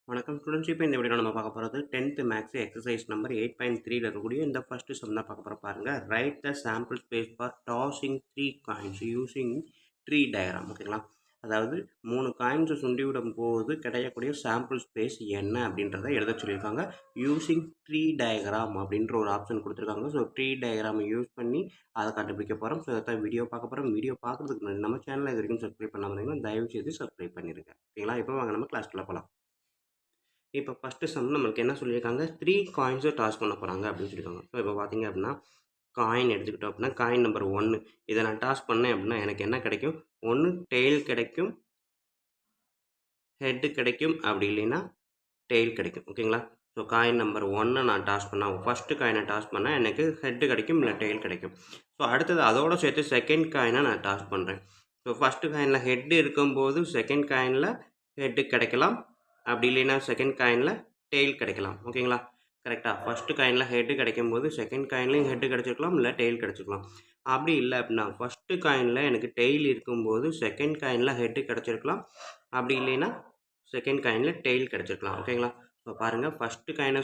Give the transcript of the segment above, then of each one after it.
வணக்கம் ஸ்டூடெண்ட்ஸ். இப்போ இந்த வீடியோ நம்ம பார்க்க போகிறது 10th மேக்ஸ் எக்ஸசைஸ் நம்பர் 8.3ல இருக்கக்கூடிய இந்த ஃபர்ஸ்ட் சம் தான் பார்க்க போகிறோம். பாருங்கள், right the sample space for tossing 3 coins using tree diagram. ஓகேங்களா, அதாவது 3 காயின்ஸை சுண்டி விடும் போது கிடைக்கக்கூடிய சாம்பிள் ஸ்பேஸ் என்ன அப்படின்றத எழுத சொல்லியிருக்காங்க. யூஸிங் ட்ரீ டயக்ராம் அப்படின்ற ஒரு ஆப்ஷன் கொடுத்துருக்காங்க. ஸோ ட்ரீ டயக்ராமை யூஸ் பண்ணி அதை கண்டுபிடிக்க போகிறோம். ஸோ அதை வீடியோ பார்க்க போகிறோம். வீடியோ பார்க்குறதுக்கு முன்னாடி நம்ம சேனலில் இது வரைக்கும் சப்ஸ்கிரைப் பண்ணாமல் இருந்தீங்கன்னா தயவு செய்து சப்ஸ்கிரைப் பண்ணிடுங்க. ஓகேங்களா, இப்போ வாங்க நம்ம கிளாஸ்க்குள்ள போகலாம். இப்போ ஃபஸ்ட்டு சம் நம்மளுக்கு என்ன சொல்லியிருக்காங்க, 3 காயின்ஸை டாஸ் பண்ண போகிறாங்க அப்படின்னு சொல்லியிருக்காங்க. ஸோ இப்போ பார்த்தீங்க அப்படின்னா காயின் எடுத்துக்கிட்டோம் அப்படின்னா காயின் நம்பர் 1 இதை நான் டாஸ் பண்ணேன் அப்படின்னா எனக்கு என்ன கிடைக்கும், ஒன்று டெய்ல் கிடைக்கும், ஹெட்டு கிடைக்கும், அப்படி இல்லைன்னா டெய்ல் கிடைக்கும். ஓகேங்களா, ஸோ காயின் நம்பர் 1 நான் டாஸ் பண்ணால் ஃபஸ்ட்டு காயினை டாஸ் பண்ணால் எனக்கு ஹெட்டு கிடைக்கும் இல்லை டெய்ல் கிடைக்கும். ஸோ அடுத்தது அதோடு சேர்த்து செகண்ட் காயினை நான் டாஸ் பண்ணுறேன். ஸோ ஃபஸ்ட்டு காயினில் ஹெட்டு இருக்கும்போது செகண்ட் காயினில் ஹெட்டு கிடைக்கலாம், அப்படி இல்லைன்னா செகண்ட் காயினில் டெய்ல் கிடைக்கலாம். ஓகேங்களா, கரெக்டாக ஃபஸ்ட்டு காயினில் ஹெட்டு கிடைக்கும் போது செகண்ட் காயின்லேயும் ஹெட்டு கிடச்சிருக்கலாம், இல்லை டெய்ல் கிடச்சிருக்கலாம். அப்படி இல்லை அப்படின்னா ஃபஸ்ட்டு காயினில் எனக்கு டெய்ல் இருக்கும்போது செகண்ட் காயினில் ஹெட்டு கிடச்சிருக்கலாம், அப்படி இல்லைன்னா செகண்ட் காயினில் டெய்ல் கிடச்சிருக்கலாம். ஓகேங்களா, ஸோ பாருங்கள், ஃபஸ்ட்டு காயினை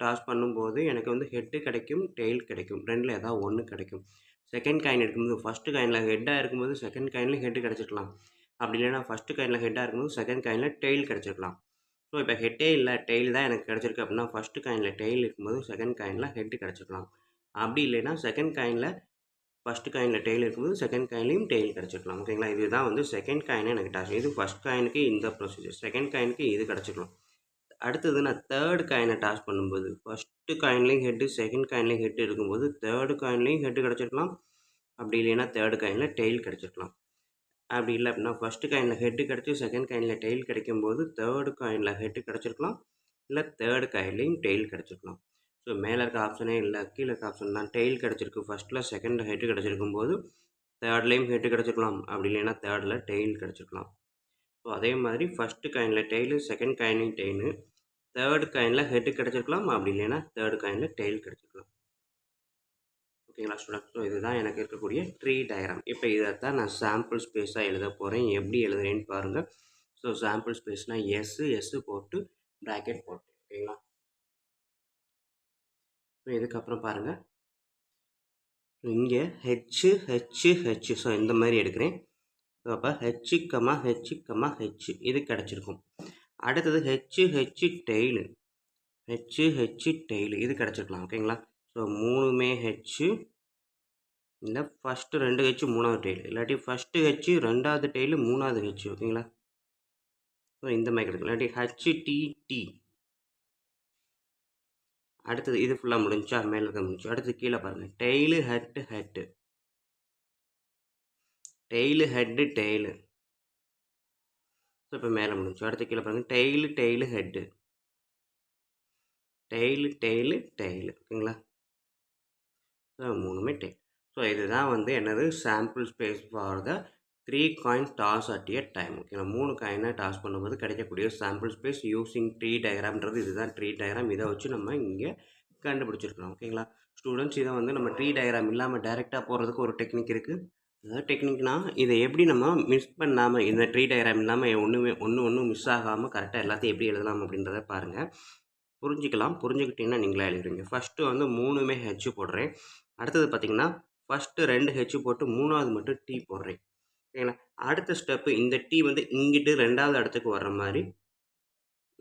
டாஸ் பண்ணும்போது எனக்கு வந்து ஹெட்டு கிடைக்கும், டெய்ல் கிடைக்கும், ரெண்டில் ஏதாவது ஒன்று கிடைக்கும். செகண்ட் காயின் எடுக்கும்போது ஃபஸ்ட்டு காயினில் ஹெட்டாக இருக்கும்போது செகண்ட் காயினில் ஹெட்டு கிடச்சிருக்கலாம், அப்படி இல்லைன்னா ஃபஸ்ட்டு காயினில் ஹெட்டாக இருக்கும்போது செகண்ட் காயினில் டெய்ல் கிடச்சிருக்கலாம். ஸோ இப்போ ஹெட்டே இல்லை டெய்ல் தான் எனக்கு கிடச்சிருக்கு அப்படின்னா ஃபஸ்ட்டு காயினில் டெய்ல் இருக்கும்போது செகண்ட் காயினில் ஹெட்டு கிடச்சிருக்கலாம், அப்படி இல்லைன்னா செகண்ட் காயினில் ஃபஸ்ட்டு காயினில் டெய்ல் இருக்கும்போது செகண்ட் காயின்லையும் டெய்ல் கிடச்சிருக்கலாம். ஓகேங்களா, இதுதான் வந்து செகண்ட் காயினை எனக்கு டாஸ். இது ஃபஸ்ட் காயினுக்கு இந்த ப்ரொசீஜர், செகண்ட் காயினுக்கு இது கிடச்சிக்கலாம். அடுத்தது நான் தேர்டு காயினை டாஸ் பண்ணும்போது ஃபஸ்ட்டு காயின்லேயும் ஹெட்டு செகண்ட் காயின்லேயும் ஹெட்டு இருக்கும்போது தேர்டு காயின்லேயும் ஹெட்டு கிடச்சிருக்கலாம், அப்படி இல்லைன்னா தேர்டு காயினில் டெய்ல் கிடச்சிருக்கலாம். அப்படி இல்லை அப்படின்னா ஃபஸ்ட்டு காயினில் ஹெட்டு கிடச்சி செகண்ட் காயினில் டெய்ல் கிடைக்கும்போது தேர்டு காயினில் ஹெட்டு கிடச்சிருக்கலாம், இல்லை தேர்டு காயின்லேயும் டெய்ல் கிடச்சிருக்கலாம். ஸோ மேலே இருக்க ஆப்ஷனே இல்லை, கீழே இருக்க ஆப்ஷன் தான். டெய்ல் கிடச்சிருக்கு ஃபஸ்ட்டில், செகண்டில் ஹெட்டு கிடச்சிருக்கும் போது தேர்ட்லேயும் ஹெட்டு கிடச்சிருக்கலாம், அப்படி இல்லைன்னா தேர்டில் டெய்ல் கிடச்சிருக்கலாம். ஸோ அதே மாதிரி ஃபஸ்ட்டு காயினில் டெய்லு செகண்ட் காயின்லையும் டெய்லு, தேர்டு காயினில் ஹெட்டு கிடச்சிருக்கலாம், அப்படி இல்லைன்னா தேர்டு காயினில் டெய்ல் கிடச்சிருக்கலாம். ஓகேங்களா ஸ்டூடெண்ட், ஸோ இதுதான் எனக்கு இருக்கக்கூடிய ட்ரீ டயக்ராம். இப்போ இதை தான் நான் சாம்பிள் ஸ்பேஸாக எழுத போகிறேன். எப்படி எழுதுறேன்னு பாருங்கள். ஸோ சாம்பிள் ஸ்பேஸ்னால் எஸ்ஸு போட்டு ப்ராக்கெட் போட்டு, ஓகேங்களா. ஸோ இதுக்கப்புறம் பாருங்கள், இங்கே ஹெச். ஸோ இந்த மாதிரி எடுக்கிறேன். ஸோ அப்போ ஹெச் இது கிடச்சிருக்கும். அடுத்தது ஹெச் டெய்லு, டெய்லு இது கிடச்சிருக்கலாம். ஓகேங்களா, ஸோ மூணுமே ஹெச்சு, இல்லை ஃபஸ்ட்டு 2 ஹெச்சு மூணாவது டெய்லு, இல்லாட்டி ஃபஸ்ட்டு ஹெச்சு ரெண்டாவது டெய்லு மூணாவது ஹெச்சு. ஓகேங்களா, ஸோ இந்த மாதிரி கிடைக்கும். இல்லாட்டி ஹெச்டிடி. அடுத்தது இது ஃபுல்லாக முடிஞ்சா, மேலே இருக்க முடிஞ்சு. அடுத்து கீழே பாருங்கள், tail head, tail head tail. So இப்போ மேலே முடிஞ்சு. அடுத்து கீழே பாருங்கள், டெய்லு ஹெட்டு, டெய்லு. ஓகேங்களா, ஸோ மூணுமே டெய்ல். ஸோ இதுதான் வந்து என்னது sample space for the 3 coins toss at a time. ஓகேங்களா, 3 காயினை டாஸ் பண்ணும்போது கிடைக்கக்கூடிய சாம்பிள் ஸ்பேஸ் யூஸிங் ட்ரீ டயக்ராம்ன்றது இதுதான் ட்ரீ டயக்ராம். இதை வச்சு நம்ம இங்கே கண்டுபிடிச்சிருக்கோம். ஓகேங்களா ஸ்டூடெண்ட்ஸ், இதை வந்து நம்ம ட்ரீ டயக்ராம் இல்லாமல் டைரெக்டாக போகிறதுக்கு ஒரு டெக்னிக் இருக்குது. அதாவது டெக்னிக்னா இதை எப்படி நம்ம மிஸ் பண்ணாமல், இந்த ட்ரீ டயக்ராம் இல்லாமல் ஒன்று மிஸ் ஆகாமல் கரெக்டாக எல்லாத்தையும் எப்படி எழுதலாம் அப்படின்றத பாருங்கள், புரிஞ்சிக்கலாம். புரிஞ்சுக்கிட்டிங்கன்னா நீங்களே எழுதுறீங்க. ஃபஸ்ட்டு வந்து மூணுமே ஹெச் போடுறேன். அடுத்தது பார்த்திங்கன்னா ஃபஸ்ட்டு 2 ஹெச் போட்டு மூணாவது மட்டும் டி போடுறேன். ஓகேங்களா, அடுத்த ஸ்டெப்பு இந்த டி வந்து இங்கிட்டு ரெண்டாவது இடத்துக்கு வர்ற மாதிரி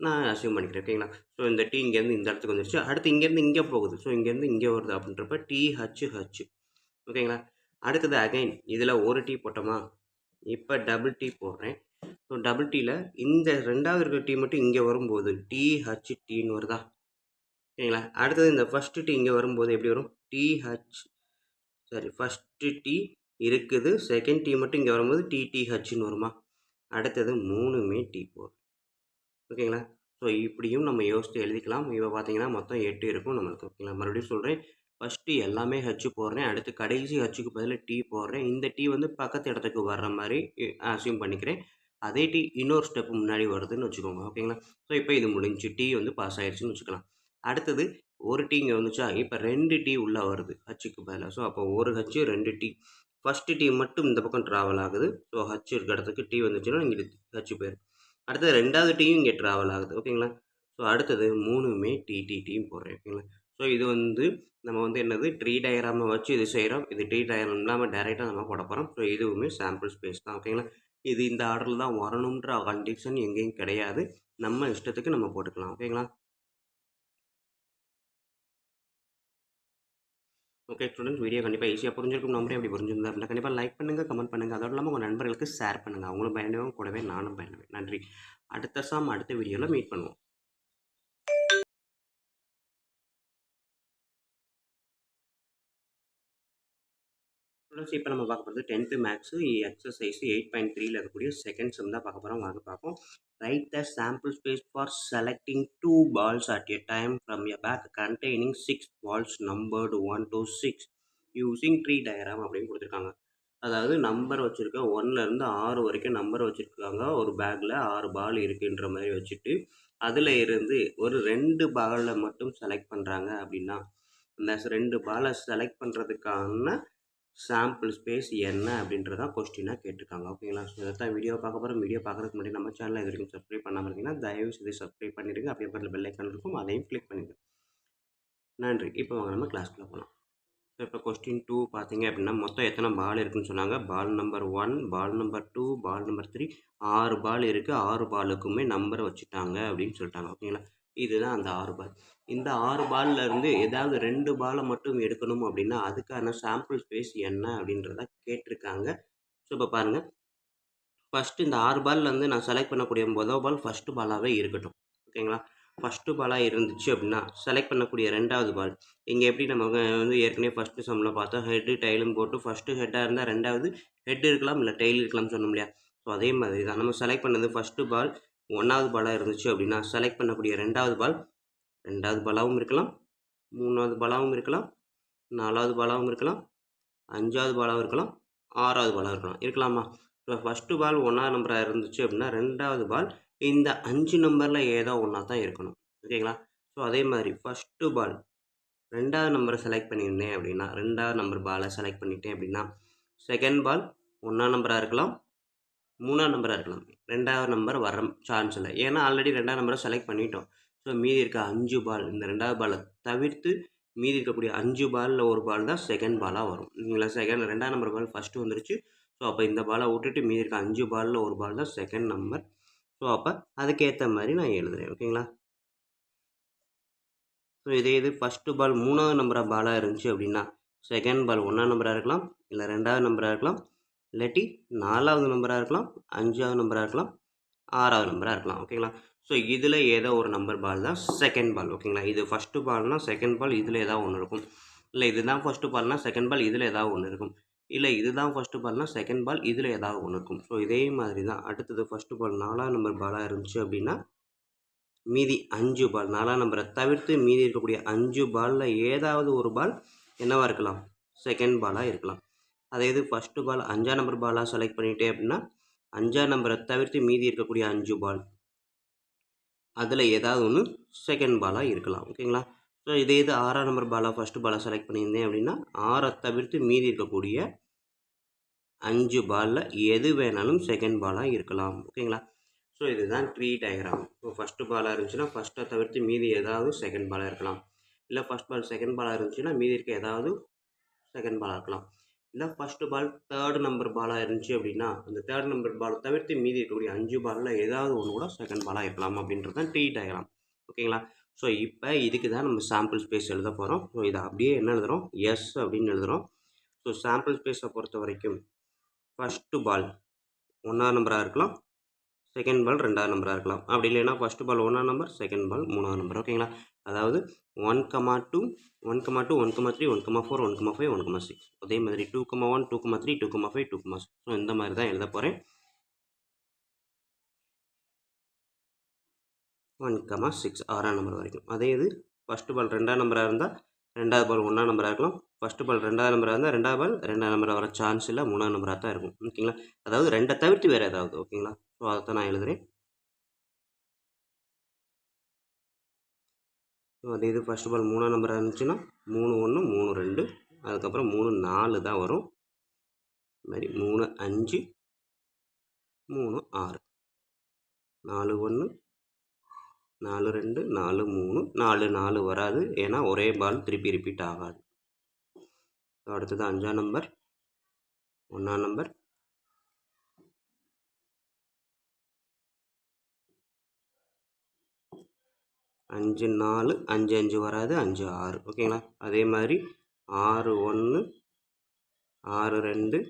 நான் அசியூம் பண்ணிக்கிறேன். ஓகேங்களா, ஸோ இந்த டி இங்கேருந்து இந்த இடத்துக்கு வந்துருச்சு. அடுத்து இங்கேருந்து இங்கே போகுது, ஸோ இங்கேருந்து இங்கே வருது அப்படின்றப்ப ஹச். ஓகேங்களா, அடுத்தது அகைன் இதில் ஒரு டி போட்டோமா, இப்போ டபுள் டி போடுறேன். ஸோ டபுள் டியில் இந்த ரெண்டாவது இருக்கிற டி மட்டும் இங்கே வரும்போது டின்னு வருதா. ஓகேங்களா, அடுத்தது இந்த ஃபஸ்ட்டு டி இங்கே வரும்போது எப்படி வரும், ஃபஸ்ட்டு டி இருக்குது, செகண்ட் டி மட்டும் இங்கே வரும்போது டிடிஹெச்னு வருமா. அடுத்தது மூணுமே டி போடும். ஓகேங்களா, ஸோ இப்படியும் நம்ம யோசித்து எழுதிக்கலாம். இப்போ பார்த்தீங்கன்னா மொத்தம் 8 இருக்கும் நம்மளுக்கு. ஓகேங்களா, மறுபடியும் சொல்கிறேன், ஃபஸ்ட்டு எல்லாமே ஹெச் போடுறேன், அடுத்து கடைசி ஹச்சுக்கு பதில் டி போடுறேன். இந்த டி வந்து பக்கத்து இடத்துக்கு வர்ற மாதிரி அசியூம் பண்ணிக்கிறேன். அதே டி இன்னொரு ஸ்டெப்பு முன்னாடி வருதுன்னு வச்சுக்கோங்க. ஓகேங்களா, ஸோ இப்போ இது முடிஞ்சு டி வந்து பாஸ் ஆகிடுச்சுன்னு வச்சுக்கலாம். அடுத்தது ஒரு டி இங்கே வந்துச்சா, இப்போ 2 டி உள்ளே வருது ஹச்சுக்கு பதிலாக. ஸோ அப்போ ஒரு ஹச்சு 2 டி. ஃபஸ்ட்டு டி மட்டும் இந்த பக்கம் ட்ராவல் ஆகுது. ஸோ ஹச் இருக்க இடத்துக்கு டி வந்துச்சுன்னா இங்கே ஹச்சு போயிடும். அடுத்தது 2வது டீயும் இங்கே ட்ராவல் ஆகுது. ஓகேங்களா? ஸோ அடுத்தது 3மே டீயும் போடுறேன். ஓகேங்களா? ஸோ இது வந்து நம்ம வந்து என்னது ட்ரீ டயக்ராம வச்சு இது செய்றோம். இது ட்ரீ டயக்ராம் இல்லாம டைரக்ட்டா நம்ம போட போறோம். ஸோ இதுவுமே சாம்பிள் ஸ்பேஸ் தான். ஓகேங்களா? இது இந்த ஆர்டர்ல தான் வரணுன்ற கண்டிஷன் எங்கேயும் கிடையாது. நம்ம இஷ்டத்துக்கு நம்ம போட்டுக்கலாம். ஓகேங்களா? ஓகே ஸ்டூடண்ட்ஸ், வீடியோ கண்டிப்பா ஈஸியா புரிஞ்சிருக்கும் நம்புறேன். அப்படி புரிஞ்சிருந்தா அப்படின்னா கண்டிப்பா லைக் பண்ணுங்க, கமெண்ட் பண்ணுங்க. அதோட இல்லாம உங்க நண்பர்களுக்கு ஷேர் பண்ணுங்க. அவங்களும் பயனடைவாங்க, கூடவே நானும் பயனடைவேன். நன்றி. அடுத்த வீடியோல மீட் பண்ணுவோம். ஸ்டூடண்ட்ஸ், இப்போ நம்ம பார்க்க போகிறது 10th மேக்ஸு எக்ஸசைஸ் 8.3ல இருக்கக்கூடிய செகண்ட் சம் தான் பார்க்க போகிறோம். வாங்க பார்ப்போம். Right the sample space for selecting 2 balls at a time from a bag containing 6 balls numbered 1 to 6 using tree diagram அப்படின்னு கொடுத்துருக்காங்க. அதாவது நம்பர் வச்சுருக்க 1லேருந்து 6 வரைக்கும் நம்பர் வச்சுருக்காங்க. ஒரு பேக்கில் 6 பால் இருக்குன்ற மாதிரி வச்சுட்டு அதில் இருந்து ஒரு 2 பாலை மட்டும் செலக்ட் பண்ணுறாங்க அப்படின்னா அந்த 2 பாலை செலக்ட் பண்ணுறதுக்கான சாம்பிள் ஸ்பேஸ் என்ன அப்படின்றதா கொஸ்டினாக கேட்டிருக்காங்க. ஓகேங்களா? ஸோ இதைத்தான் வீடியோ பார்க்க போகிறோம். வீடியோ பார்க்குறதுக்கு முன்னாடி நம்ம சேனலை இது வரைக்கும் சப்ஸ்கிரைப் பண்ணாமல் இருந்தீங்கன்னா தயவு செய்து சப்ஸ்கிரைப் பண்ணிடுங்க. அப்படியே பக்கத்தில் பெல் ஐக்கான் இருக்கும், அதையும் கிளிக் பண்ணிடுங்க. நன்றி. இப்போ வாங்க நம்ம கிளாஸ்க்குள்ள போகலாம். ஸோ இப்போ கொஸ்டின் 2 பார்த்தீங்க அப்படின்னா மொத்தம் எத்தனை பால் இருக்குன்னு சொன்னாங்க. Ball number 1, ball number 2, ball number 3, 6 ball இருக்குது. 6 பாலுக்குமே நம்பரை வச்சுட்டாங்க அப்படின்னு சொல்லிட்டாங்க. ஓகேங்களா? இதுதான் அந்த 6 பால். இந்த 6 பால்ல இருந்து ஏதாவது 2 பாலை மட்டும் எடுக்கணும் அப்படின்னா அதுக்கான சாம்பிள் ஸ்பேஸ் என்ன அப்படின்றத கேட்டிருக்காங்க. ஸோ இப்போ பாருங்கள், ஃபஸ்ட்டு இந்த 6 பால்லேருந்து நான் செலக்ட் பண்ணக்கூடிய மொதல் பால் ஃபஸ்ட்டு பாலாகவே இருக்கட்டும். ஓகேங்களா? ஃபஸ்ட்டு பாலாக இருந்துச்சு அப்படின்னா செலக்ட் பண்ணக்கூடிய 2வது பால் இங்கே எப்படி நம்ம வந்து ஏற்கனவே ஃபஸ்ட்டு சம்மில் பார்த்தோம். ஹெட்டு டெய்லும் போட்டு ஃபஸ்ட்டு ஹெட்டாக இருந்தால் 2வது ஹெட் இருக்கலாம், இல்லை டெய்ல் இருக்கலாம்னு சொன்னோம் இல்லையா? ஸோ அதே மாதிரி தான் நம்ம செலக்ட் பண்ணது ஃபஸ்ட்டு பால் 1வது பாலாக இருந்துச்சு அப்படின்னா செலக்ட் பண்ணக்கூடிய 2வது பால் 2வது பாலாகவும் இருக்கலாம், 3வது பாலாகவும் இருக்கலாம், 4வது பாலாகவும் இருக்கலாம், 5வது பாலாகவும் இருக்கலாம், 6வது பாலாக இருக்கலாமா? இப்போ ஃபஸ்ட்டு பால் 1வது நம்பராக இருந்துச்சு அப்படின்னா 2வது பால் இந்த 5 நம்பரில் ஏதோ ஒன்றா தான் இருக்கணும். ஓகேங்களா? ஸோ அதே மாதிரி ஃபஸ்ட்டு பால் 2வது நம்பரை செலக்ட் பண்ணியிருந்தேன் அப்படின்னா 2வது நம்பர் பாலை செலக்ட் பண்ணிட்டேன் அப்படின்னா செகண்ட் பால் 1ஆம் நம்பராக இருக்கலாம், 3ஆம் நம்பராக இருக்கலாம். 2வது நம்பர் வர சான்ஸ் இல்லை. ஏன்னா ஆல்ரெடி 2ஆம் நம்பரை செலக்ட் பண்ணிட்டோம். ஸோ மீதி இருக்க 5 பால் இந்த 2வது பாலை தவிர்த்து மீதி இருக்கக்கூடிய 5 பாலில் ஒரு பால் தான் செகண்ட் பாலாக வரும். இல்லைங்களா? 2ஆம் நம்பர் பால் ஃபஸ்ட்டு வந்துருச்சு. ஸோ அப்போ இந்த பாலை விட்டுட்டு மீதி இருக்க 5 பாலில் ஒரு பால் தான் செகண்ட் நம்பர். ஸோ அப்போ அதுக்கேற்ற மாதிரி நான் எழுதுகிறேன். ஓகேங்களா? ஸோ இது ஃபஸ்ட்டு பால் 3வது நம்பராக பாலாக இருந்துச்சு அப்படின்னா செகண்ட் பால் 1ஆம் நம்பராக இருக்கலாம், இல்லை 2வது நம்பராக இருக்கலாம், இல்லாட்டி 4வது நம்பராக இருக்கலாம், 5வது நம்பராக இருக்கலாம், 6வது நம்பராக இருக்கலாம். ஓகேங்களா? ஸோ இதில் ஏதோ ஒரு நம்பர் பால் தான் செகண்ட் பால். ஓகேங்களா? இது ஃபஸ்ட்டு பால்னால் செகண்ட் பால் இதில் ஏதாவது ஒன்று இருக்கும். இல்லை இதுதான் ஃபஸ்ட்டு பால்னால் செகண்ட் பால் இதில் ஏதாவது ஒன்று இருக்கும். இல்லை இதுதான் ஃபஸ்ட்டு பால்னால் செகண்ட் பால் இதில் ஏதாவது ஒன்று இருக்கும். ஸோ இதே மாதிரி தான் அடுத்தது ஃபஸ்ட்டு பால் 4ஆம் நம்பர் பாலாக இருந்துச்சு அப்படின்னா மீதி 5 பால் 4ஆம் நம்பரை தவிர்த்து மீதி இருக்கக்கூடிய 5 பாலில் ஏதாவது ஒரு பால் என்னவாக இருக்கலாம்? செகண்ட் பாலாக இருக்கலாம். அதே இது ஃபஸ்ட்டு பால் 5ஆம் நம்பர் பாலாக செலக்ட் பண்ணிட்டேன் அப்படின்னா 5ஆம் நம்பரை தவிர்த்து மீதி இருக்கக்கூடிய 5 பால் அதில் ஏதாவது ஒன்று செகண்ட் பாலாக இருக்கலாம். ஓகேங்களா? ஸோ இதே இது 6ஆம் நம்பர் பாலாக ஃபஸ்ட்டு பாலாக செலக்ட் பண்ணியிருந்தேன் அப்படின்னா 6ஐ தவிர்த்து மீதி இருக்கக்கூடிய 5 பாலில் எது வேணாலும் செகண்ட் பாலாக இருக்கலாம். ஓகேங்களா? ஸோ இதுதான் ட்ரீ டயக்ராம். இப்போ ஃபஸ்ட்டு பாலாக இருந்துச்சுன்னா ஃபஸ்ட்டை தவிர்த்து மீதி ஏதாவது செகண்ட் பாலாக இருக்கலாம். இல்லை ஃபஸ்ட் பால் செகண்ட் பாலாக இருந்துச்சுன்னா மீதி இருக்க ஏதாவது செகண்ட் பாலாக இருக்கலாம். இல்லை ஃபஸ்ட்டு பால் 3rd நம்பர் பாலாக இருந்துச்சு அப்படின்னா அந்த 3rd நம்பர் பால் தவிர்த்து மீதி இருக்கக்கூடிய 5 பாலில் ஏதாவது ஒன்று கூட செகண்ட் பாலாக இருக்கலாம் அப்படின்றது தான் ட்ரீ டயக்ராம். ஓகேங்களா? ஸோ இப்போ இதுக்கு தான் நம்ம சாம்பிள் ஸ்பேஸ் எழுத போகிறோம். ஸோ இதை அப்படியே என்ன எழுதுகிறோம்? எஸ் அப்படின்னு எழுதுகிறோம். ஸோ சாம்பிள் ஸ்பேஸை பொறுத்த வரைக்கும் ஃபஸ்ட்டு பால் 1ஆம் நம்பராக இருக்கலாம், செகண்ட் பால் 2ஆம் நம்பராக இருக்கலாம். அப்படி இல்லைன்னா ஃபஸ்ட்டு பால் 1ஆம் நம்பர், செகண்ட் பால் 3ஆம் நம்பர். ஓகேங்களா? அதாவது 1,2 1,2 1,3 1,4 1,5 1,6 அதே மாதிரி 2,1 2,3 2,5 2,6. ஸோ இந்த மாதிரி தான் எழுத போகிறேன். 1,6 6ஆம் நம்பர் வரைக்கும். அதே இது ஃபஸ்ட்டு பால் 2ஆம் நம்பராக இருந்தால் 2வது பால் 1ஆம் நம்பராக இருக்கலாம். ஃபஸ்ட்டு பால் 2ஆம் நம்பராக இருந்தால் 2வது பால் 2ஆம் நம்பராக வர சான்ஸ் இல்லை, 3ஆம் நம்பராக தான் இருக்கும். ஓகேங்களா? அதாவது 2ஐ தவிர்த்து வேறு ஏதாவது. ஓகேங்களா? ஸோ அதை தான் நான் எழுதுகிறேன். ஸோ அதே இது ஃபஸ்ட்டு பால் 3ஆம் நம்பராக இருந்துச்சுன்னா 3 1 3 2 அதுக்கப்புறம் 3 4 தான் வரும். இது மாதிரி 3 5 3 6 4 1 4 2 4 3 4 4 வராது, ஏன்னா ஒரே பால் திருப்பி ரிப்பீட் ஆகாது. அடுத்தது 5ஆம் நம்பர், 1ஆம் நம்பர், 5 4 5 5 வராது, 5 6. ஓகேங்களா? அதே மாதிரி 6 1 6 2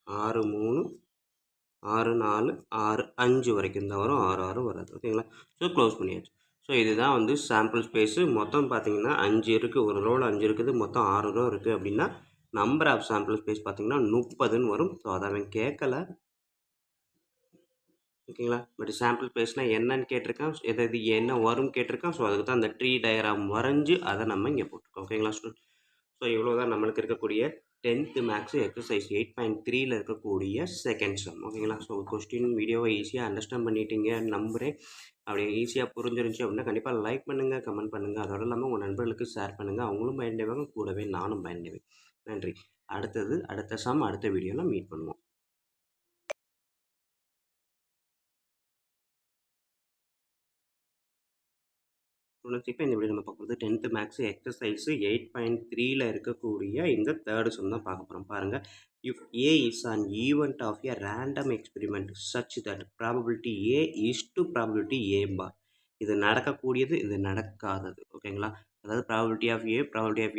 6 3 6 4 6 5 வரைக்கும் தான் வரும், 6 6 வராது. ஓகேங்களா? ஸோ க்ளோஸ் பண்ணியாச்சு. ஸோ இதுதான் வந்து சாம்பிள் ஸ்பேஸு. மொத்தம் பார்த்தீங்கன்னா 5 இருக்குது, ஒரு ரோவில் 5 இருக்குது, மொத்தம் 6 ரோ இருக்குது அப்படின்னா நம்பர் ஆஃப் சாம்பிள் ஸ்பேஸ் பார்த்தீங்கன்னா 30ன்னு வரும். ஸோ அதை அவன் கேட்கல. ஓகேங்களா? பட் சாம்பிள் ஸ்பேஸ்னால் என்னன்னு கேட்டிருக்கான், எது என்ன வரும்னு கேட்டிருக்கான். ஸோ அதுக்கு தான் அந்த ட்ரீ டயக்ராம் வரைஞ்சி அதை நம்ம இங்கே போட்டிருக்கோம். ஓகேங்களா ஸ்டூடெண்ட்? ஸோ இவ்வளோ தான் நம்மளுக்கு இருக்கக்கூடிய 10th மேக்ஸ் எக்ஸசைஸ் 8.3ல் இருக்கக்கூடிய செகண்ட் சம். ஓகேங்களா? ஸோ கொஸ்டின் வீடியோவை ஈஸியாக அண்டர்ஸ்டாண்ட் பண்ணிட்டீங்க நம்புகிறேன். அப்படி ஈஸியாக புரிஞ்சிருந்துச்சு அப்படின்னா கண்டிப்பாக லைக் பண்ணுங்கள், கமெண்ட் பண்ணுங்கள். அதோடு இல்லாமல் உங்கள் நண்பர்களுக்கு ஷேர் பண்ணுங்கள். அவங்களும் பயனடைவாங்க, கூடவே நானும் பயனடைவேன். நன்றி. அடுத்த சம் அடுத்த வீடியோவில் மீட் பண்ணுவோம். ஸ்டூடெண்ட்ஸ், இப்போ இந்த வீடியோ நம்ம பார்க்குறது 10th மேக்ஸ் எக்ஸசைஸ் 8.3ல் இருக்கக்கூடிய இந்த தேர்டு சம் தான் பார்க்க போகிறோம். பாருங்கள், if A is an event of a random experiment such that probability A is to probability A bar. இது நடக்கக்கூடியது, இது நடக்காதது. ஓகேங்களா? அதாவது ப்ராபபிலிட்டி ஆஃப்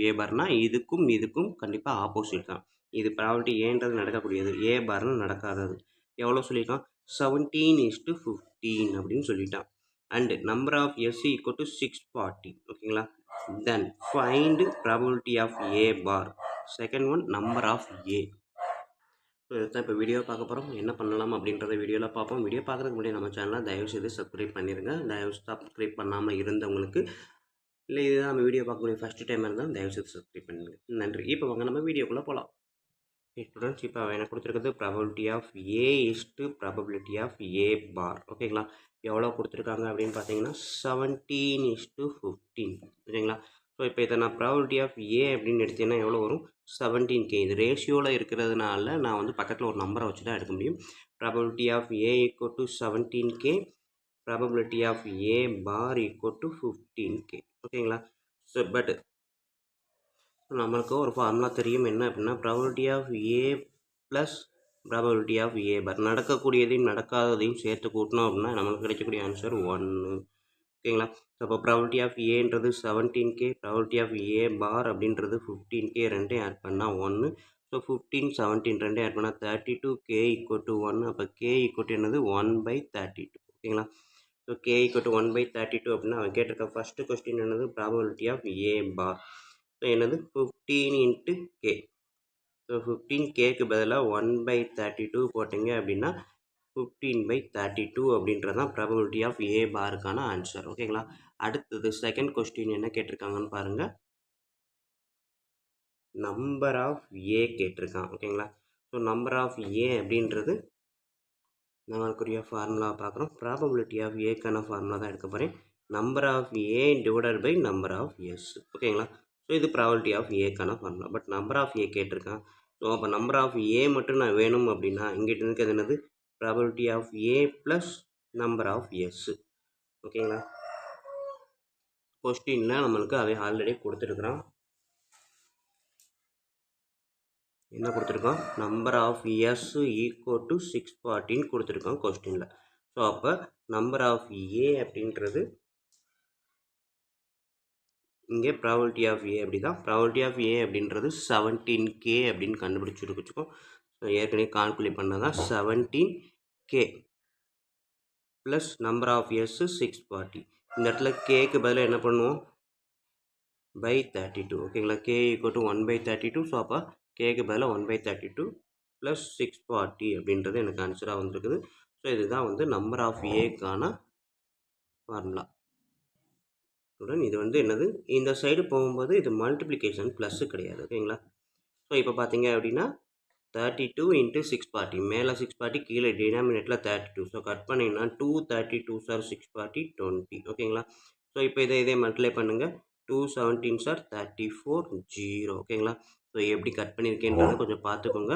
ஏ பார்னால் இதுக்கும் கண்டிப்பாக ஆப்போசிட் தான். இது ப்ராபபிலிட்டி ஏன்றது நடக்கக்கூடியது, ஏ பார்னு நடக்காதது. எவ்வளோ சொல்லியிருக்கான்? 17:15 அப்படின்னு சொல்லிட்டான். and number of s equal to 640. ஓகேங்களா? then find probability of a bar. second one, number of a. So இதுதான் இப்போ வீடியோ பார்க்க போகிறோம். என்ன பண்ணலாம் அப்படின்றத வீடியோவில் பார்ப்போம். வீடியோ பார்க்குறதுக்கு முன்னாடி நம்ம சேனலை தயவுசெய்து சப்ஸ்கிரைப் பண்ணிடுங்க. சப்ஸ்கிரைப் பண்ணாமல் இருந்தவங்களுக்கு, இல்லை இதுதான் நம்ம வீடியோ பார்க்கக்கூடிய ஃபஸ்ட்டு டைம் இருந்தால் தயவுசெய்து சப்ஸ்கிரைப் பண்ணிடுங்க. நன்றி. இப்போ வாங்க நம்ம வீடியோக்குள்ளே போகலாம். ஸ்டூடெண்ட்ஸ், இப்போ எனக்கு கொடுத்துருக்கிறது probability of A is to probability of A bar. ஓகேங்களா? எவ்வளோ கொடுத்துருக்காங்க அப்படின்னு பார்த்தீங்கன்னா 17:15. ஓகேங்களா? ஸோ இப்போ இதை நான் ப்ராபபிலிட்டி ஆஃப் ஏ அப்படின்னு எடுத்தீங்கன்னா எவ்வளோ வரும்? 17K. இது ரேஷியோவில் இருக்கிறதுனால நான் வந்து பக்கத்தில் ஒரு நம்பரை வச்சு தான் எடுக்க முடியும். Probability of A equal to 17K, probability of A bar equal to 15K. ஓகேங்களா? ஸோ பட் நம்மளுக்கு ஒரு ஃபார்முலா தெரியும். என்ன அப்படின்னா probability of A plus probability of A bar. நடக்கக்கூடியதையும் நடக்காததையும் சேர்த்து கூட்டினோம் அப்படின்னா நம்மளுக்கு கிடைக்கக்கூடிய ஆன்சர் 1. ஓகேங்களா? ஸோ அப்போ ப்ராபபிலிட்டி ஆஃப் ஏன்றது 17K, ப்ராபபிலிட்டி ஆஃப் ஏ பார் அப்படின்றது 15K, ரெண்டையும் ஆட் பண்ணால் 1. ஸோ 15 17 ரெண்டையும் ஆட் பண்ணால் 32K ஈக்குவல் டு 1. அப்போ K ஈக்குவல் டு என்னது? 1/32. ஓகேங்களா? ஸோ K ஈக்குவல் டு 1/32 அப்படின்னா அவன் கேட்டிருக்க ஃபஸ்ட்டு கொஸ்டின் என்னது? Probability of A bar. So என்னது? 15 × K. ஸோ 15Kக்கு பதிலாக 1/32 போட்டிங்க அப்படின்னா 15/32 அப்படின்றது தான் ப்ராபபிலிட்டி ஆஃப் ஏ பாருக்கான ஆன்சர். ஓகேங்களா? அடுத்தது செகண்ட் கொஸ்டின் என்ன கேட்டிருக்காங்கன்னு பாருங்கள். நம்பர் ஆஃப் ஏ கேட்டிருக்கான். ஓகேங்களா? ஸோ நம்பர் ஆஃப் ஏ அப்படின்றது நம்மளுக்குரிய ஃபார்முலா பார்க்குறோம். ப்ராபபிலிட்டி ஆஃப் ஏக்கான ஃபார்முலா தான் எடுக்க போகிறேன். Number of A divided by number of S. ஓகேங்களா? ஸோ இது ப்ராபபிலிட்டி ஆஃப் ஏக்கான formula. But number of A கேட்டிருக்கான். ஸோ அப்போ நம்பர் ஆஃப் ஏ மட்டும் நான் வேணும் அப்படின்னா இங்கிட்ட இருக்கிறது என்னது? Probability of A plus number of S. ஓகேங்களா? கொஸ்டினில் நம்மளுக்கு அவை ஆல்ரெடி கொடுத்துருக்குறான். என்ன கொடுத்துருக்கோம்? Number of S equal to 640 கொடுத்துருக்கோம் கொஸ்டினில். ஸோ அப்போ நம்பர் ஆஃப் ஏ அப்படின்றது இங்கே ப்ராபபிலிட்டி ஆஃப் ஏ அப்படி தான். ப்ராபபிலிட்டி ஆஃப் ஏ அப்படின்றது 17K அப்படின்னு கண்டுபிடிச்சிருக்கோம். ஸோ ஏற்கனவே கால்குலேட் பண்ணதான் 17K plus number of S 640. இந்த இடத்துல கேக்கு பதிலாக என்ன பண்ணுவோம்? பை 32. ஓகேங்களா? K equal to 1/32. ஸோ அப்போ கேக்கு பதிலாக 1/32 ப்ளஸ் 640 அப்படின்றது எனக்கு ஆன்சராக வந்துருக்குது. ஸோ இதுதான் வந்து நம்பர் ஆஃப் ஏக்கான ஃபார்முலா. இது வந்து என்னது? இந்த சைடு போகும்போது இது மல்டிப்ளிகேஷன் ப்ளஸ்ஸு கிடையாது. ஓகேங்களா? ஸோ இப்போ பார்த்தீங்க அப்படின்னா 32 × 640. மேலே 640, கீழே டினாமினேட்டில் 32. ஸோ கட் பண்ணிங்கன்னா 2 32s are 640 20. ஓகேங்களா? ஸோ இப்போ இதே மல்டிப்ளை பண்ணுங்கள். 2 17s are 34 0. ஓகேங்களா? ஸோ எப்படி கட் பண்ணியிருக்கேன்றதை கொஞ்சம் பார்த்துக்கோங்க.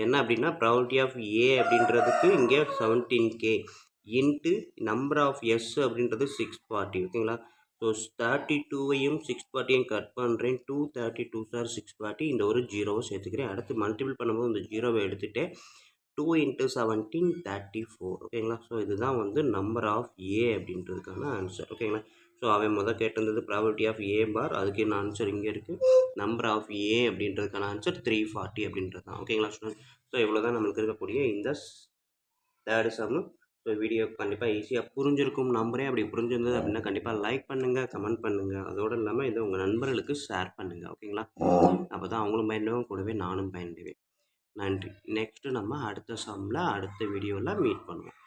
என்ன அப்படின்னா ப்ராபபிலிட்டி ஆஃப் ஏ அப்படின்றதுக்கு இங்கே 17K, into number of S அப்படின்றது 640 ஓகேங்களா. ஸோ 32வையும் 640யும் கட் பண்ணுறேன். 232 சார் 640 இந்த ஒரு ஜீரோவை சேர்த்துக்கிறேன். அடுத்து மல்டிபிள் பண்ணும்போது இந்த ஜீரோவை எடுத்துகிட்டு 2 இன்ட்டு 17 34 ஓகேங்களா. ஸோ இதுதான் வந்து நம்பர் ஆஃப் ஏ அப்படின்றதுக்கான ஆன்சர் ஓகேங்களா. ஸோ அவன் கேட்டிருந்தது ப்ராபபிலிட்டி ஆஃப் ஏ பார், அதுக்கு என்ன ஆன்சர் இங்கே இருக்குது. நம்பர் ஆஃப் ஏ அப்படின்றதுக்கான ஆன்சர் 340 அப்படின்றது தான் ஓகேங்களா ஸ்டூடெண்ட். ஸோ இவ்வளோ தான் நம்மளுக்கு இருக்கக்கூடிய இந்த தேர்டு சம்மு. ஸோ வீடியோ கண்டிப்பாக ஈஸியாக புரிஞ்சிருக்கும் நம்புறேன். அப்படி புரிஞ்சிருந்தது அப்படின்னா கண்டிப்பாக லைக் பண்ணுங்கள், கமெண்ட் பண்ணுங்கள். அதோடு இல்லாமல் இதை உங்கள் நண்பர்களுக்கு ஷேர் பண்ணுங்கள் ஓகேங்களா. அப்போ தான் அவங்களும் பயன்படுவேன், கூடவே நானும் பயன்படுவேன். நன்றி. நெக்ஸ்ட்டு நம்ம அடுத்த சம்மில் அடுத்த வீடியோவில் மீட் பண்ணுவோம்.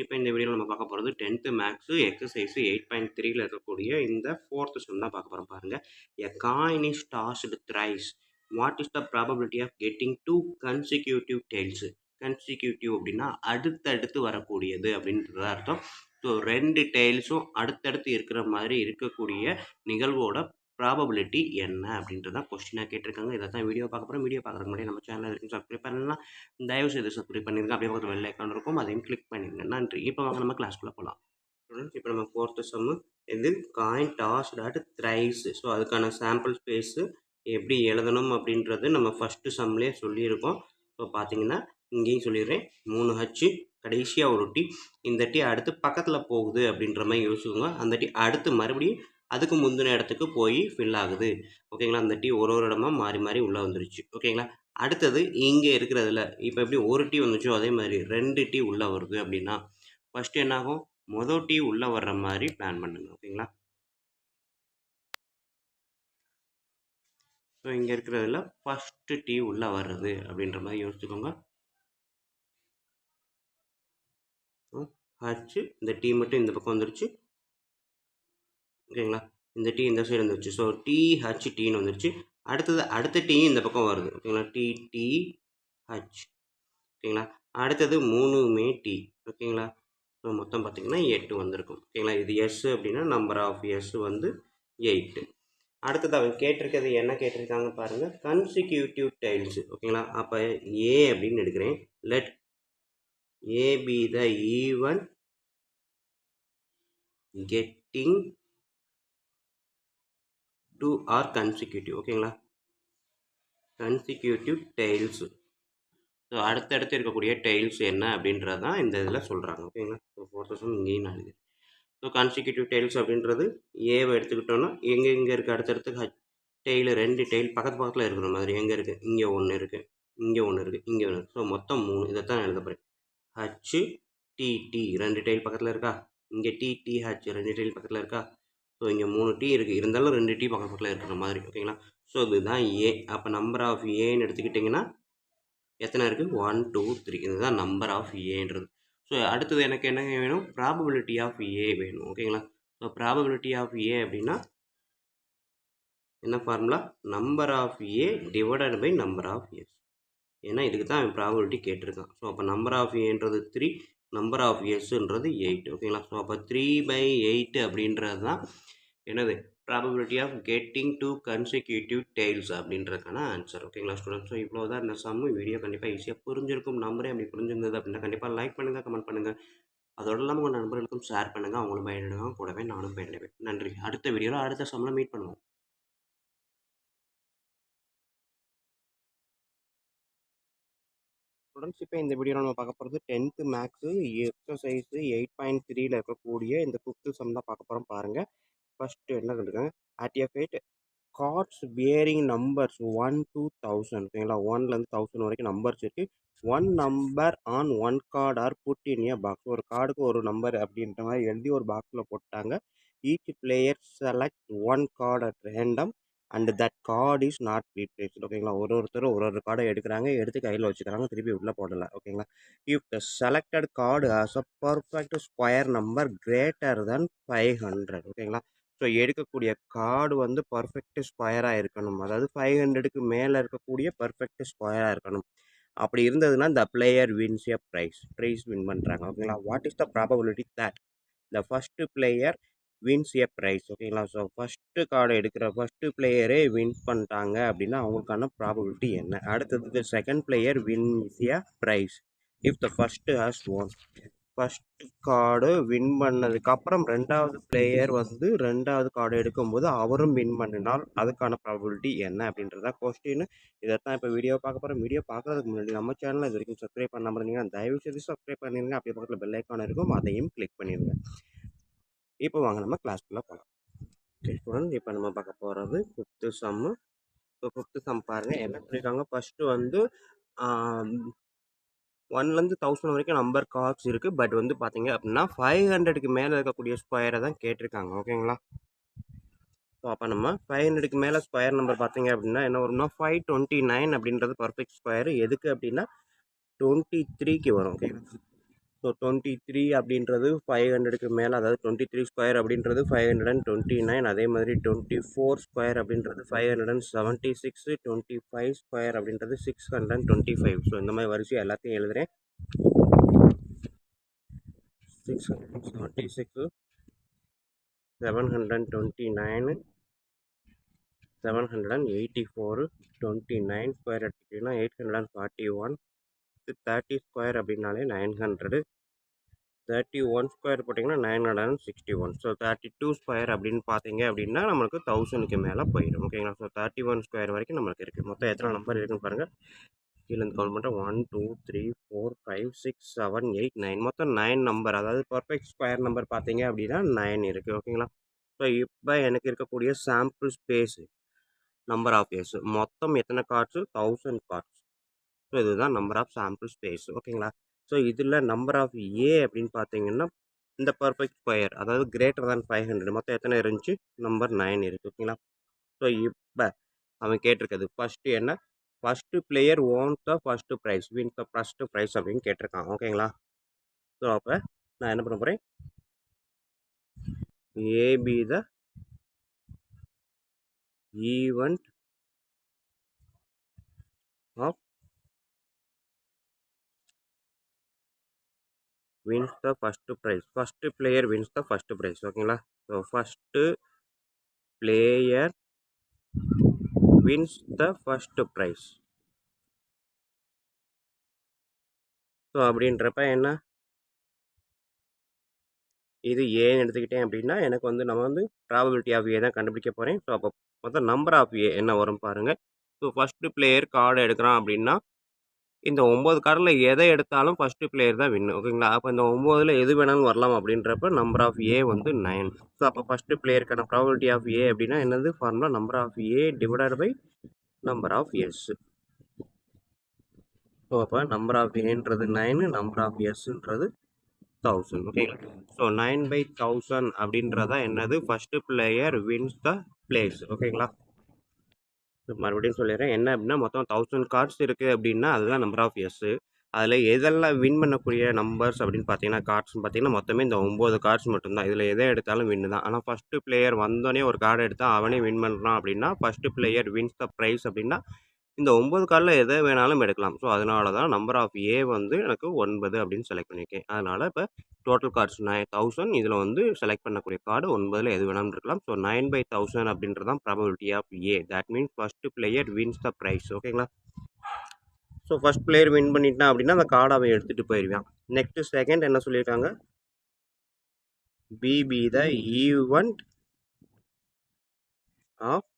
இப்போ இந்த வீடியோவில் நம்ம பார்க்க போகிறது 10th மேக்ஸு எக்ஸசைஸு 8.3ல் இருக்கக்கூடிய இந்த 4th சம் தான் பார்க்க போகிறோம். பாருங்கள், a coin is tossed thrice, what is the probability of getting 2 consecutive tails. Consecutive அப்படின்னா அடுத்தடுத்து வரக்கூடியது அப்படின்றது அர்த்தம். ஸோ 2 டெய்ல்ஸும் அடுத்தடுத்து இருக்கிற மாதிரி இருக்கக்கூடிய நிகழ்வோட ப்ராபபிலிட்டி என்ன அப்படின்றத கொஸ்டினாக கேட்டிருக்காங்க. இதை தான் வீடியோ பார்க்க போகிறோம். வீடியோ பார்க்குறதுக்கு முன்னாடி நம்ம சேனல் இருக்கும் சப்ஸ்கிரைப் பண்ணலாம், தயவு செய்து சப்ஸ்கிரைப் பண்ணிருங்க. அப்படியே பக்கத்தில் பெல் ஐக்கான் இருக்கும், அதையும் கிளிக் பண்ணிடுங்க. நன்றி. இப்போ வாங்க நம்ம கிளாஸ்க்குள்ளே போகலாம். ஸ்டூடெண்ட்ஸ், இப்போ நம்ம 4th சம்மு இது coin tossed at thrice. So அதுக்கான சாம்பிள் ஸ்பேஸு எப்படி எழுதணும் அப்படின்றது நம்ம ஃபஸ்ட்டு சம்லேயே சொல்லியிருக்கோம். ஸோ பார்த்தீங்கன்னா இங்கேயும் சொல்லிடுறேன். 3H கடைசியாக ஒரு டி, இந்த டி அடுத்து பக்கத்தில் போகுது அப்படின்ற மாதிரி யோசிச்சுக்கோங்க. அந்த டி அடுத்து மறுபடியும் அதுக்கு முந்தின இடத்துக்கு போய் ஃபில் ஆகுது ஓகேங்களா. அந்த டி ஒரு இடமா மாறி மாறி உள்ளே வந்துருச்சு ஓகேங்களா. அடுத்தது இங்கே இருக்கிறதுல இப்போ எப்படி ஒரு டி வந்துச்சோ அதே மாதிரி 2 டி உள்ளே வருது அப்படின்னா ஃபஸ்ட்டு என்னாகும், மொதல் டி உள்ளே வர்ற மாதிரி பிளான் பண்ணுங்க ஓகேங்களா. ஸோ இங்கே இருக்கிறதுல ஃபஸ்ட்டு டி உள்ளே வர்றது அப்படின்ற மாதிரி யோசிச்சுக்கோங்க. ஹச்சு இந்த டி மட்டும் இந்த பக்கம் வந்துருச்சு ஓகேங்களா. இந்த டி இந்த சைடு வந்துருச்சு. ஸோ டிஹச் டின்னு வந்துருச்சு. அடுத்தது அடுத்த டீயும் இந்த பக்கம் வருது ஓகேங்களா. டிஹச் ஓகேங்களா. அடுத்தது 3மே டி ஓகேங்களா. ஸோ மொத்தம் பார்த்திங்கன்னா 8 வந்திருக்கும் ஓகேங்களா. இது எஸ் அப்படின்னா நம்பர் ஆஃப் எஸ் வந்து 8. அடுத்தது அவங்க கேட்டிருக்கிறது என்ன கேட்டிருக்காங்க பாருங்கள், கன்சிக்யூட்டிவ் டைல்ஸ் ஓகேங்களா. அப்போ ஏ அப்படின்னு எடுக்கிறேன். Let A be the event getting 2 are consecutive ஓகேங்களா. Consecutive tails. ஸோ அடுத்தடுத்து இருக்கக்கூடிய டைல்ஸ் என்ன அப்படின்றது தான் இந்த இதில் சொல்கிறாங்க ஓகேங்களா. ஸோ 4th சம் இங்கேயும் நான் எழுதுறேன். ஸோ கான்சிக்யூட்டிவ் டைல்ஸ் அப்படின்றது ஏவை எடுத்துக்கிட்டோன்னா எங்கே இருக்குது அடுத்தடுத்து டெய்லு 2 டெய்ல் பக்கத்தில் இருக்கிற மாதிரி எங்கே இருக்குது, இங்கே ஒன்று இருக்குது, இங்கே ஒன்று இருக்குது, இங்கே ஒன்று இருக்குது. ஸோ மொத்தம் 3 இதைத்தான் எழுத போகிறேன். ஹச் டிடி 2 டெய்ல் பக்கத்தில் இருக்கா, இங்கே டிடிஹச் 2 டெய்ல் பக்கத்தில் இருக்கா. ஸோ இங்கே 3 டி இருக்குது, இருந்தாலும் 2 டி பக்கத்தில் இருக்கிற மாதிரி ஓகேங்களா. ஸோ இதுதான் ஏ. அப்போ நம்பர் ஆஃப் ஏன்னு எடுத்துக்கிட்டிங்கன்னா எத்தனை இருக்குது, 1 2 3. இதுதான் நம்பர் ஆஃப் ஏன்றது. ஸோ அடுத்தது எனக்கு என்ன வேணும், ப்ராபபிலிட்டி ஆஃப் ஏ வேணும் ஓகேங்களா. ஸோ ப்ராபபிலிட்டி ஆஃப் ஏ அப்படின்னா என்ன formula, number of A divided by number of S. ஏன்னா இதுக்கு தான் ப்ராபபிலிட்டி கேட்டிருக்கான். ஸோ அப்போ நம்பர் ஆஃப் ஏன்றது 3, நம்பர் ஆஃப் எஸ்ன்றது 8 ஓகேங்களா. ஸோ அப்போ 3/8 அப்படின்றது தான் என்னது, probability of getting 2 consecutive tails அப்படின்றதுக்கான ஆன்சர் ஓகேங்களா ஸ்டூடெண்ட். ஸோ இவ்வளோ தான் இந்த சம்மு. வீடியோ கண்டிப்பாக ஈஸியாக புரிஞ்சிருக்கும் நம்புறேன். அப்படி புரிஞ்சிருந்தது அப்படின்னா கண்டிப்பாக லைக் பண்ணுங்கள், கமெண்ட் பண்ணுங்கள். அதோடு இல்லாமல் உங்கள் நண்பர்களுக்கும் ஷேர் பண்ணுங்கள், அவங்களும் பயனிடுவாங்க, கூடவே நானும் பயனடைவேன். நன்றி. அடுத்த வீடியோவில் அடுத்த சம்மில் மீட் பண்ணுவோம். ஸ்டூடெண்ட்ஸ், இப்போ இந்த வீடியோவில் நம்ம பார்க்க போகிறது 10th மேக்ஸு எக்ஸசைஸு 8.3ல் இருக்கக்கூடிய இந்த 5th சம் தான் பார்க்க போகிறோம். பாருங்கள், ஃபஸ்ட்டு என்ன கண்டுருக்காங்க, at a fat cards bearing numbers 1 to 1000 ஓகேங்களா. 1லேருந்து 1000 வரைக்கும் நம்பர்ஸ் இருக்குது. 1 number on 1 card are put in a box. ஒரு கார்டுக்கு ஒரு நம்பர் அப்படின்ற மாதிரி எழுதி ஒரு பாக்ஸில் போட்டாங்க. Each player select 1 card at random and that card is not replaced ஓகேங்களா. ஒருத்தரும் ஒரு கார்டை எடுக்கிறாங்க, எடுத்து கையில் வச்சுக்கிறாங்க, திருப்பி உள்ளே போடலை ஓகேங்களா. If the selected card has a perfect square number greater than 500 ஓகேங்களா. ஸோ எடுக்கக்கூடிய கார்டு வந்து பர்ஃபெக்ட் ஸ்கொயராக இருக்கணும், அதாவது 500க்கு மேலே இருக்கக்கூடிய பர்ஃபெக்ட் ஸ்கொயராக இருக்கணும். அப்படி இருந்ததுன்னா இந்த player wins a prize win பண்ணுறாங்க ஓகேங்களா. What is the probability that the first player wins a prize ஓகேங்களா. ஸோ ஃபஸ்ட்டு கார்டு எடுக்கிற ஃபஸ்ட்டு பிளேயரே வின் பண்ணிட்டாங்க அப்படின்னா அவங்களுக்கான ப்ராபபிலிட்டி என்ன? அடுத்தது second player wins a prize if the first has won. First card win பண்ணதுக்கப்புறம் ரெண்டாவது பிளேயர் வந்து ரெண்டாவது கார்டு எடுக்கும்போது அவரும் வின் பண்ணினால் அதுக்கான ப்ராபபிலிட்டி என்ன அப்படின்றத கொஸ்டின். இதைத்தான் இப்போ வீடியோ பார்க்க போகிறோம். வீடியோ பார்க்குறதுக்கு முன்னாடி நம்ம சேனலில் இது வரைக்கும் சப்ஸ்கிரைப் பண்ணாமல் இருந்தீங்கன்னா தயவு செய்து சப்ஸ்கிரைப் பண்ணிடுங்க. அப்படியே பக்கத்தில் பெல் ஐக்கான் இருக்கும், அதையும் கிளிக் பண்ணிடுங்க. இப்போ வாங்க நம்ம கிளாஸ்க்குள்ளே போகலாம். ஓகே ஸ்டூடெண்ட், இப்போ நம்ம பார்க்க போகிறது ஃபிஃப்த்து சம்மு. ஸோ ஃபிஃப்த்து சம் பாருங்கள் என்ன சொல்லியிருக்காங்க. ஃபஸ்ட்டு வந்து 1லேருந்து 1000 வரைக்கும் நம்பர் கார்ட்ஸ் இருக்குது. பட் வந்து பார்த்தீங்க அப்படின்னா 500க்கு மேலே இருக்கக்கூடிய ஸ்கொயரை தான் கேட்டிருக்காங்க. ஓகேங்களா. ஸோ அப்போ நம்ம 500க்கு மேலே ஸ்கொயர் நம்பர் பார்த்தீங்க அப்படின்னா என்ன வரும்னா 529 அப்படின்றது பர்ஃபெக்ட் ஸ்கொயர். எதுக்கு அப்படின்னா 23க்கு வரும். ஓகே. ஸோ 23 அப்படின்றது 500க்கு மேலே, அதாவது 23 ஸ்கொயர் அப்படின்றது 529. அதே மாதிரி 24 ஸ்கொயர் அப்படின்றது 576, 25 ஸ்கொயர் அப்படின்றது 625. ஸோ இந்த மாதிரி வரிசை எல்லாத்தையும் எழுதுகிறேன். 676, 729, 784, 29 ஸ்கொயர் எடுத்துக்கிட்டிங்கன்னா 841, 30 ஸ்கொயர் அப்படின்னாலே 900, 31 ஸ்கொயர் போட்டிங்கன்னா 961. ஸோ 32 ஸ்கொயர் அப்படின்னு பார்த்தீங்க அப்படின்னா நம்மளுக்கு 1000க்கு மேலே போயிடும். ஓகேங்களா. ஸோ 31 ஸ்கொயர் வரைக்கும் நம்மளுக்கு இருக்குது. மொத்தம் எத்தனை நம்பர் இருக்குன்னு பாருங்கள். கீழே இருந்து கவுண்ட் பண்ணுறேன். 1 2 3 4 5 6 7 8 9. மொத்தம் 9 நம்பர், அதாவது பர்ஃபெக்ட் ஸ்கொயர் நம்பர் பார்த்தீங்க அப்படின்னா 9 இருக்குது. ஓகேங்களா. ஸோ இப்போ எனக்கு இருக்கக்கூடிய sample space number of years மொத்தம் எத்தனை கார்ட்ஸு? 1000 கார்ட்ஸ். ஸோ இதுதான் நம்பர் ஆஃப் சாம்பிள் ஸ்பேஸ். ஓகேங்களா. ஸோ இதில் நம்பர் ஆஃப் ஏ அப்படின்னு பார்த்தீங்கன்னா இந்த பர்ஃபெக்ட் ஸ்கொயர், அதாவது கிரேட்டர் தேன் 500 மொத்தம் எத்தனை இருந்துச்சு? நம்பர் 9 இருக்குது. ஓகேங்களா. ஸோ இப்போ அவன் கேட்டிருக்கிறது ஃபஸ்ட்டு என்ன? First player owns the first prize, wins the first prize அப்படின்னு கேட்டிருக்கான். ஓகேங்களா. ஸோ அப்போ நான் என்ன பண்ண போகிறேன்? A be the event of wins the first prize. First player wins the first prize. ஓகேங்களா. So first player wins the first prize. So அப்படின்றப்ப என்ன, இது ஏன்னு எடுத்துக்கிட்டேன் அப்படின்னா எனக்கு வந்து நம்ம வந்து ப்ராபபிலிட்டி ஆஃப் ஏ தான் கண்டுபிடிக்க போகிறேன். ஸோ அப்போ மொத்தம் நம்பர் ஆஃப் ஏ என்ன வரும் பாருங்கள். ஸோ ஃபஸ்ட்டு பிளேயர் கார்டு எடுக்கிறான் அப்படின்னா இந்த 9 கார்டில் எதை எடுத்தாலும் ஃபஸ்ட்டு பிளேயர் தான் வின்னு. ஓகேங்களா. அப்போ இந்த 9ல் எது வேணாலும் வரலாம் அப்படின்றப்ப நம்பர் ஆஃப் ஏ வந்து 9. ஸோ அப்போ ஃபஸ்ட்டு பிளேயருக்கான ப்ராபபிலிட்டி ஆஃப் ஏ அப்படின்னா என்னது formula? Number of A divided by number of S. So அப்போ நம்பர் ஆஃப் ஏன்றது 9, நம்பர் ஆஃப் எஸ்ன்றது 1000. ஓகேங்களா. ஸோ 9/1000 அப்படின்றதா என்னது? First player wins the place. ஓகேங்களா. மறுபடியும் சொல்லிடுறேன். என்ன அப்படின்னா மொத்தம் 1000 கார்ட்ஸ் இருக்குது அப்படின்னா அதுதான் நம்பர் ஆஃப் எஸ்ஸு. அதில் எதெல்லாம் வின் பண்ணக்கூடிய நம்பர்ஸ் அப்படின்னு பார்த்தீங்கன்னா கார்ட்ஸ்னு பார்த்தீங்கன்னா மொத்தமே இந்த 9 கார்ட்ஸ் மட்டும்தான். இதில் எதை எடுத்தாலும் வின்னு தான். ஆனால் ஃபஸ்ட்டு பிளேயர் வந்தோடனே ஒரு கார்டு எடுத்தால் அவனே வின் பண்ணுறான் அப்படின்னா first player wins the prize அப்படின்னா இந்த 9 கார்டில் எதை வேணாலும் எடுக்கலாம். ஸோ அதனால தான் நம்பர் ஆஃப் ஏ வந்து எனக்கு 9 அப்படின்னு செலக்ட் பண்ணியிருக்கேன். அதனால் இப்போ டோட்டல் கார்ட்ஸ் 1000. இதில் வந்து செலக்ட் பண்ணக்கூடிய கார்டு 9ல் எது வேணாலும் இருக்கலாம். ஸோ 9/1000 அப்படின்றது தான் probability of A. That means first player wins the prize. ஓகேங்களா. ஸோ ஃபஸ்ட் பிளேயர் வின் பண்ணிட்டான் அப்படின்னா அந்த கார்டை அவன் எடுத்துகிட்டு போயிடுவான். நெக்ஸ்ட்டு செகண்ட் என்ன சொல்லியிருக்காங்க? B the event of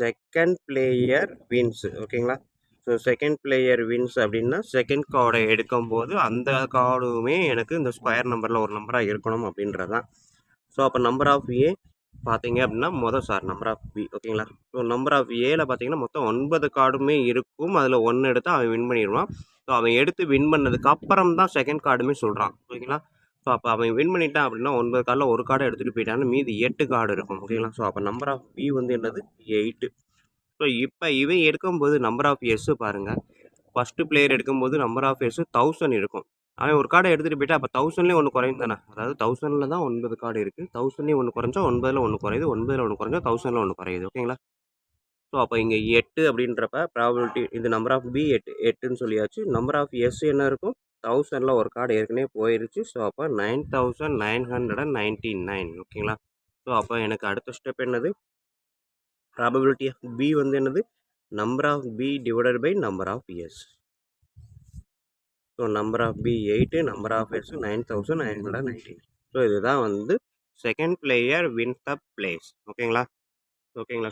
second player wins. ஓகேங்களா. ஸோ செகண்ட் பிளேயர் வின்ஸ் அப்படின்னா செகண்ட் கார்டை எடுக்கும்போது அந்த கார்டுமே எனக்கு இந்த ஸ்கொயர் நம்பரில் ஒரு நம்பராக இருக்கணும் அப்படின்றது தான். ஸோ அப்போ நம்பர் ஆஃப் ஏ பார்த்தீங்க அப்படின்னா நம்பர் ஆஃப் பி. ஓகேங்களா. ஸோ நம்பர் ஆஃப் ஏல பார்த்தீங்கன்னா மொத்தம் 9 கார்டுமே இருக்கும். அதில் 1 எடுத்து அவன் வின் பண்ணிடுவான். ஸோ அவன் எடுத்து வின் பண்ணதுக்கு அப்புறம் தான் செகண்ட் கார்டுமே சொல்கிறான். ஓகேங்களா. ஸோ அப்போ அவன் வின் பண்ணிட்டான் அப்படின்னா 9 கார்டில் ஒரு கார்டை எடுத்துகிட்டு போயிட்டான்னு மீதி 8 கார்டு இருக்கும். ஓகேங்களா. ஸோ அப்போ நம்பர் ஆஃப் பி வந்து என்னது? 8. ஸோ இப்போ இவன் எடுக்கும்போது நம்பர் ஆஃப் எஸ்ஸு பாருங்கள். ஃபஸ்ட்டு பிளேயர் எடுக்கும்போது நம்பர் ஆஃப் எஸ்ஸு 1000 இருக்கும். அவன் ஒரு கார்டை எடுத்துகிட்டு போயிட்டா அப்போ 1000லேயே ஒன்று குறையும் தானே. அதாவது 1000ல் தான் 9 கார்டு இருக்குது. 1000லேயே ஒன்று குறைஞ்சா 9ல் ஒன்று குறையுது. 9ல் ஒன்று குறைஞ்சா 1000ல் ஒன்று குறையுது. ஓகேங்களா. ஸோ அப்போ இங்கே 8 அப்படின்றப்ப ப்ராபபிலிட்டி இது நம்பர் ஆஃப் பி 8ன்னு சொல்லியாச்சு. நம்பர் ஆஃப் எஸ் என்ன இருக்கும்? 1000ல் ஒரு கார்டு ஏற்கனவே போயிருச்சு. ஸோ அப்போ 9999. ஓகேங்களா. ஸோ ஸோ அப்போ எனக்கு அடுத்த ஸ்டெப் என்னது, ப்ராபபிலிட்டி ஆஃப் பி வந்து என்னது, number of B divided by number of S. So number of B 8, number of S 9919. So இதுதான் வந்து second player win the place. ஓகேங்களா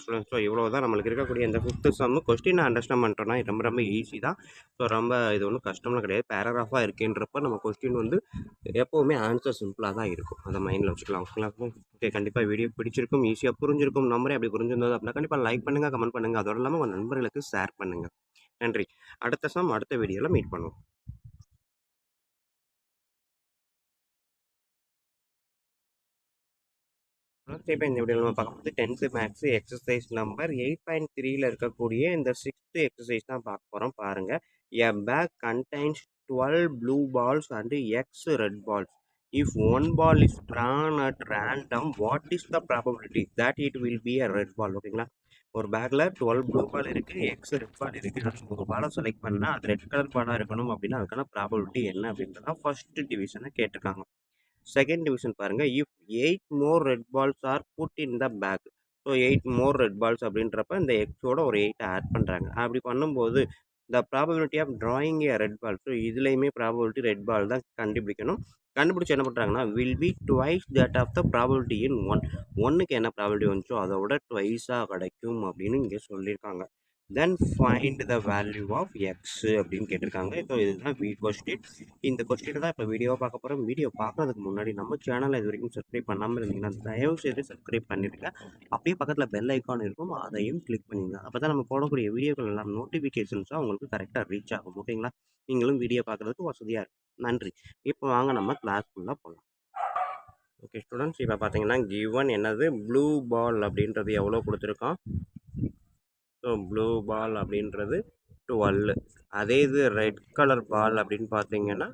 ஸ்டூடெண்ட்ஸ். ஸோ இவ்வளோ தான் நம்மளுக்கு இருக்கக்கூடிய இந்த ஃபிஃப்த்து சம்மு. கொஸ்டின் அண்டர்ஸ்டாண்ட் பண்ணிட்டோம்னா ரொம்ப ரொம்ப ஈஸி தான். ஸோ ரொம்ப இது ஒன்றும் கஷ்டம்லாம் கிடையாது. பேராகிராஃபாக இருக்குன்றப்ப நம்ம கொஸ்டின் வந்து எப்போவுமே ஆன்சர் சிம்பிளாக தான் இருக்கும். அதை மைண்டில் வச்சுக்கலாம். ஓகேங்களா? ஓகே, கண்டிப்பாக வீடியோ பிடிச்சிருக்கும், ஈஸியாக புரிஞ்சிருக்கும் நம்பரே. அப்படி புரிஞ்சிருந்தது அப்படின்னா கண்டிப்பாக லைக் பண்ணுங்கள், கமெண்ட் பண்ணுங்கள். அதோட இல்லாமல் உங்கள் நண்பர்களுக்கு ஷேர் பண்ணுங்கள். நன்றி. அடுத்த சம் அடுத்த வீடியோவில் மீட் பண்ணுவோம். இப்போ இந்த வீடியோவில் நம்ம பார்க்கும்போது 10th மேக்ஸ் எக்ஸசைஸ் நம்பர் 8.3ல இருக்கக்கூடிய இந்த 6th எக்ஸசைஸ் தான் பார்க்க போகிறோம். பாருங்கள். A bag contains 12 blue balls and X red balls. If one ball is drawn at random, what is the probability that it will be a red ball? ஓகேங்களா? ஒரு பேக்கில் 12 blue பால் இருக்குது, எக்ஸ் ரெட் பால் இருக்குது. ஒரு பாலை செலக்ட் பண்ணால் அது red colour பாலாக இருக்கணும் அப்படின்னா அதுக்கான ப்ராபபிலிட்டி என்ன அப்படின்றத ஃபர்ஸ்ட் டிவிஷனை கேட்டிருக்காங்க. செகண்ட் டிவிஷன் பாருங்கள். If 8 more red balls are put in the bag. So 8 more red balls அப்படின்றப்ப இந்த எக்ஸோட ஒரு 8 ஆட் பண்ணுறாங்க. அப்படி பண்ணும்போது the probability of drawing a red ball. So இதுலேயுமே ப்ராபபிலிட்டி ரெட் பால் தான் கண்டுபிடிக்கணும். கண்டுபிடிச்சி என்ன பண்ணுறாங்கன்னா, will be twice that of the probability in one. ஒன்றுக்கு என்ன ப்ராபபிலிட்டி வந்துச்சோ அதை விட ட்வைஸாக கிடைக்கும் அப்படின்னு இங்கே சொல்லியிருக்காங்க. Then find the value of X அப்படின்னு கேட்டிருக்காங்க. ஸோ இதுதான் கொஸ்டின். இந்த கொஸ்டின் தான் இப்போ வீடியோவாக பார்க்க போகிறோம். வீடியோ பார்க்கறதுக்கு முன்னாடி நம்ம சேனலை இது வரைக்கும் சப்ஸ்கிரைப் பண்ணாமல் இருந்தீங்கன்னா தயவு செய்து சப்ஸ்கிரைப் பண்ணிடுங்க. அப்படியே பக்கத்தில் பெல் ஐக்கான் இருக்கும், அதையும் கிளிக் பண்ணிடுங்க. அப்போ தான் நம்ம போடக்கூடிய வீடியோக்கள் எல்லாம் நோட்டிஃபிகேஷன்ஸாக உங்களுக்கு கரெக்டாக ரீச் ஆகும். ஓகேங்களா? நீங்களும் வீடியோ பார்க்குறதுக்கு வசதியாக இருக்கும். நன்றி. இப்போ வாங்க நம்ம கிளாஸ்க்குள்ளே போகலாம். ஓகே ஸ்டூடெண்ட்ஸ், இப்போ பார்த்தீங்கன்னா கிவன் என்னது, ப்ளூ பால் அப்படின்றது எவ்வளோ கொடுத்துருக்கோம். ஸோ ப்ளூ பால் அப்படின்றது 12. அதே இது ரெட் கலர் பால் அப்படின்னு பார்த்தீங்கன்னா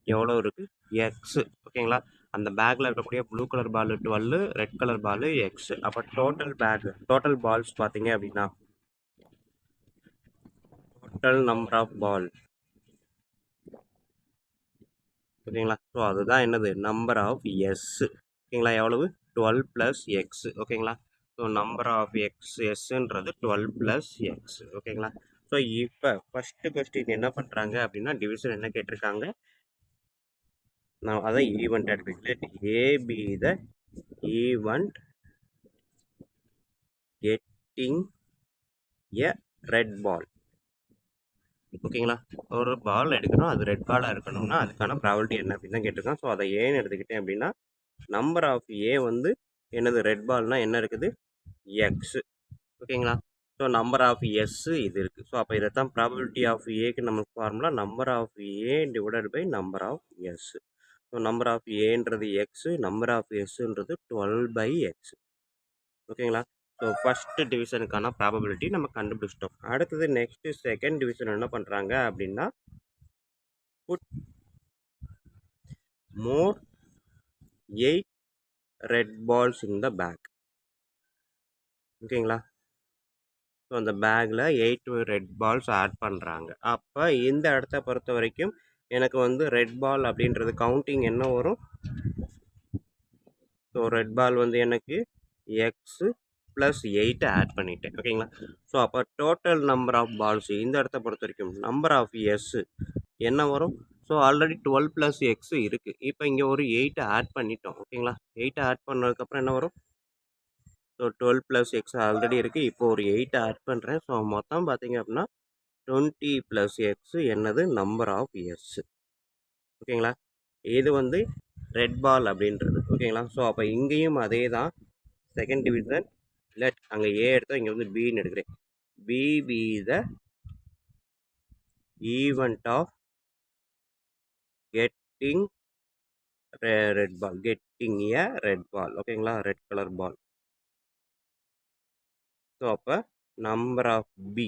எவ்வளோ இருக்குது, எக்ஸு. ஓகேங்களா? அந்த பேக்கில் இருக்கக்கூடிய blue colour ball 12, red colour ball X. அப்போ டோட்டல் பால்ஸ் பார்த்தீங்க அப்படின்னா டோட்டல் நம்பர் ஆஃப் பால். ஓகேங்களா? ஸோ அதுதான் என்னது, நம்பர் ஆஃப் எஸ். ஓகேங்களா? எவ்வளவு, 12 + எக்ஸ். ஓகேங்களா? ஸோ நம்பர் ஆஃப் எஸ்ன்றது 12 + எக்ஸ். ஓகேங்களா? ஸோ இப்போ ஃபஸ்ட்டு கொஸ்டின் என்ன பண்ணுறாங்க அப்படின்னா, டிவிஷன் என்ன கேட்டிருக்காங்க, நான் அதான் ஈவெண்ட் எடுத்துக்கிட்டு A be the event getting a red ball. ஓகேங்களா? ஒரு பால் எடுக்கணும், அது ரெட் பாலாக இருக்கணும்னா அதுக்கான ப்ராபபிலிட்டி என்ன அப்படின்னு தான் கேட்டிருக்கோம். ஸோ அதை ஏன்னு எடுத்துக்கிட்டேன் அப்படின்னா, நம்பர் ஆஃப் ஏ வந்து என்னது, ரெட் பால்னா என்ன இருக்குது, எக்ஸு. ஓகேங்களா? ஸோ நம்பர் ஆஃப் எஸ் இது இருக்குது. ஸோ அப்போ இதைத்தான் ப்ராபபிலிட்டி ஆஃப் ஏக்கு நமக்கு formula number of A divided by number of S. So number of ஏன்றது எக்ஸு, நம்பர் ஆஃப் எஸ்ன்றது 12/x. ஓகேங்களா? ஸோ ஃபஸ்ட்டு டிவிஷனுக்கான ப்ராபபிலிட்டி நம்ம கண்டுபிடிச்சிட்டோம். அடுத்தது நெக்ஸ்ட்டு செகண்ட் டிவிஷன் என்ன பண்ணுறாங்க அப்படின்னா, put more 8 red balls in the bag. ஓகேங்களா? ஸோ அந்த பேக்கில் 8 ரெட் பால்ஸ் ஆட் பண்ணுறாங்க. அப்போ இந்த இடத்த பொறுத்த வரைக்கும் எனக்கு வந்து ரெட் பால் அப்படின்றது கவுண்டிங் என்ன வரும். ஸோ ரெட் பால் வந்து எனக்கு எக்ஸு +8 ஆட் பண்ணிட்டேன். ஓகேங்களா? ஸோ அப்போ டோட்டல் நம்பர் ஆஃப் பால்ஸ் இந்த இடத்த பொறுத்த வரைக்கும் நம்பர் ஆஃப் எஸ் என்ன வரும். ஸோ ஆல்ரெடி 12 + எக்ஸ் இருக்குது. இப்போ இங்கே ஒரு 8 ஆட் பண்ணிட்டோம். ஓகேங்களா? 8 ஆட் பண்ணதுக்கப்புறம் என்ன வரும். ஸோ 12 + எக்ஸ் ஆல்ரெடி இருக்குது. இப்போ ஒரு 8 ஆட் பண்ணுறேன். ஸோ மொத்தம் பார்த்தீங்க அப்படின்னா 20 + எக்ஸ் என்னது, நம்பர் ஆஃப் எஸ். ஓகேங்களா? இது வந்து ரெட் பால் அப்படின்றது. ஓகேங்களா? ஸோ அப்போ இங்கேயும் அதே தான். செகண்ட் டிவிஷன் இல்லை, அங்கே ஏ எடுத்தோம், இங்கே வந்து பின்னு எடுக்கிறேன். B the event of getting red ball, getting a red ball. ஓகேங்களா? Red colour ball. ஸோ அப்போ நம்பர் ஆஃப் பி,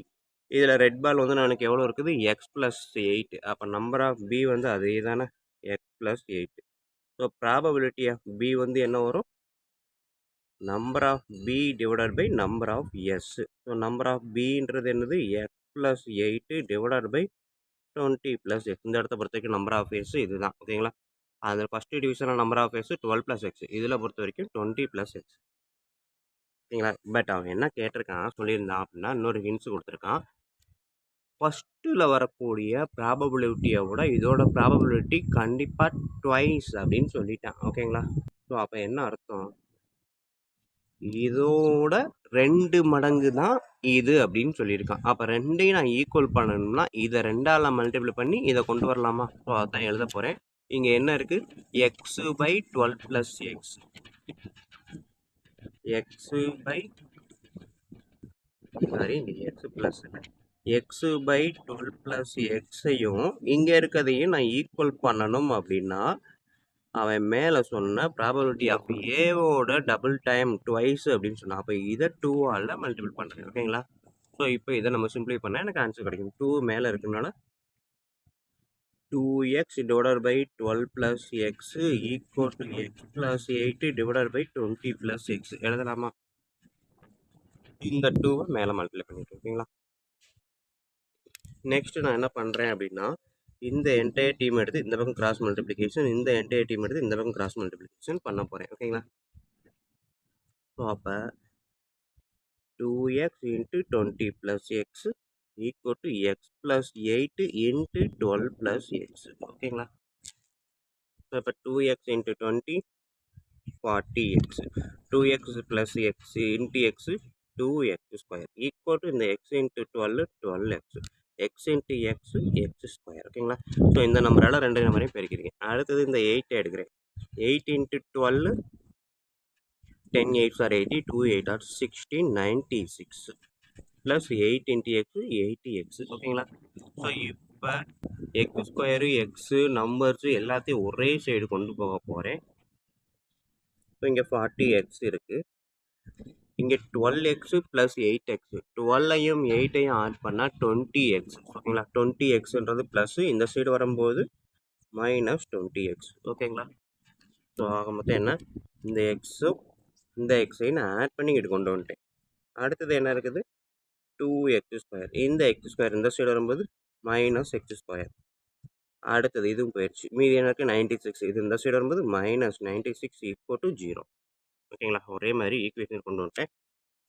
இதில் ரெட் பால் வந்து எனக்கு எவ்வளோ இருக்குது, எக்ஸ் +8. அப்போ நம்பர் ஆஃப் பி வந்து அதே தானே, x +8. So probability of B வந்து என்ன வரும், number of B divided by number of S. So number of பின்றது என்னது, எக்ஸ் +8 டிவைடட் பை 20 + எக்ஸ். இந்த இடத்த பொறுத்த வரைக்கும் நம்பர் ஆஃப் எஸ் இதுதான். ஓகேங்களா? அதில் ஃபஸ்ட்டு டிவிஷனில் நம்பர் ஆஃப் எக்ஸ் 12 + எக்ஸ். இதில் பொறுத்த வரைக்கும் 20 + எக்ஸ். ஓகேங்களா? பட் அவன் என்ன கேட்டிருக்கான் சொல்லியிருந்தான் அப்படின்னா, இன்னொரு ஹிண்ட்ஸ் கொடுத்துருக்கான். ஃபஸ்ட்டில் வரக்கூடிய ப்ராபபிலிட்டியை விட இதோட ப்ராபபிலிட்டி கண்டிப்பாக ட்வைஸ் அப்படின்னு சொல்லிட்டான். ஓகேங்களா? ஸோ அப்போ என்ன அர்த்தம்? இதோட 2 மடங்கு தான் இது அப்படின்னு சொல்லியிருக்கான். அப்போ ரெண்டையும் நான் ஈக்குவல் பண்ணணும்னா இதை 2ஆல் மல்டிப்ளை பண்ணி இதை கொண்டு வரலாமா? ஸோ அதான் எழுத போகிறேன். இங்கே என்ன இருக்குது? x/12 + X. சாரி, இங்கே எக்ஸ் ப்ளஸ் x/12 + எக்ஸையும் இங்கே இருக்கிறதையும் நான் ஈக்குவல் பண்ணணும் அப்படின்னா அவன் மேலே சொன்ன ப்ராபபிலிட்டி ஆஃப் ஏவோட டபுள் டைம் ட்வைஸ் அப்படின்னு சொன்னான். அப்போ இதை 2ஆல் மல்டிபிள் பண்ணுறேன். ஓகேங்களா? ஸோ இப்போ இதை நம்ம சிம்பிளை பண்ணால் எனக்கு ஆன்சர் கிடைக்கும். 2 மேலே இருக்கிறதுனால 2x/12 + x = x + 8/20 + x எழுதலாமா? இந்த 2வை மேலே மல்டிப்ளை பண்ணிட்டு ஓகேங்களா? நெக்ஸ்ட் நான் என்ன பண்ணுறேன் அப்படின்னா இந்த என்டையர் டீம் எடுத்து இந்த பக்கம் கிராஸ் மல்டிப்ளிகேஷன், இந்த என்டையர் டீம் எடுத்து இந்த பக்கம் கிராஸ் மல்டிப்ளிகேஷன் பண்ண போகிறேன். ஓகேங்களா? ஸோ அப்போ 2x × 20 + x = x + 8 × 12 + x. ஓகேங்களா? ஸோ இப்போ 2x × 20 40x, 2x + x × x 2x² இந்த x × 12 12x, x × x x². ஓகேங்களா? ஸோ இந்த நம்பரால் 2 நம்பரையும் பெருக்கிறீங்க. அடுத்தது இந்த 8 எடுக்கிறேன். 8 × 12 10 8s are 80, 2 8 are 16, 96 plus 8 into x 80x. ஓகேங்களா? ஸோ இப்போ x² x நம்பர்ஸ் எல்லாத்தையும் ஒரே சைடு கொண்டு போக போகிறேன். ஸோ இங்கே 40x இருக்குது. இங்கே 12x + 8x, 12ஐயும் 8ஐயும் ஆட் பண்ணால் 20x. ஓகேங்களா? 20xன்றது ப்ளஸ், இந்த சைடு வரும்போது -20x. ஓகேங்களா? ஸோ ஆக மொத்தம் என்ன? இந்த எக்ஸும் இந்த எக்ஸையும் நான் ஆட் பண்ணி இங்கிட்டு கொண்டு வந்துட்டேன். அடுத்தது என்ன இருக்குது? 2x². இந்த x² இந்த சைடு வரும்போது -x². அடுத்தது இதுவும் போயிடுச்சு. மீதி என்ன இருக்குது? 96. இது இந்த சைடு வரும்போது -96 = 0. ஓகேங்களா? ஒரே மாதிரி ஈக்குவேஷன் கொண்டு வந்துட்டேன்.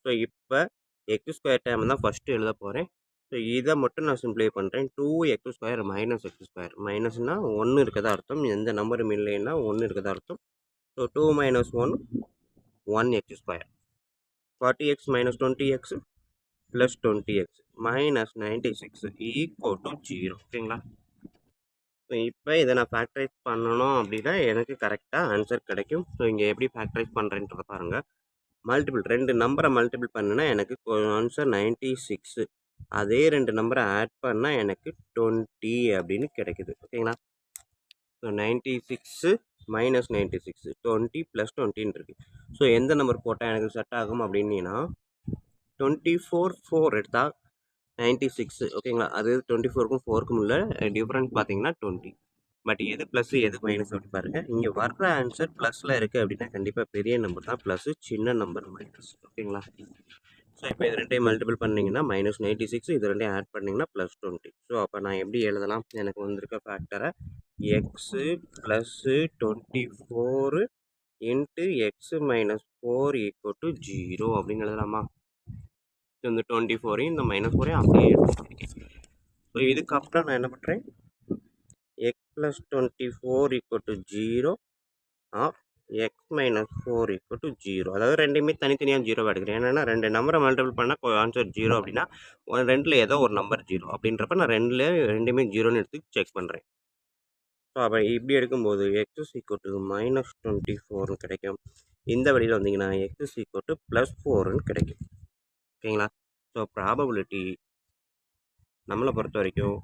ஸோ இப்போ x² டேர்ம் தான் ஃபஸ்ட்டு எழுத போகிறேன். ஸோ இதை மட்டும் நான் சிம்பிளை பண்ணுறேன். 2x² - x². மைனஸ்னா 1 இருக்கதா அர்த்தம். எந்த நம்பரும் இல்லைன்னா 1 இருக்கதா அர்த்தம். So 2 - 1 1x². 40x - 20x + 20x -96 = 0. ஓகேங்களா? ஸோ இப்போ இதை நான் ஃபேக்டரைஸ் பண்ணணும் அப்படின்னா எனக்கு கரெக்டாக ஆன்சர் கிடைக்கும். ஸோ இங்கே எப்படி ஃபேக்டரைஸ் பண்ணுறேன்றதை பாருங்கள். மல்டிபிள் 2 நம்பரை மல்டிபிள் பண்ணுனா எனக்கு ஆன்சர் 96. அதே 2 நம்பரை ஆட் பண்ணால் எனக்கு 20 அப்படின்னு கிடைக்குது. ஓகேங்களா? ஸோ 96 - 96 20 + 20 இருக்குது. ஸோ எந்த நம்பர் போட்டால் எனக்கு செட் ஆகும் அப்படின்னா 24 4 எடுத்தால் 96. ஓகேங்களா? அது 24க்கும் 4க்கும் உள்ள டிஃப்ரென்ஸ் பார்த்தீங்கன்னா 20. பட் எது ப்ளஸ் எது மைனஸ் அப்படி பாருங்கள். இங்கே வர்ற ஆன்சர் ப்ளஸில் இருக்குது அப்படின்னா கண்டிப்பாக பெரிய நம்பர் தான் ப்ளஸ்ஸு, சின்ன நம்பர் மைனஸ். ஓகேங்களா? ஸோ இப்போ இது ரெண்டையும் மல்டிபிள் பண்ணிங்கன்னா -96, இது ரெண்டையும் ஆட் பண்ணிங்கன்னா +20. ஸோ அப்போ நான் எப்படி எழுதலாம்? எனக்கு வந்திருக்க ஃபேக்டரை எக்ஸு ப்ளஸ்ஸு 24 இன்ட்டு எக்ஸு -4 = 0 அப்படின்னு எழுதலாமா? இந்த 24 இந்த -4 அப்படியே எடுத்துக்கிறேன். ஸோ இதுக்கப்புறம் நான் என்ன பண்ணுறேன்? x + 24 = 0 of x - 4 = 0. அதாவது ரெண்டையுமே தனித்தனியாக 0 எடுக்கிறேன். ஏன்னா 2 நம்பரை மல்டிபிள் பண்ணால் ஆன்சர் 0 அப்படின்னா 2ல் ஏதோ ஒரு நம்பர் 0 அப்படின்றப்ப நான் ரெண்டுமே 0ன்னு எடுத்து செக் பண்ணுறேன். ஸோ அப்போ இப்படி எடுக்கும்போது x -24 கிடைக்கும். இந்த வழியில் வந்தீங்கன்னா x +4 கிடைக்கும். ஓகேங்களா? ஸோ ப்ராபபிலிட்டி நம்மளை பொறுத்த வரைக்கும்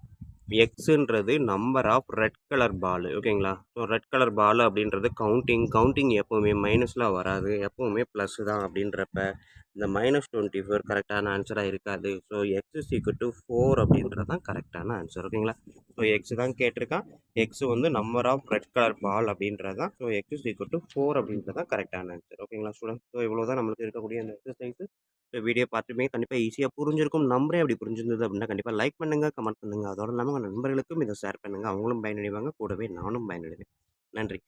எக்ஸுன்றது number of red colour ball. ஓகேங்களா? ஸோ ரெட் கலர் பால் அப்படின்றது கவுண்டிங் எப்போவுமே மைனஸில் வராது, எப்போவுமே ப்ளஸ் தான். அப்படின்றப்ப இந்த -24 கரெக்டான ஆன்சராக இருக்காது. ஸோ x = 4 அப்படின்றது தான் கரெக்டான ஆன்சர். ஓகேங்களா? ஸோ எக்ஸ் தான் கேட்டிருக்கான். எக்ஸ் வந்து number of red colour ball அப்படின்றது தான். ஸோ x = 4 அப்படின்றது தான் கரெக்டான ஆன்சர். ஓகேங்களா ஸ்டூடெண்ட்? ஸோ இவ்வளோ தான் நம்மளுக்கு இருக்கக்கூடிய அந்த எக்ஸசைஸு. வீடியோ பார்த்துமே கண்டிப்பாக ஈஸியாக புரிஞ்சிருக்கும் நம்புறேன். அப்படி புரிஞ்சிருந்தது அப்படின்னா கண்டிப்பாக லைக் பண்ணுங்கள், கமெண்ட் பண்ணுங்கள். அதோட இல்லாமல் உங்கள் நண்பர்களுக்கும் இதை ஷேர் பண்ணுங்கள். அவங்களும் பயனடைவாங்க, கூடவே நானும் பயனடைவேன். நன்றி.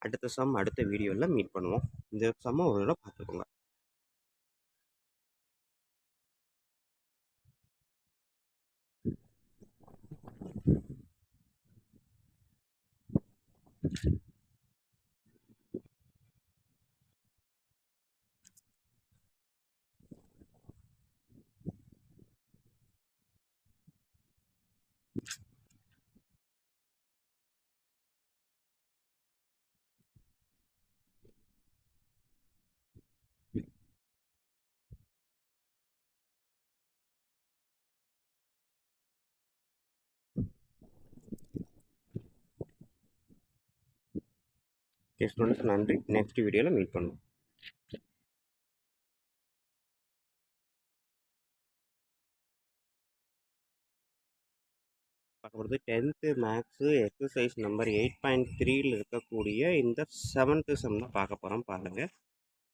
அடுத்த சம் அடுத்த வீடியோவில் மீட் பண்ணுவோம். இந்த சம்மை ஒரு தடவை பார்த்துக்கோங்க. ஓகே ஸ்டூடெண்ட்ஸ், நன்றி. நெக்ஸ்ட் வீடியோவில் மீட் பண்ணுவோம். பார்க்க போகிறது 10th மேக்ஸு எக்ஸசைஸ் நம்பர் 8.3ல் இருக்கக்கூடிய இந்த 7th சம் தான் பார்க்க போகிறோம். பாருங்கள்.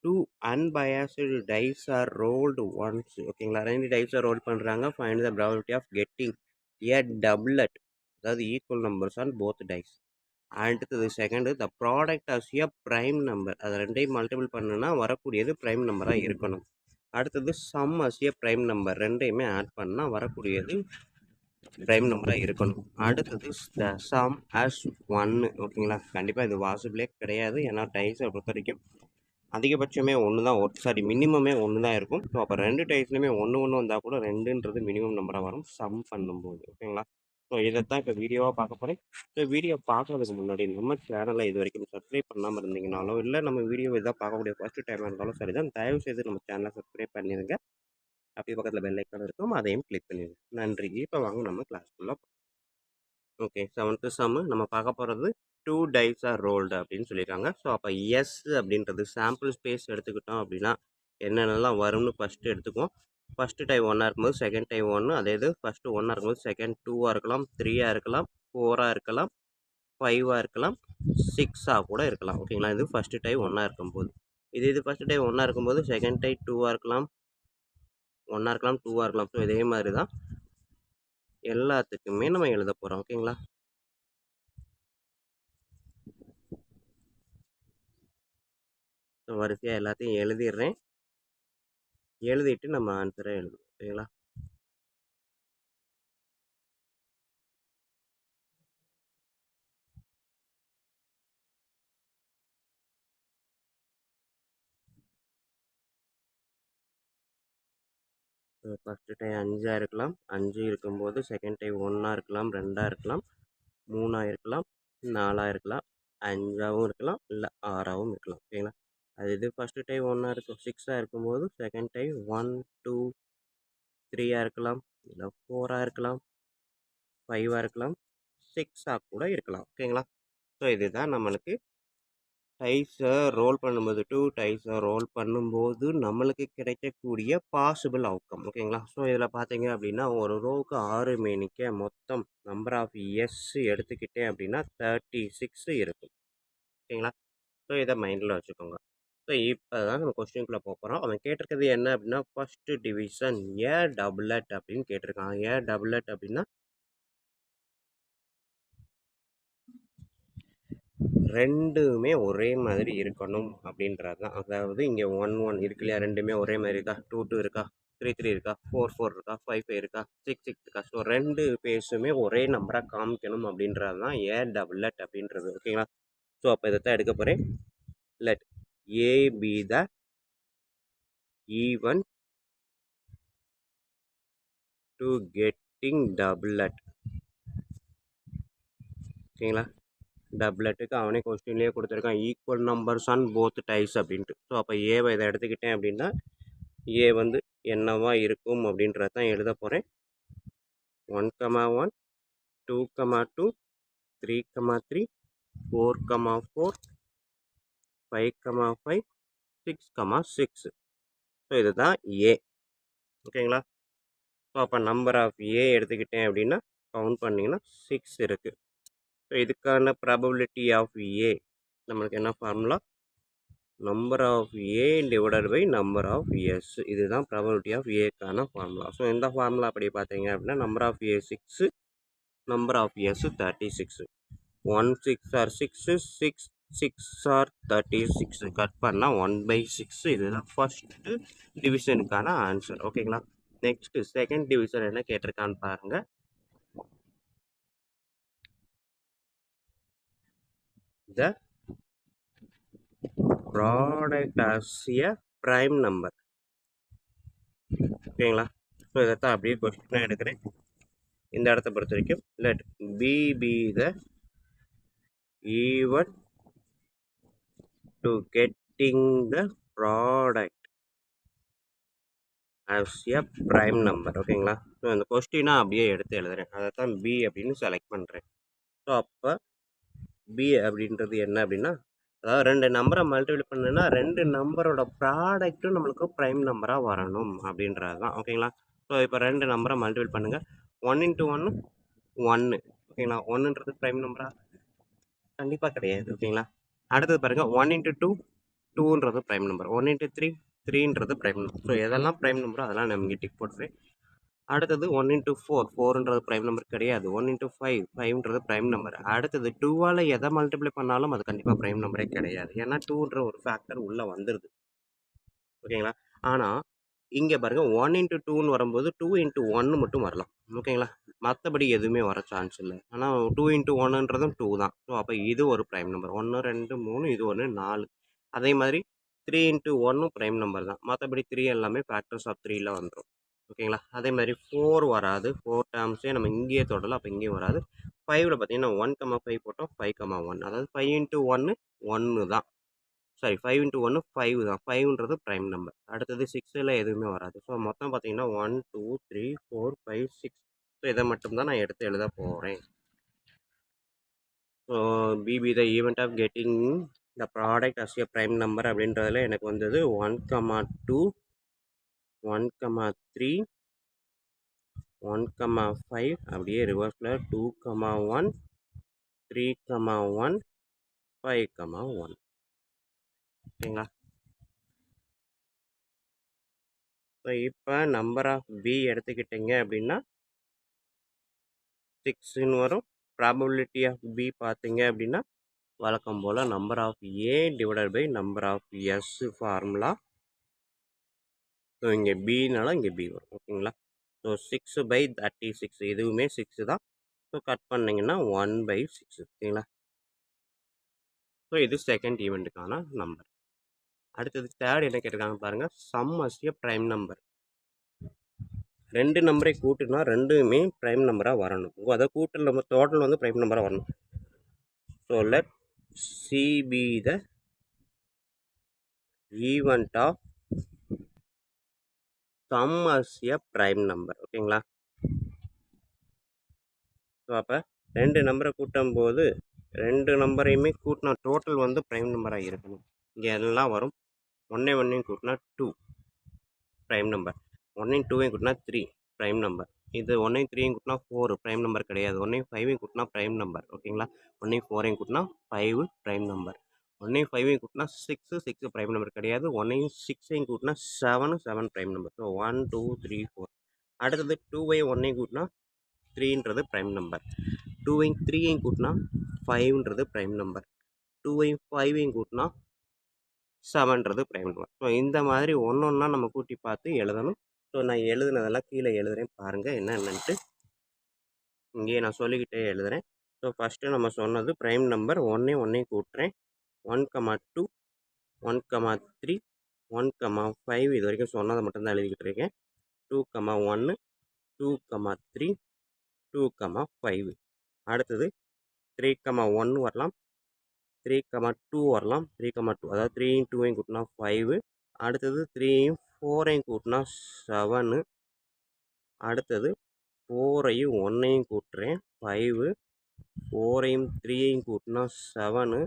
2 unbiased dice are rolled once. ஓகேங்களா, 2 dice ரோல் பண்ணுறாங்க. Find the probability of getting a doublet, அதாவது equal numbers on both dice. அடுத்தது second, the product as a prime number, அதை ரெண்டையும் மல்டிபிள் பண்ணுனா வரக்கூடியது ப்ரைம் நம்பராக இருக்கணும். அடுத்தது sum as a prime number, ரெண்டையுமே ஆட் பண்ணால் வரக்கூடியது ப்ரைம் நம்பராக இருக்கணும். அடுத்தது த சம் ஆஸ் 1. ஓகேங்களா, கண்டிப்பாக இது வாசிபிளே கிடையாது. ஏன்னா டைஸை பொறுத்த வரைக்கும் அதிகபட்சமே ஒன்று தான், மினிமமே ஒன்று தான் இருக்கும். ஸோ அப்போ 2 டைஸ்லையுமே ஒன்று வந்தால் கூட 2ன்றது மினிமம் நம்பராக வரும் சம் பண்ணும்போது. ஓகேங்களா, ஸோ இதைத்தான் இப்போ வீடியோவாக பார்க்க போகிறேன். ஸோ வீடியோ பார்க்குறதுக்கு முன்னாடி நம்ம சேனலை இது வரைக்கும் சப்ஸ்கிரைப் பண்ணாமல் இருந்தீங்கனாலும், இல்லை நம்ம வீடியோ இதாக பார்க்கக்கூடிய ஃபஸ்ட்டு டைமாக இருந்தாலும் சரி தான், தயவுசெய்து நம்ம சேனலை சப்ஸ்கிரைப் பண்ணிடுங்க. அப்படியே பக்கத்தில் பெல் ஐக்கான் இருக்கும், அதையும் கிளிக் பண்ணிடுங்க. நன்றி. இப்போ வாங்க நம்ம கிளாஸ்க்குள்ளே. ஓகே, 7th சம் நம்ம பார்க்க போகிறது 2 டைஸ் ஆர் ரோல்டு அப்படின்னு சொல்லியிருக்காங்க. ஸோ அப்போ எஸ் அப்படின்றது சாம்பிள் ஸ்பேஸ் எடுத்துக்கிட்டோம் அப்படின்னா என்னென்னலாம் வரும்னு ஃபஸ்ட்டு எடுத்துக்குவோம். ஃபஸ்ட்டு டைம் 1 இருக்கும்போது செகண்ட் டைம் 1, அதே இது ஃபஸ்ட்டு 1 இருக்கும்போது செகண்ட் 2 இருக்கலாம், 3 இருக்கலாம், 4 இருக்கலாம், 5 இருக்கலாம், 6 கூட இருக்கலாம். ஓகேங்களா, இது ஃபஸ்ட்டு டைம் 1 இருக்கும்போது. இது ஃபஸ்ட்டு டைம் 1 இருக்கும்போது செகண்ட் டைம் 2 இருக்கலாம், 1 இருக்கலாம், 2 இருக்கலாம். ஸோ இதே மாதிரி தான் எல்லாத்துக்குமே நம்ம எழுத போகிறோம். ஓகேங்களா, வரிசையாக எல்லாத்தையும் எழுதிடுறேன். எழுதிட்டு நம்ம ஆன்சரை எழுதுவோம். ஓகேங்களா, ஃபஸ்ட்டு டைம் 5 இருக்கலாம், 5 இருக்கும்போது செகண்ட் டைம் 1 இருக்கலாம், 2 இருக்கலாம், 3 இருக்கலாம், 4 இருக்கலாம், 5 இருக்கலாம், இல்லை 6 இருக்கலாம். ஓகேங்களா, அது இது ஃபஸ்ட்டு டைம் 1 இருக்கும், 6 இருக்கும்போது செகண்ட் டைம் 1, 2, 3 இருக்கலாம், இல்லை 4 இருக்கலாம், 5 இருக்கலாம், 6 கூட இருக்கலாம். ஓகேங்களா, ஸோ இதுதான் நம்மளுக்கு டைஸை ரோல் பண்ணும்போது 2 டைஸை ரோல் பண்ணும்போது நம்மளுக்கு கிடைக்கக்கூடிய பாசிபிள் அவுட்கம். ஓகேங்களா, ஸோ இதில் பார்த்தீங்க அப்படின்னா ஒரு ரோவுக்கு 6 மேனிக்க மொத்தம் நம்பர் ஆஃப் எஸ் எடுத்துக்கிட்டேன் அப்படின்னா 36 இருக்கும். ஓகேங்களா, ஸோ இதை மைண்டில் வச்சுக்கோங்க. ஸோ இப்போ தான் நம்ம கொஸ்டின்குள்ளே போகிறோம். அவன் கேட்டிருக்கிறது என்ன அப்படின்னா ஃபஸ்ட்டு டிவிஷன் ஏ டபுளட் அப்படின்னு கேட்டிருக்கான். ஏ டபுளட் அப்படின்னா ரெண்டுமே ஒரே மாதிரி இருக்கணும் அப்படின்றது தான். அதாவது இங்கே 1, 1 இருக்கு இல்லையா, ரெண்டுமே ஒரே மாதிரி இருக்கா, 2, 2 இருக்கா, 3, 3 இருக்கா, 4, 4 இருக்கா, 5, 5 இருக்கா, 6, 6 இருக்கா. ஸோ 2 பேஸுமே ஒரே நம்பராக காமிக்கணும் அப்படின்றது தான் ஏ டபுளட் அப்படின்றது. ஓகேங்களா, ஸோ அப்போ இதைத்தான் எடுக்க போகிறேன். Let A be the event to getting doublet. ஓகேங்களா, டபுளட்டுக்கு அவனே கொஸ்டின்லேயே கொடுத்துருக்கான் equal numbers on both dice அப்படின்ட்டு. ஸோ அப்போ ஏவை இதை எடுத்துக்கிட்டேன் அப்படின்னா ஏ வந்து என்னவா இருக்கும் அப்படின்றது தான் எழுத போகிறேன். 1, 1, 2, 2, 3, 3, 4, 4, 5, 5, 6, 6. ஸோ இதுதான் ஏ. ஓகேங்களா, ஸோ அப்போ நம்பர் ஆஃப் ஏ எடுத்துக்கிட்டேன் அப்படின்னா கவுண்ட் பண்ணிங்கன்னா 6 இருக்குது. ஸோ இதுக்கான ப்ராபபிலிட்டி ஆஃப் ஏ நம்மளுக்கு என்ன formula, number of A divided by number of S. இதுதான் ப்ராபபிலிட்டி ஆஃப் ஏக்கான ஃபார்முலா. ஸோ இந்த ஃபார்முலா அப்படி பார்த்தீங்க அப்படின்னா number of A 6, number of S 36. 1 6 or 6 6 6 or 36 cut பண்ணால் 1/6. இதுதான் ஃபஸ்ட்டு டிவிஷனுக்கான ஆன்சர். ஓகேங்களா? நெக்ஸ்ட் செகண்ட் டிவிஷன் என்ன கேட்டிருக்கான்னு பாருங்க. The product as a prime number. ஓகேங்களா? ஸோ இதைத்தான் அப்படியே கொஸ்டினாக எடுக்கிறேன். இந்த இடத்த பொறுத்த வரைக்கும் let B be the event to getting the product as a prime number. ஓகேங்களா? ஸோ இந்த கொஸ்டினாக அப்படியே எடுத்து எழுதுறேன். அதை தான் பி அப்படின்னு செலக்ட் பண்ணுறேன். ஸோ அப்போ பி அப்படின்றது என்ன அப்படின்னா, அதாவது 2 நம்பரை மல்டிபிள் பண்ணுன்னா 2 நம்பரோட ப்ராடக்ட்டும் நம்மளுக்கு ப்ரைம் நம்பராக வரணும் அப்படின்றது தான். ஓகேங்களா? ஸோ இப்போ 2 நம்பரை மல்டிபிள் பண்ணுங்கள். 1 × 1 1. ஓகேங்களா? 1ன்றது ப்ரைம் நம்பரா? கண்டிப்பாக கிடையாது. ஓகேங்களா? அடுத்தது பாருங்கள், 1 × 2 2ன்றது ப்ரைம் நம்பர். 1 × 3 3ன்றது ப்ரைம் நம்பர். ஸோ எதெல்லாம் ப்ரைம் நம்பரோ அதெல்லாம் நம்ம இங்கே டிக் போட்டுறேன். அடுத்தது 1 × 4 4ன்றது ப்ரைம் நம்பர் கிடையாது. 1 × 5 5ன்றது ப்ரைம் நம்பர். அடுத்தது 2ஆல் எதை மல்டிப்ளை பண்ணாலும் அது கண்டிப்பாக ப்ரைம் நம்பரே கிடையாது. ஏன்னா 2ன்ற ஒரு ஃபேக்டர் உள்ளே வந்துடுது. ஓகேங்களா? ஆனால் இங்கே பாருங்கள், 1 × 2ன்னு வரும்போது 2 × 1 மட்டும் வரலாம். ஓகேங்களா? மற்றபடி எதுவுமே வர சான்ஸ் இல்லை. ஆனால் 2 × 1ன்றதும் 2 தான். ஸோ அப்போ இது ஒரு ப்ரைம் நம்பர். 1 2 3 இது 1 4. அதே மாதிரி 3 × 1ம் ப்ரைம் நம்பர் தான். மற்றபடி 3 எல்லாமே ஃபேக்டர்ஸ் ஆஃப் 3ல வந்துடும். ஓகேங்களா? அதே மாதிரி 4 வராது. 4 டேர்ம்ஸே நம்ம இங்கேயே தொடலாம். அப்போ இங்கேயும் வராது. 5ல் பார்த்தீங்கன்னா 1, 5 போட்டோம். 5, 1. அதாவது 5 × 1 1 தான். சாரி, 5 × 1 5 தான். 5ன்றது ப்ரைம் நம்பர். அடுத்தது 6ல் எதுவுமே வராது. ஸோ மொத்தம் பார்த்தீங்கன்னா 1 2 3 4 5 6. ஸோ இதை மட்டும் தான் நான் எடுத்து எழுத போகிறேன். So B be the event of getting the product as a prime number அப்படின்றதுல எனக்கு வந்தது 1, 2 1, 3 1, 5 அப்படியே ரிவர்ஸில் 2, 1 3, 1 5, 1. ஓகேங்களா? ஸோ இப்போ நம்பர் ஆஃப் பி எடுத்துக்கிட்டிங்க அப்படின்னா 6ன்னு வரும். ப்ராபபிலிட்டி ஆஃப் பி பார்த்தீங்க அப்படின்னா வழக்கம் போல் number of A divided by number of S formula. So இங்கே பினால இங்கே பி வரும். ஓகேங்களா? ஸோ 6/36 இதுவுமே 6 தான். ஸோ கட் பண்ணிங்கன்னா 1/6. ஓகேங்களா? ஸோ இது செகண்ட் ஈவெண்ட்டுக்கான நம்பர். அடுத்தது தேர்ட் என்ன கேட்டிருக்காங்க பாருங்கள். Sum as a prime number. 2 நம்பரை கூட்டுனா ரெண்டுமே ப்ரைம் நம்பராக வரணும். அதாவது கூட்டல் நம்பர் டோட்டல் வந்து ப்ரைம் நம்பராக வரணும். So let C B the event of sum as a prime number. ஓகேங்களா? ஸோ அப்போ 2 நம்பரை கூட்டும் போது 2 நம்பரையுமே கூட்டினா டோட்டல் வந்து ப்ரைம் நம்பராக இருக்கணும். இங்கே எல்லாம் வரும். 1 1 கூட்டினா 2 ப்ரைம் நம்பர். 1 2 கூட்டினா 3 ப்ரைம் நம்பர். இது 1 3 கூட்டினா 4 ப்ரைம் நம்பர் கிடையாது. 1 5 கூட்டினா ப்ரைம் நம்பர். ஓகேங்களா? 1 4 கூட்டினா 5 ப்ரைம் நம்பர். 1 5 கூட்டினா 6 6 ப்ரைம் நம்பர் கிடையாது. 1 6 கூட்டினா 7 7 ப்ரைம் நம்பர். ஸோ 1 2 3 4. அடுத்தது 2 1 கூட்டினா 3ன்றது ப்ரைம் நம்பர். 2 3 கூட்டினா 5ன்றது ப்ரைம் நம்பர். 2 5 கூட்டினா 7ன்றது ப்ரைம் நம்பர். ஸோ இந்த மாதிரி ஒன்று ஒன்றா நம்ம கூட்டி பார்த்து எழுதணும். ஸோ நான் எழுதுனதெல்லாம் கீழே எழுதுகிறேன் பாருங்கள் என்னென்னட்டு. இங்கேயே நான் சொல்லிக்கிட்டே எழுதுகிறேன். ஸோ ஃபஸ்ட்டு நம்ம சொன்னது ப்ரைம் நம்பர் 1 1 கூட்டுறேன். 1, 2 1, 3 1, 5 இது வரைக்கும் சொன்னதை மட்டும்தான் எழுதிக்கிட்டு இருக்கேன். 2, 1 2, 3 2, 5. அடுத்தது 3, 1 வரலாம். 3, 2 வரலாம். 3, 2 அதாவது 3 2 கூட்டினா 5. அடுத்தது 3 4 கூட்டினா 7. அடுத்தது 4 1 கூட்டுறேன் 5. 4 3 கூட்டினா 7.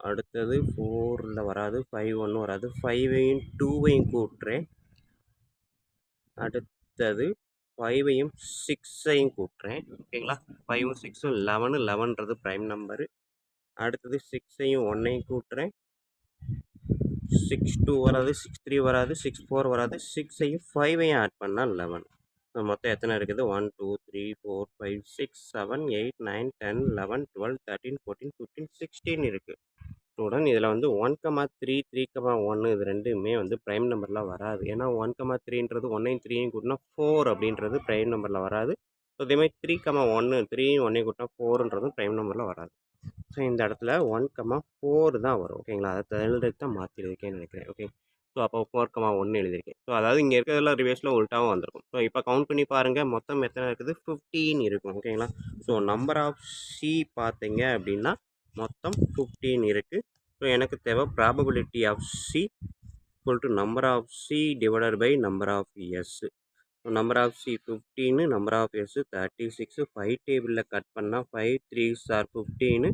அடுத்தது 4ல் வராது. 5 1 வராது. 5 2 கூட்டுறேன். அடுத்தது 5 6 கூட்டுறேன். ஓகேங்களா? 5 6 11 11ன்றது ப்ரைம் நம்பரு. அடுத்தது 6 1 கூட்டுறேன். 6 2 வராது. 6 3 வராது. 6 4 வராது. 6 5 ஆட் பண்ணால் 11. மொத்தம் எத்தனை இருக்குது? 1, 2, 3, 4, 5, 6, 7, 8, 9, 10, 11, 12, 13, 14, 15, 16 இருக்குது. ஸ்டூடெண்ட் இதில் வந்து 1,3, 3,1 இது ரெண்டுமே வந்து ப்ரைம் நம்பரில் வராது. ஏன்னா 1,3ன்றது 1ஐயும் 3ஐயும் கூட்டினா 4 அப்படின்றது ப்ரைம் நம்பரில் வராது. ஸோ இதேமாதிரி 3,1 3யும் 1ஐயும் கூட்டினா 4ன்றதும் ப்ரைம் நம்பரில் வராது. ஸோ இந்த இடத்துல 1,4 தான் வரும். ஓகேங்களா? அதை எழுதுறதுக்கு தான் மாற்றி எழுதிருக்கேன்னு நினைக்கிறேன். ஓகே. ஸோ அப்போ 4,1 எழுதியிருக்கேன். ஸோ அதாவது இங்கே இருக்கிறதெல்லாம் ரிவேர்ஸில் உல்ட்டாவும் வந்திருக்கும். ஸோ இப்போ கவுண்ட் பண்ணி பாருங்கள், மொத்தம் எத்தனை இருக்குது? 15 இருக்கும். ஓகேங்களா? ஸோ நம்பர் ஆஃப் சி பார்த்தீங்க அப்படின்னா மொத்தம் 15 இருக்குது. ஸோ எனக்கு தேவை probability of C equal to number of C divided by number of S. So number of C 15, number of S 36. 5 table cut பண்ணா 5 3s are 15,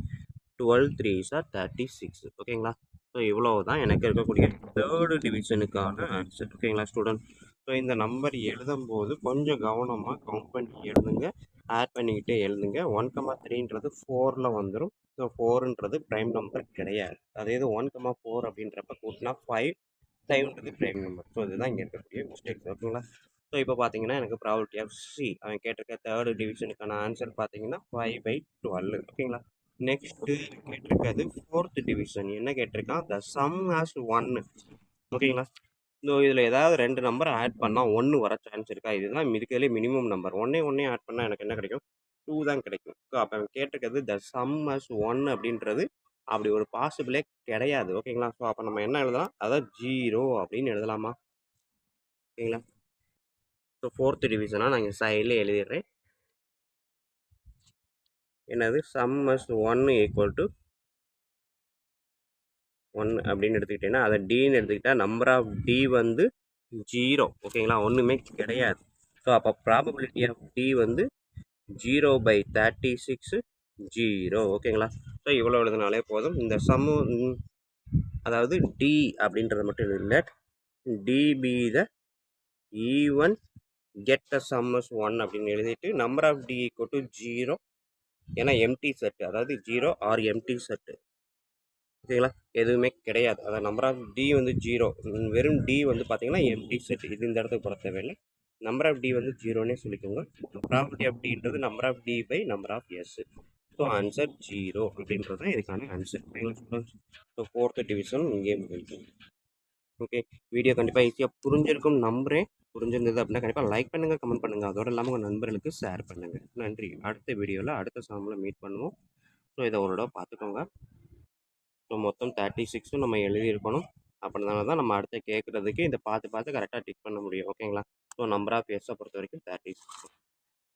12 3s are 36. ஓகேங்களா? So இவ்வளோ தான் எனக்கு இருக்கக்கூடிய தேர்டு டிவிஷனுக்கான ஆன்சர். ஓகேங்களா ஸ்டூடெண்ட்? ஸோ இந்த number எழுதும்போது கொஞ்சம் கவனமாக கவுண்ட் பண்ணி எழுதுங்க, ஆட் பண்ணிக்கிட்டே எழுதுங்க. 1,3ன்றது 4ல் வந்துடும். ஸோ 4ன்றது ப்ரைம் நம்பர் கிடையாது. அதே இது 1,4 அப்படின்றப்ப கூட்டினா 5 5ன்றது ப்ரைம் நம்பர். ஸோ இதுதான் இங்கே இருக்கக்கூடிய மிஸ்டேக்ஸ். ஓகேங்களா? ஸோ இப்போ பார்த்தீங்கன்னா எனக்கு ப்ராபபிலிட்டி ஆஃப் சி அவன் கேட்டிருக்க தேர்டு டிவிஷனுக்கான ஆன்சர் பார்த்தீங்கன்னா 5/12. ஓகேங்களா? நெக்ஸ்ட்டு கேட்டிருக்கிறது ஃபோர்த் டிவிஷன். என்ன கேட்டிருக்கான்? த சம் ஹாஸ் 1. ஓகேங்களா? ஸோ இதில் ஏதாவது 2 நம்பர் ஆட் பண்ணால் 1 வர சான்ஸ் இருக்கா? இதுதான் இருக்கிறதுலே மினிமம் நம்பர். ஒன்னே ஆட் பண்ணால் எனக்கு என்ன கிடைக்கும்? 2 தான் கிடைக்கும். ஸோ அப்போ அவன் கேட்டிருக்கிறது த சம் ஹாஸ் 1 அப்படின்றது அப்படி ஒரு பாசிபிளே கிடையாது. ஓகேங்களா? ஸோ அப்போ நம்ம என்ன எழுதலாம்? அதாவது 0 அப்படின்னு எழுதலாமா? ஓகேங்களா? ஸோ ஃபோர்த் டிவிஷனாக நான் இங்கே சைடில் எழுதிடுறேன். என்னது? சம் ஹாஸ் 1 ஈக்குவல் டு 1 அப்படின்னு எடுத்துக்கிட்டேன்னா அதை டின்னு எடுத்துக்கிட்டா நம்பர் ஆஃப் டி வந்து 0. ஓகேங்களா? ஒன்றுமே கிடையாது. ஸோ அப்போ ப்ராபபிலிட்டி ஆஃப் டி வந்து 0/36 0. ஓகேங்களா? ஸோ இவ்வளோ எழுதுனாலே போதும். இந்த சம்மு அதாவது டி அப்படின்றத மட்டும் இல்லை, D be the event get the sum is 1 அப்படின்னு எழுதிட்டு number of D equal to 0. ஏன்னா எம்டி செட்டு, அதாவது 0 ஆர் எம்டி செட்டு. ஓகேங்களா? எதுவுமே கிடையாது. அதாவது நம்பர் ஆஃப் டி வந்து 0, வெறும் டி வந்து பார்த்தீங்கன்னா எம்டி செட். இது இந்த இடத்துக்கு போட தேவையில்லை. நம்பர் ஆஃப் டி வந்து 0னே சொல்லிக்கோங்க. ப்ராபர்ட்டி ஆஃப் டின்றது number of D by number of S. So answer 0 அப்படின்றது தான் இதுக்கான ஆன்சர். ஸோ ஃபோர்த்து டிவிஷன் இங்கே முடிஞ்சு. ஓகே, வீடியோ கண்டிப்பாக ஈஸியாக புரிஞ்சிருக்கும் நம்புறேன். புரிஞ்சிருந்தது அப்படின்னா கண்டிப்பாக லைக் பண்ணுங்கள், கமெண்ட் பண்ணுங்கள். அதோடு இல்லாமல் உங்கள் நண்பர்களுக்கு ஷேர் பண்ணுங்கள். நன்றி. அடுத்த வீடியோவில் அடுத்த சாமில் மீட் பண்ணுவோம். ஸோ இதை ஒரு தடவை பார்த்துக்கோங்க. ஸோ மொத்தம் 36 நம்ம எழுதியிருக்கணும். அப்படினால தான் நம்ம அடுத்து கேட்குறதுக்கு இதை பார்த்து கரெக்டாக டிக் பண்ண முடியும். ஓகேங்களா? ஸோ நம்பர் ஆஃப் எஸ்ஸை பொறுத்த வரைக்கும் 36.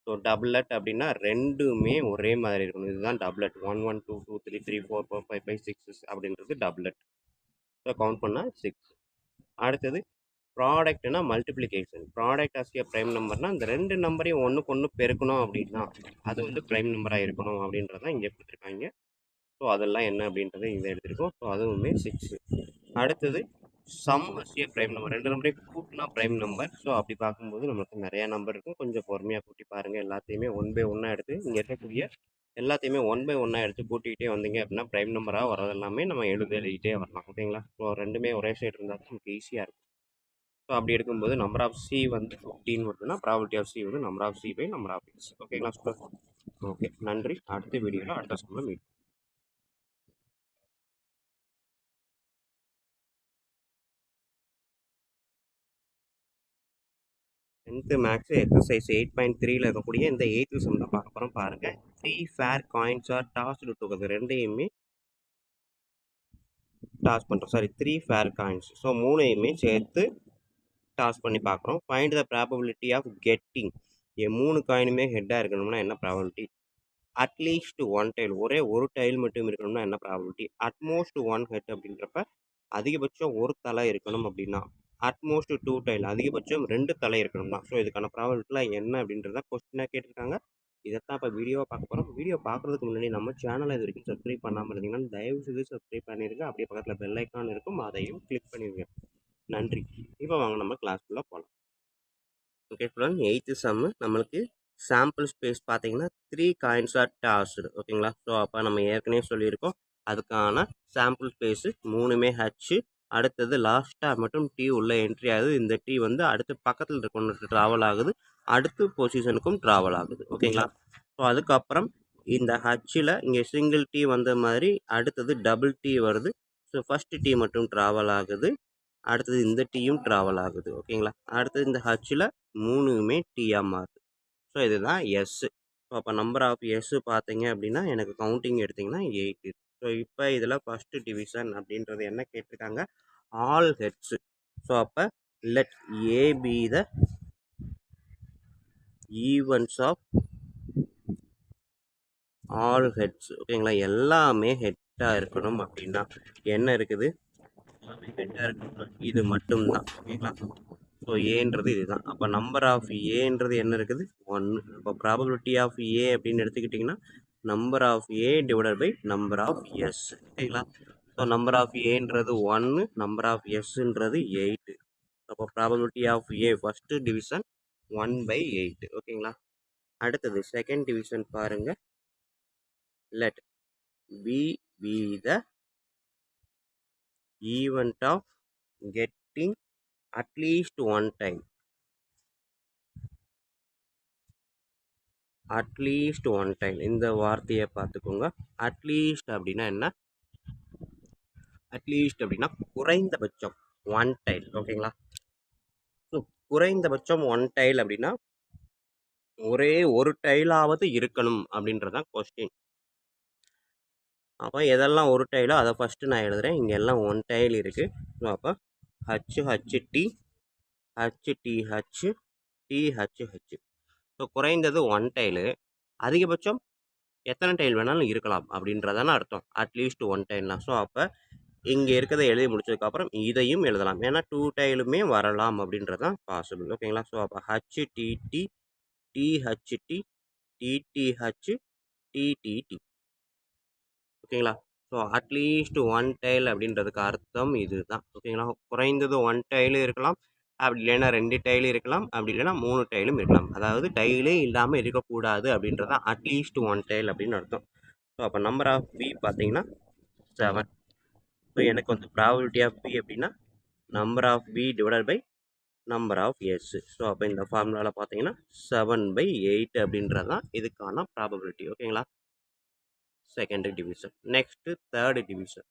ஸோ டபுளட் அப்படின்னா ரெண்டுமே ஒரே மாதிரி இருக்கணும். இதுதான் டபுளட். 1 1 2 2 3 3 4 4 5 5 6 அப்படின்றது டபுளட். ஸோ கவுண்ட் பண்ணால் 6. அடுத்தது ப்ராடக்ட்னா multiplication. Product as a prime நம்பர்னா இந்த ரெண்டு நம்பரையும் ஒன்றுக்கு ஒன்று பெருக்கணும் அப்படின்னா அது வந்து ப்ரைம் நம்பராக இருக்கணும் அப்படின்றதான் இங்கே கொடுத்துருக்காங்க. ஸோ அதெல்லாம் என்ன அப்படின்றத இதை எடுத்துருக்கோம். ஸோ அதுவுமே 6. அடுத்தது sum as a prime number. ரெண்டு நம்பரையும் கூட்டினா ப்ரைம் நம்பர். ஸோ அப்படி பார்க்கும்போது நமக்கு நிறையா நம்பர் இருக்கும். கொஞ்சம் பொறுமையாக கூட்டி பாருங்கள். எல்லாத்தையுமே 1 by 1 எடுத்து இங்கே இருக்கக்கூடிய எல்லாத்தையுமே 1 by 1 எடுத்து கூட்டிகிட்டே வந்தீங்க அப்படின்னா ப்ரைம் நம்பராக வரது எல்லாமே நம்ம எழுதிட்டே வரலாம். ஓகேங்களா? ஸோ ரெண்டுமே ஒரே சைடு இருந்தால் தான் நமக்கு ஈஸியாக இருக்கும். ஸோ அப்படி எடுக்கும்போது நம்பர் ஆஃப் சி வந்து 15 வருதுன்னா ப்ராபபிலிட்டி ஆஃப் சி வந்து number of C by number of S. ஓகேங்களா? ஓகே, நன்றி. அடுத்த வீடியோவில் அடுத்த சம்மில் மீட். 10th மேக்ஸ் எக்ஸசைஸ் 8.3ல இருக்கக்கூடிய இந்த 8th சம் தான் பார்க்க போகிறோம். பாருங்கள். 3 fair coins are tossed together. ரெண்டையுமே டாஸ் பண்ணுறோம். Sorry, 3 fair coins. ஸோ மூணையுமே சேர்த்து டாஸ் பண்ணி பார்க்குறோம். Find the probability of getting. 3 காயினுமே ஹெட்டாக இருக்கணும்னா என்ன ப்ராபபிலிட்டி? அட்லீஸ்ட் 1 டைல், ஒரே ஒரு டைல் மட்டும் இருக்கணும்னா என்ன ப்ராபபிலிட்டி? அட்மோஸ்ட் 1 ஹெட் அப்படின்றப்ப அதிகபட்சம் ஒரு தலை இருக்கணும் அப்படின்னா, அட்மோஸ்ட் 2 டைல், அதிகபட்சம் 2 தலை இருக்கணும்னா. ஸோ இதுக்கான ப்ராபபிலிட்டிலாம் என்ன அப்படின்றத கொஸ்டினாக கேட்டிருக்காங்க. இதைத்தான் இப்போ வீடியோவை பார்க்க போகிறோம். வீடியோ பார்க்குறதுக்கு முன்னாடி நம்ம சேனலை இது வரைக்கும் சப்ஸ்கிரைப் பண்ணாமல் இருந்தீங்கன்னா தயவு செய்து சப்ஸ்கிரைப் பண்ணிடுங்க. அப்படியே பக்கத்தில் பெல் ஐக்கான் இருக்கும், அதையும் கிளிக் பண்ணிடுங்க. நன்றி. இப்போ வாங்க நம்ம கிளாஸ்க்குள்ளே போகலாம். ஓகே ஃப்ரெண்ட், 8th சம்மு நம்மளுக்கு சாம்பிள் ஸ்பேஸ் பார்த்தீங்கன்னா 3 காயின்ஸ் ஆர் டாஸ்டு. ஓகேங்களா? ஸோ அப்போ நம்ம ஏற்கனவே சொல்லியிருக்கோம் அதுக்கான சாம்பிள் ஸ்பேஸு 3மே ஹச்சு. அடுத்தது லாஸ்ட்டாக மட்டும் டி உள்ள என்ட்ரி ஆகுது. இந்த டி வந்து அடுத்து பக்கத்தில் இருக்க ட்ராவல் ஆகுது. அடுத்த பொசிஷனுக்கும் ட்ராவல் ஆகுது. ஓகேங்களா? ஸோ அதுக்கப்புறம் இந்த ஹச்சில் இங்கே சிங்கிள் டி வந்த மாதிரி அடுத்தது டபுள் டி வருது. ஸோ ஃபஸ்ட்டு டி மட்டும் ட்ராவல் ஆகுது. அடுத்தது இந்த டீயும் ட்ராவல் ஆகுது. ஓகேங்களா? அடுத்தது இந்த ஹச்சில் 3மே டீயாக மாறுது. ஸோ இதுதான் எஸ்ஸு. ஸோ அப்போ நம்பர் ஆஃப் எஸ்ஸு பார்த்தீங்க அப்படின்னா எனக்கு கவுண்டிங் எடுத்திங்கன்னா 8. ஸோ இப்போ இதில் ஃபஸ்ட்டு டிவிஷன் அப்படின்றது என்ன கேட்டிருக்காங்க, ஆல் ஹெட்ஸு. ஸோ அப்போ let A be the events of all heads. ஓகேங்களா? எல்லாமே ஹெட்டாக இருக்கணும் அப்படின்னா என்ன இருக்குது, ஹெட்டாக இருக்கணும், இது மட்டும்தான். ஓகேங்களா? ஸோ ஏன்றது இதுதான். அப்போ நம்பர் ஆஃப் ஏன்றது என்ன இருக்குது, 1. அப்போ ப்ராபபிலிட்டி ஆஃப் ஏ அப்படின்னு எடுத்துக்கிட்டிங்கன்னா number of A divided by number of S. ஓகேங்களா? ஸோ நம்பர் ஆஃப் ஏன்றது 1, நம்பர் ஆஃப் எஸ்ன்றது 8. அப்போ probability of A first division 1/8. ஓகேங்களா? அடுத்தது செகண்ட் டிவிஷன் பாருங்கள். let b be the event of getting at least one time. At least one time இந்த வார்த்தையை பார்த்துக்கோங்க. அட்லீஸ்ட் அப்படின்னா என்ன, அட்லீஸ்ட் அப்படின்னா குறைந்தபட்சம் ஒன் டைல். ஓகேங்களா? ஸோ குறைந்தபட்சம் ஒன் டைல் அப்படின்னா ஒரே ஒரு டைலாவது இருக்கணும் அப்படின்றதான் கொஸ்டின். அப்போ எதெல்லாம் ஒரு டைலோ அதை ஃபஸ்ட்டு நான் எழுதுகிறேன். இங்கே எல்லாம் ஒன் டைல் இருக்குது. ஸோ அப்போ HHT HTH THH. ஸோ குறைந்தது ஒன் டைலு, அதிகபட்சம் எத்தனை டைல் வேணாலும் இருக்கலாம் அப்படின்றதான அர்த்தம் அட்லீஸ்ட் ஒன் டைல்னா. ஸோ அப்போ இங்கே இருக்கிறத எழுதி முடிச்சதுக்கப்புறம் இதையும் எழுதலாம். ஏன்னா 2 டைலுமே வரலாம் அப்படின்றது தான் பாசிபிள். ஓகேங்களா? ஸோ அப்போ HTT THT TTH TTT. ஓகேங்களா? ஸோ அட்லீஸ்ட் ஒன் டைல் அப்படின்றதுக்கு அர்த்தம் இது தான். ஓகேங்களா? குறைந்தது ஒன் டைலு இருக்கலாம், அப்படி இல்லைன்னா 2 டைலு இருக்கலாம், அப்படி இல்லைன்னா 3 டைலும் இருக்கலாம். அதாவது டைலே இல்லாமல் இருக்கக்கூடாது அப்படின்றது தான் அட்லீஸ்ட் ஒன் டைல் அப்படின்னு அர்த்தம். ஸோ அப்போ நம்பர் ஆஃப் பி பார்த்தீங்கன்னா 7. ஸோ எனக்கு வந்து ப்ராபபிலிட்டி ஆஃப் பி அப்படின்னா number of B divided by number of S. So அப்போ இந்த ஃபார்முலாவில் பார்த்தீங்கன்னா 7/8 அப்படின்றது தான் இதுக்கான ப்ராபபிலிட்டி. ஓகேங்களா? Second division. Next third division.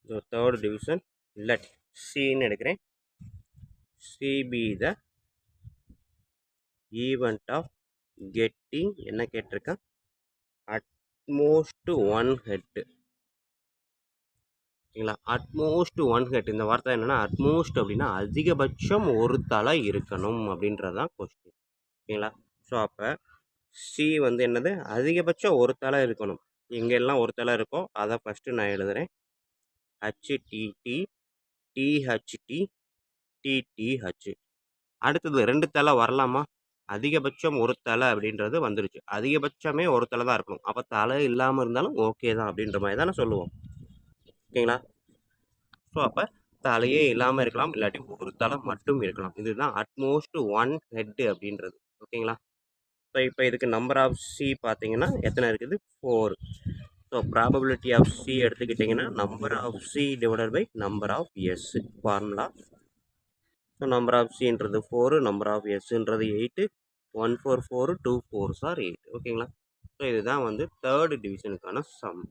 So third division let சின்னு எடுக்கிறேன். C B the event of getting என்ன கேட்டிருக்கேன், அட்மோஸ்ட் ஒன் ஹெட். ஓகேங்களா? அட்மோஸ்ட் ஒன் ஹெட் இந்த வார்த்தை என்னென்னா, அட்மோஸ்ட் அப்படின்னா அதிகபட்சம் ஒரு தலை இருக்கணும் அப்படின்றது தான் கொஸ்டின். ஓகேங்களா? ஸோ அப்போ சி வந்து என்னது, அதிகபட்சம் ஒரு தலை இருக்கணும். எங்கெல்லாம் ஒரு தலை இருக்கோ அதை ஃபஸ்ட்டு நான் எழுதுகிறேன். HTT THT TTH. அடுத்தது 2 தலை வரலாமா, அதிகபட்சம் ஒரு தலை அப்படின்றது வந்துருச்சு. அதிகபட்சமே ஒரு தலை தான் இருக்கணும். அப்போ தலை இல்லாமல் இருந்தாலும் ஓகே தான் அப்படின்ற மாதிரி தானே சொல்லுவோம். ஓகேங்களா? ஸோ அப்போ தலையே இல்லாமல் இருக்கலாம், இல்லாட்டி ஒரு தலை மட்டும் இருக்கலாம். இதுதான் அட்மோஸ்ட் ஒன் ஹெட் அப்படின்றது. ஓகேங்களா? ஸோ இப்போ இதுக்கு நம்பர் ஆஃப் சி பார்த்தீங்கன்னா எத்தனை இருக்குது, 4. ஸோ ப்ராபபிலிட்டி ஆஃப் சி எடுத்துக்கிட்டிங்கன்னா number of C divided by number of S formula. So number of சின்றது 4, நம்பர் ஆஃப் எஸ்ன்றது 8. 1 4 4 2 4s are 8. ஓகேங்களா? ஸோ இதுதான் வந்து தேர்டு டிவிஷனுக்கான சம்.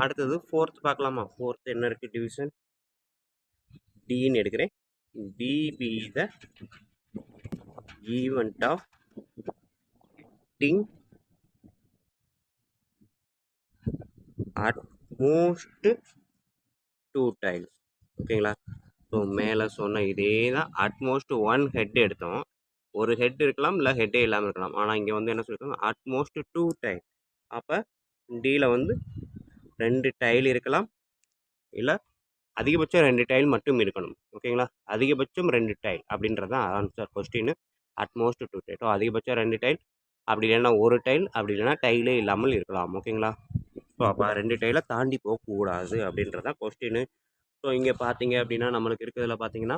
அடுத்தது ஃபோர்த் பார்க்கலாமா? ஃபோர்த் என்ன இருக்குது டிவிஷன், டின்னு எடுக்கிறேன். D be the event of getting at most 2 tails. ஓகேங்களா? ஸோ மேலே சொன்ன இதே தான், அட்மோஸ்ட் ஒன் ஹெட் எடுத்தோம். ஒரு ஹெட் இருக்கலாம், இல்லை ஹெட்டே இல்லாமல் இருக்கலாம். ஆனால் இங்கே வந்து என்ன சொல்லியிருக்காங்க, அட்மோஸ்ட் 2 டைல். அப்போ டியில் வந்து 2 டைல் இருக்கலாம், இல்லை அதிகபட்சம் 2 டைல் மட்டும் இருக்கணும். ஓகேங்களா? அதிகபட்சம் 2 டைல் அப்படின்றது தான் answer question. At most 2 tail. So அதிகபட்சம் 2 டைல், அப்படி இல்லைன்னா ஒரு டைல், அப்படி இல்லைன்னா டைலே இல்லாமல் இருக்கலாம். ஓகேங்களா? ஸோ அப்போ 2 டைலை தாண்டி போகக்கூடாது அப்படின்றதான் கொஸ்டின். ஸோ இங்கே பார்த்தீங்க அப்படின்னா நம்மளுக்கு இருக்கிறதுல பார்த்தீங்கன்னா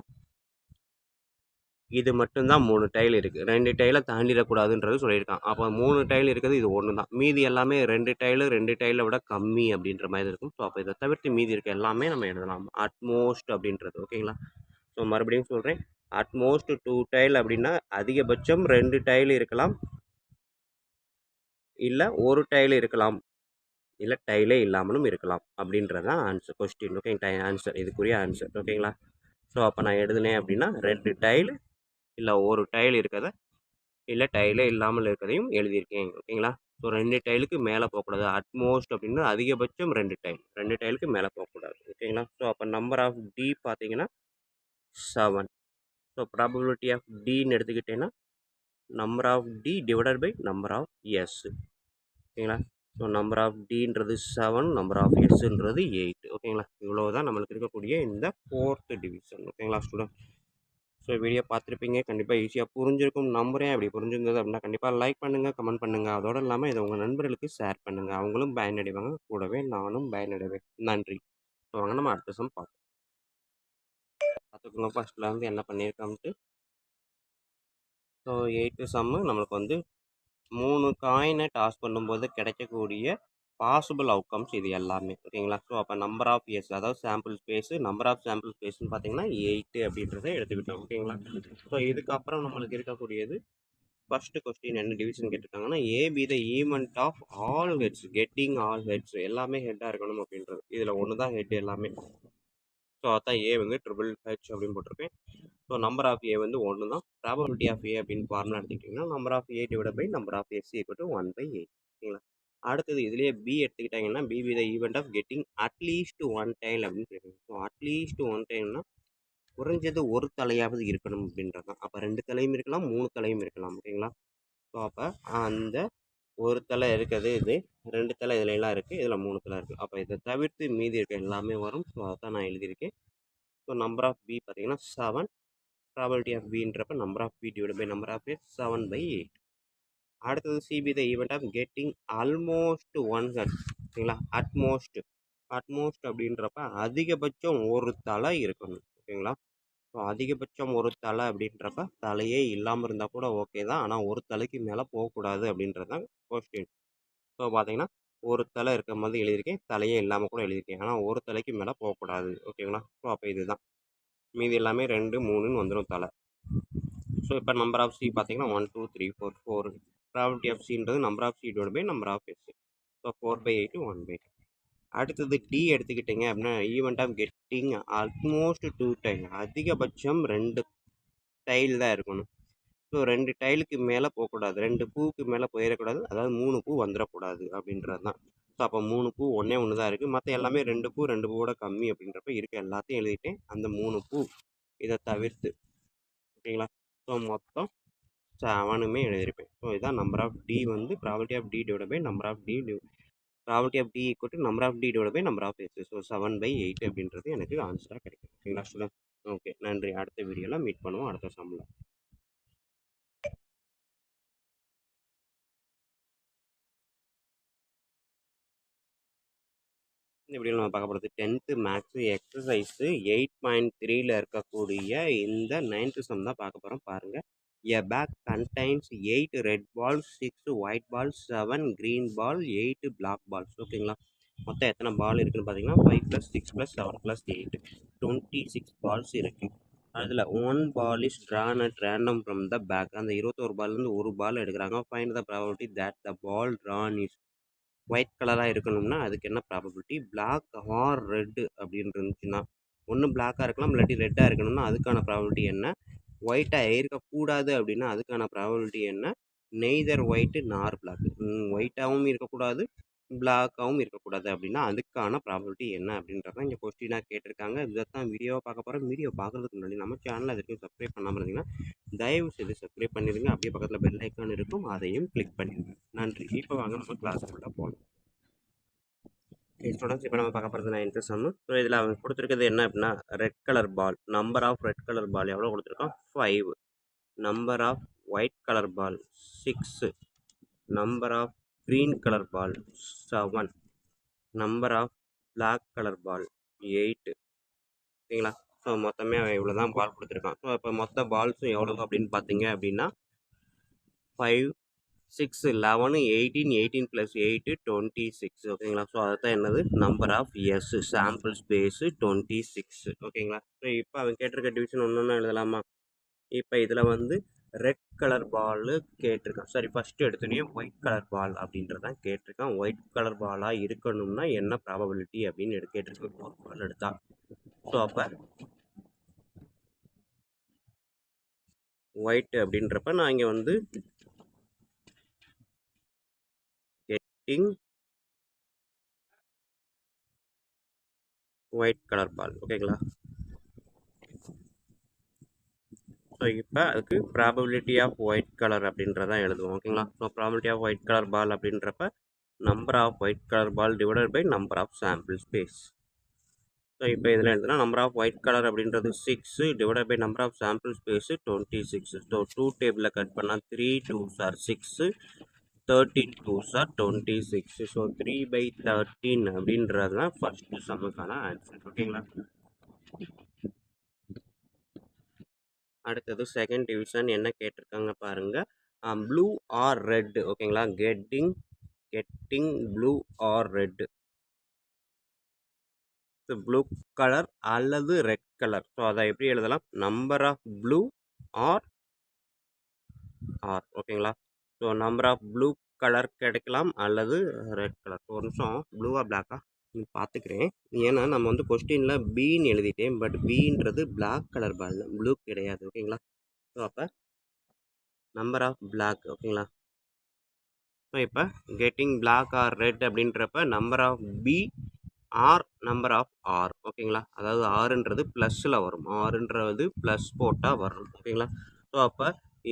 இது மட்டும்தான் 3 டைல் இருக்குது. 2 டைலை தாண்டிடக்கூடாதுன்றது சொல்லியிருக்கான். அப்போ 3 டைல் இருக்குது, இது ஒன்று தான். மீதி எல்லாமே 2 டைலு 2 டைலை விட கம்மி அப்படின்ற மாதிரி இருக்கும். ஸோ அப்போ இதை தவிர்த்து மீதி இருக்க எல்லாமே நம்ம எழுதலாம் அட்மோஸ்ட் அப்படின்றது. ஓகேங்களா? ஸோ மறுபடியும் சொல்கிறேன், அட்மோஸ்ட் 2 டைல் அப்படின்னா அதிகபட்சம் 2 டைல் இருக்கலாம், இல்லை 1 டைல் இருக்கலாம், இல்லை டைலே இல்லாமலும் இருக்கலாம் அப்படின்றது தான் ஆன்சர் கொஸ்டின். ஓகே, ஆன்சர் இதுக்குரிய ஆன்சர். ஓகேங்களா? ஸோ அப்போ நான் எழுதுனேன் அப்படின்னா 2 டைல் இல்லை 1 டைல் இருக்கிறத, இல்லை டைலே இல்லாமல் இருக்கிறதையும் எழுதியிருக்கேன். ஓகேங்களா? ஸோ 2 டைலுக்கு மேலே போகக்கூடாது. அட்மோஸ்ட் அப்படின்னா அதிகபட்சம் 2 டைல், 2 டைலுக்கு மேலே போகக்கூடாது. ஓகேங்களா? ஸோ அப்போ நம்பர் ஆஃப் டி பார்த்தீங்கன்னா 7. ஸோ ப்ராபபிலிட்டி ஆஃப் டின்னு எடுத்துக்கிட்டேன்னா number of D divided by number of S. ஓகேங்களா? ஸோ நம்பர் ஆஃப் டின்றது 7, நம்பர் ஆஃப் எஸ்ன்றது 8. ஓகேங்களா? இவ்வளோ தான் நம்மளுக்கு இருக்கக்கூடிய இந்த 4th டிவிஷன். ஓகேங்களா ஸ்டூடெண்ட்? ஸோ வீடியோ பார்த்துருப்பீங்க, கண்டிப்பாக ஈஸியாக புரிஞ்சிருக்கும் நம்புறேன். அப்படி புரிஞ்சிருந்தது அப்படின்னா கண்டிப்பாக லைக் பண்ணுங்கள், கமெண்ட் பண்ணுங்கள். அதோடு இல்லாமல் இதை உங்கள் நண்பர்களுக்கு ஷேர் பண்ணுங்கள். அவங்களும் பயனடைவாங்க, கூடவே நானும் பயனடைவேன். நன்றி. ஸோ வாங்க நம்ம அடுத்த சம் பார்த்துக்கோங்க. ஃபஸ்ட்டில் வந்து என்ன பண்ணியிருக்கோம்ட்டு. ஸோ 8th சம்மு நம்மளுக்கு வந்து 3 காயினை டாஸ் பண்ணும்போது கிடைக்கக்கூடிய பாசிபிள் அவுட்கம்ஸ் இது எல்லாமே. ஓகேங்களா? ஸோ அப்போ நம்பர் ஆஃப் எஸ், அதாவது sample space, number of sample ஸ்பேஸ்ன்னு பார்த்தீங்கன்னா 8 அப்படின்றத எடுத்துக்கிட்டோம். ஓகேங்களா? ஸோ இதுக்கப்புறம் நம்மளுக்கு இருக்கக்கூடியது ஃபஸ்ட்டு கொஸ்டின் என்ன டிவிஷன் கேட்டிருக்காங்கன்னா, A be the event of all heads getting all heads, எல்லாமே ஹெட்டாக இருக்கணும் அப்படின்றது. இதில் ஒன்று தான் ஹெட் எல்லாமே. ஸோ அதான் ஏ வந்து ட்ரிபிள் ஹெச் அப்படின்னு போட்டிருக்கேன். ஸோ நம்பர் ஆஃப் ஏ வந்து 1 தான். ப்ராபபிலிட்டி ஆஃப் ஏ அப்படின்னு ஃபார்முலா எடுத்துக்கிட்டிங்கன்னா number of A divide by number of S equal to 1/8. ஓகேங்களா? அடுத்தது இதுலேயே பி எடுத்துக்கிட்டாங்கன்னா B the event of getting at least 1 tail அப்படின்னு சொல்லியிருக்காங்க. ஸோ அட்லீஸ்ட் 1 டைல்னா குறைஞ்சது ஒரு தலையாவது இருக்கணும் அப்படின்றது தான். அப்போ 2 தலையும் இருக்கலாம், 3 தலையும் இருக்கலாம். ஓகேங்களா? ஸோ அப்போ அந்த ஒரு தலை இருக்கிறது இது, 2 தலை இதுல எல்லாம் இருக்குது, இதில் 3 தலை இருக்குது. அப்போ இதை தவிர்த்து மீதி இருக்க எல்லாமே வரும். ஸோ அதான் நான் எழுதியிருக்கேன். ஸோ நம்பர் ஆஃப் பி பார்த்தீங்கன்னா 7, ப்ராபபிலிட்டி ஆஃப் பின்றப்ப number of B divide by number of S 7/8. அடுத்தது C be the event of getting almost 1 head. ஓகேங்களா? அட்மோஸ்ட் அப்படின்றப்ப அதிகபட்சம் ஒரு தலை இருக்கணும். ஓகேங்களா? ஸோ அதிகபட்சம் ஒரு தலை அப்படின்றப்ப தலையே இல்லாமல் இருந்தால் கூட ஓகே தான், ஆனால் ஒரு தலைக்கு மேலே போகக்கூடாது அப்படின்றது தான் கொஸ்டின். ஸோ பார்த்தீங்கன்னா ஒரு தலை இருக்கிற மாதிரி எழுதியிருக்கேன், தலையே இல்லாமல் கூட எழுதியிருக்கேன், ஆனால் ஒரு தலைக்கு மேலே போகக்கூடாது. ஓகேங்களா? ஸோ அப்போ இதுதான் மீதி எல்லாமே 2, 3ன்னு வந்துடும் தலை. ஸோ இப்போ நம்பர் ஆஃப் சி பார்த்தீங்கன்னா 1, 2, 3, 4, 4. ப்ராபபிலிட்டி ஆஃப் சின்றது number of C divide by number of S. So 4/8 1/8. அடுத்தது டி எடுத்துக்கிட்டிங்க அப்படின்னா event of getting almost 2 tail, அதிகபட்சம் 2 டைல் தான் இருக்கணும். ஸோ 2 டைலுக்கு மேலே போகக்கூடாது, 2 பூவுக்கு மேலே போயிடக்கூடாது, அதாவது 3 பூ வந்துடக்கூடாது அப்படின்றது தான். ஸோ அப்போ 3 பூ ஒன்றே ஒன்று தான் இருக்குது, மற்ற எல்லாமே 2 பூ 2 பூவோட கம்மி அப்படின்றப்ப இருக்க எல்லாத்தையும் எழுதிட்டேன், அந்த 3 பூ இதை தவிர்த்து. ஓகேங்களா? ஸோ மொத்தம் 7மே எழுதியிருப்பேன். ஸோ இதான் நம்பர் ஆஃப் டி வந்து probability of D divide by number of D probability of D equal to number of D divide by number of S. So 7/8 அப்படின்றது எனக்கு ஆன்சராக கிடைக்கும். ஓகேங்களா ஸ்டூடெண்ட்? ஓகே, நன்றி. அடுத்த வீடியோவில் மீட் பண்ணுவோம், அடுத்த சம்மில். இந்த வீடியோவில் நம்ம பார்க்க போகிறது 10th மேக்ஸு எக்ஸசைஸு 8.3ல் இருக்கக்கூடிய இந்த 9th சம் தான் பார்க்க போகிறோம். பாருங்கள். A bag contains 8 red balls, 6 white balls, 7 green ball, 8 black balls. ஓகேங்களா? மொத்தம் எத்தனை பால் இருக்குதுன்னு பார்த்தீங்கன்னா 5 + 6 + 7 + 8 26 பால்ஸ் இருக்குது. அதில் 1 ball is drawn at random from the bag. அந்த 21 பால்லேருந்து ஒரு பால் எடுக்கிறாங்க. Find the probability that the ball drawn is white கலராக இருக்கணும்னா அதுக்கு என்ன ப்ராபபிலிட்டி, பிளாக் ஆர் ரெட்டு அப்படின்னு இருந்துச்சுன்னா, ஒன்று பிளாக்காக இருக்கலாம், இல்லாட்டி ரெட்டாக இருக்கணும்னா அதுக்கான ப்ராபபிலிட்டி என்ன, ஒயிட்டாக இருக்கக்கூடாது அப்படின்னா அதுக்கான ப்ராபபிலிட்டி என்ன, நெய்தர் ஒயிட்டு நார் பிளாக், ஒயிட்டாகவும் இருக்கக்கூடாது பிளாக்காகவும் இருக்கக்கூடாது அப்படின்னா அதுக்கான ப்ராபபிலிட்டி என்ன அப்படின்றத இங்கே கொஸ்டினாக கேட்டிருக்காங்க. இதைத்தான் வீடியோவை பார்க்க போகிறோம். வீடியோ பார்க்குறதுக்கு முன்னாடி நம்ம சேனலை அதுக்கும் சப்ஸ்கிரைப் பண்ணாமல் இருந்தீங்கன்னா தயவு செய்து சப்ஸ்கிரைப் பண்ணிடுங்க. அப்படியே பக்கத்தில் பெல் ஐக்கான் இருக்கும், அதையும் கிளிக் பண்ணிடுங்க. நன்றி. இப்போ வாங்க நம்ம கிளாஸுக்குள்ள போகலாம். ஸ்டூடெண்ட்ஸ், இப்போ நம்ம பார்க்க போகிறது 9th சம். ஸோ இதில் அவங்க கொடுத்துருக்கிறது என்ன அப்படின்னா red colour ball, number of red colour ball எவ்வளோ கொடுத்துருக்கோம் 5, number of white colour ball 6, number of green colour ball 7, number of black colour ball 8. சரிங்களா? ஸோ மொத்தமே இவ்வளோ தான் பால் கொடுத்துருக்கான். ஸோ இப்போ மொத்த பால்ஸும் எவ்வளோ அப்படின்னு பார்த்தீங்க அப்படின்னா 5, 6, 11, 18, 18 + 8 26. ஓகேங்களா? ஸோ அதுதான் என்னது number of S, sample space 26. ஓகேங்களா? ஸோ இப்போ அவன் கேட்டிருக்க டிவிஷன் ஒன்று ஒன்று எழுதலாமா? இப்போ இதில் வந்து ரெட் கலர் பால் கேட்டிருக்கான். சரி, ஃபஸ்ட்டு எடுத்தோடனே ஒயிட் கலர் பால் அப்படின்றதான் கேட்டிருக்கான். ஒயிட் கலர் பாலாக இருக்கணும்னா என்ன ப்ராபபிலிட்டி அப்படின்னு கேட்டிருக்கு. ஒரு பால் எடுத்தா. ஸோ அப்போ ஒயிட் அப்படின்றப்ப நான் இங்கே வந்து கெட்டிங் ஒயிட் கலர் பால். ஓகேங்களா? ஸோ இப்போ அதுக்கு ப்ராபபிலிட்டி ஆஃப் ஒயிட் கலர் அப்படின்றதான் எழுதுவோம். ஓகேங்களா? So probability of white colour ball அப்படின்றப்ப number of white colour ball divided by number of sample space. So இப்போ இதில் எழுதுனா நம்பர் ஆஃப் ஒயிட் கலர் அப்படின்றது 6 divided by number of sample space 26. So 2 டேபிளில் cut பண்ணால் 3 2s are 6, 13 2s are 26. So 3/13 அப்படின்றது தான் first சம்முக்கான answer. ஓகேங்களா? அடுத்தது செகண்ட் டிவிஷன் என்ன கேட்டிருக்காங்க பாருங்க. Blue or red. ஓகேங்களா? Getting blue or red. Blue colour அல்லது ரெட் கலர். ஸோ அதை எப்படி எழுதலாம்? நம்பர் ஆஃப் ப்ளூ ஆர் ஓகேங்களா? So number of blue colour கிடைக்கலாம் அல்லது ரெட் கலர். ஒரு நிமிஷம், ப்ளூவா பிளாக்கா பார்த்துக்கிறேன். ஏன்னா நம்ம வந்து கொஸ்டினில் பீன்னு எழுதிட்டேன். பட் பீன்றது பிளாக் கலர் பால், ப்ளூ கிடையாது. ஓகேங்களா? ஸோ அப்போ நம்பர் ஆஃப் பிளாக். ஓகேங்களா? ஸோ இப்போ கெட்டிங் பிளாக் ஆர் ரெட் அப்படின்றப்ப number of B or number of R. ஓகேங்களா? அதாவது ஆறுன்றது ப்ளஸ்ஸில் வரும். ஆறுன்றது ப்ளஸ் போட்டால் வரும். ஓகேங்களா? ஸோ அப்போ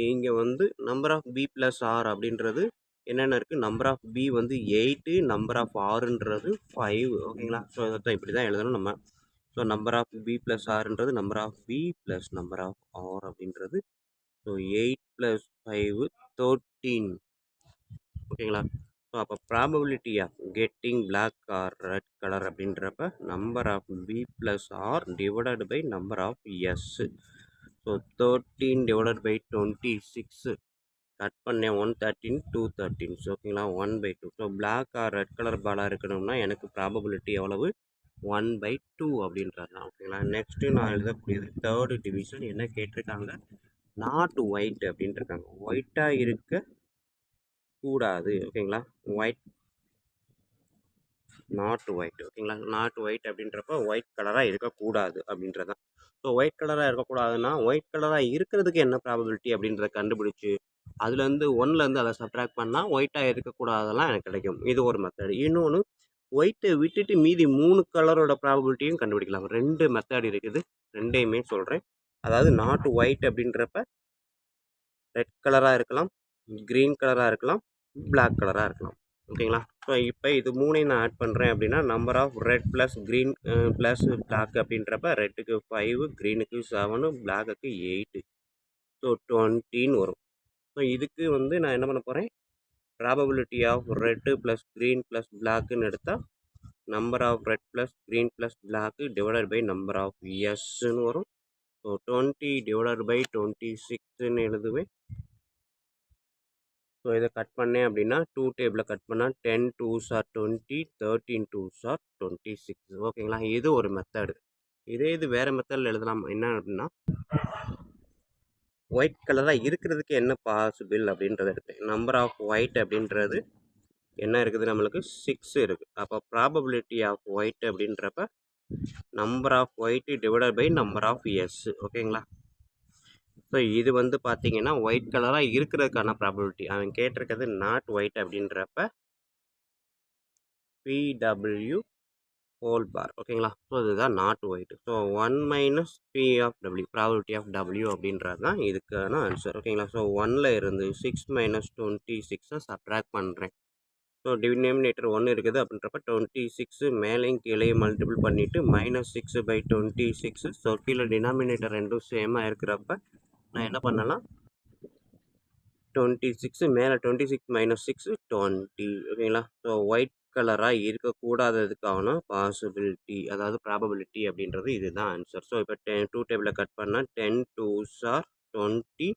இங்கே வந்து number of B plus R அப்படின்றது என்னென்ன இருக்குது? நம்பர் ஆஃப் பி வந்து 8, நம்பர் ஆஃப் ஆறுன்றது 5. ஓகேங்களா? ஸோ இதை இப்படி தான் எழுதணும் நம்ம. So number of B plus ஆறுன்றது number of B plus number of R அப்படின்றது. ஸோ 8 + 5 13. ஓகேங்களா? ஸோ அப்போ probability of getting black or red colour அப்படின்றப்ப number of B plus R divided by number of S. So 13 divided by 26 cut பண்ணேன். 113 213. ஓகேங்களா? 1/2. So black or red colour பாலாக இருக்கணும்னா எனக்கு probability எவ்வளவு? 1/2 அப்படின்றது தான். ஓகேங்களா? நெக்ஸ்ட்டு நான் எழுதக்கூடியது தேர்டு டிவிஷன் என்ன கேட்டிருக்காங்க? நாட் ஒயிட் அப்படின்ட்டு இருக்காங்க. ஒயிட்டாக இருக்க கூடாது. ஓகேங்களா? White not white. ஓகேங்களா? நாட் ஒயிட் அப்படின்றப்ப ஒயிட் கலராக இருக்கக்கூடாது அப்படின்றது தான். ஸோ ஒயிட் கலராக இருக்கக்கூடாதுன்னா ஒயிட் கலராக இருக்கிறதுக்கு என்ன ப்ராபபிலிட்டி அப்படின்றத கண்டுபிடிச்சி அதுலேருந்து ஒன்லேருந்து அதை சப்ட்ராக்ட் பண்ணால் ஒயிட்டாக இருக்கக்கூடாதெல்லாம் எனக்கு கிடைக்கும். இது ஒரு மெத்தடு. இன்னொன்று, ஒயிட்டை விட்டுட்டு மீதி 3 கலரோட ப்ராபபிலிட்டியும் கண்டுபிடிக்கலாம். 2 மெத்தட் இருக்குது. ரெண்டையுமே சொல்கிறேன். அதாவது நாட் ஒயிட் அப்படின்றப்ப ரெட் கலராக இருக்கலாம், க்ரீன் கலராக இருக்கலாம், பிளாக் கலராக இருக்கலாம். ஓகேங்களா? ஸோ இப்போ இது 3ஐயும் நான் ஆட் பண்ணுறேன் அப்படின்னா number of red plus green plus black அப்படின்றப்ப ரெட்டுக்கு 5, க்ரீனுக்கு 7, பிளாக்குக்கு 8. ஸோ 20ன்னு வரும். ஸோ இதுக்கு வந்து நான் என்ன பண்ண போகிறேன்? Probability of red plus green plus பிளாக்குன்னு எடுத்தால் number of red plus green plus black divided by number of எஸ்ன்னு வரும். ஸோ 20 டிவைடட் பை 26ன்னு எழுதுவேன். ஸோ இதை கட் பண்ணேன் அப்படின்னா 2 டேபிளில் கட் பண்ணால் 10 2s are 20, 13 2s are 26. ஓகேங்களா? இது ஒரு மெத்தடு. இது வேறு மெத்தடில் எழுதலாம். என்ன அப்படின்னா ஒயிட் கலராக இருக்கிறதுக்கு என்ன பாசிபிள் அப்படின்றத எடுத்தேன். நம்பர் ஆஃப் ஒயிட் அப்படின்றது என்ன இருக்குது? நம்மளுக்கு 6 இருக்குது. அப்போ ப்ராபபிலிட்டி ஆஃப் ஒயிட் அப்படின்றப்ப number of white divided by number of S. ஓகேங்களா? ஸோ இது வந்து பார்த்தீங்கன்னா ஒயிட் கலராக இருக்கிறதுக்கான ப்ராபபிலிட்டி. அவன் கேட்டிருக்கிறது நாட் ஒயிட் அப்படின்றப்ப PW ஹோல் பார். ஓகேங்களா? ஸோ இதுதான் not white. So 1 - P of W, probability of W அப்படின்றது தான் இதுக்கான ஆன்சர். ஓகேங்களா? ஸோ 1ல் இருந்து 6 - 26 சப்ட்ராக்ட் பண்ணுறேன். ஸோ டினாமினேட்டர் 1 இருக்குது அப்படின்றப்ப 26 மேலேயும் கீழேயும் மல்டிபிள் பண்ணிவிட்டு -6/26. ஸோ கீழே டினாமினேட்டர் ரெண்டும் சேமாக இருக்கிறப்ப நான் என்ன பண்ணலாம்? 26 மேலே 26 - 6 20. ஓகேங்களா? ஸோ ஒயிட் கலராக இருக்கக்கூடாததுக்கான பாசிபிலிட்டி, அதாவது ப்ராபபிலிட்டி அப்படின்றது இதுதான் ஆன்சர். ஸோ இப்போ 2 டேபிளில் கட் பண்ணால் 10 2s are 20,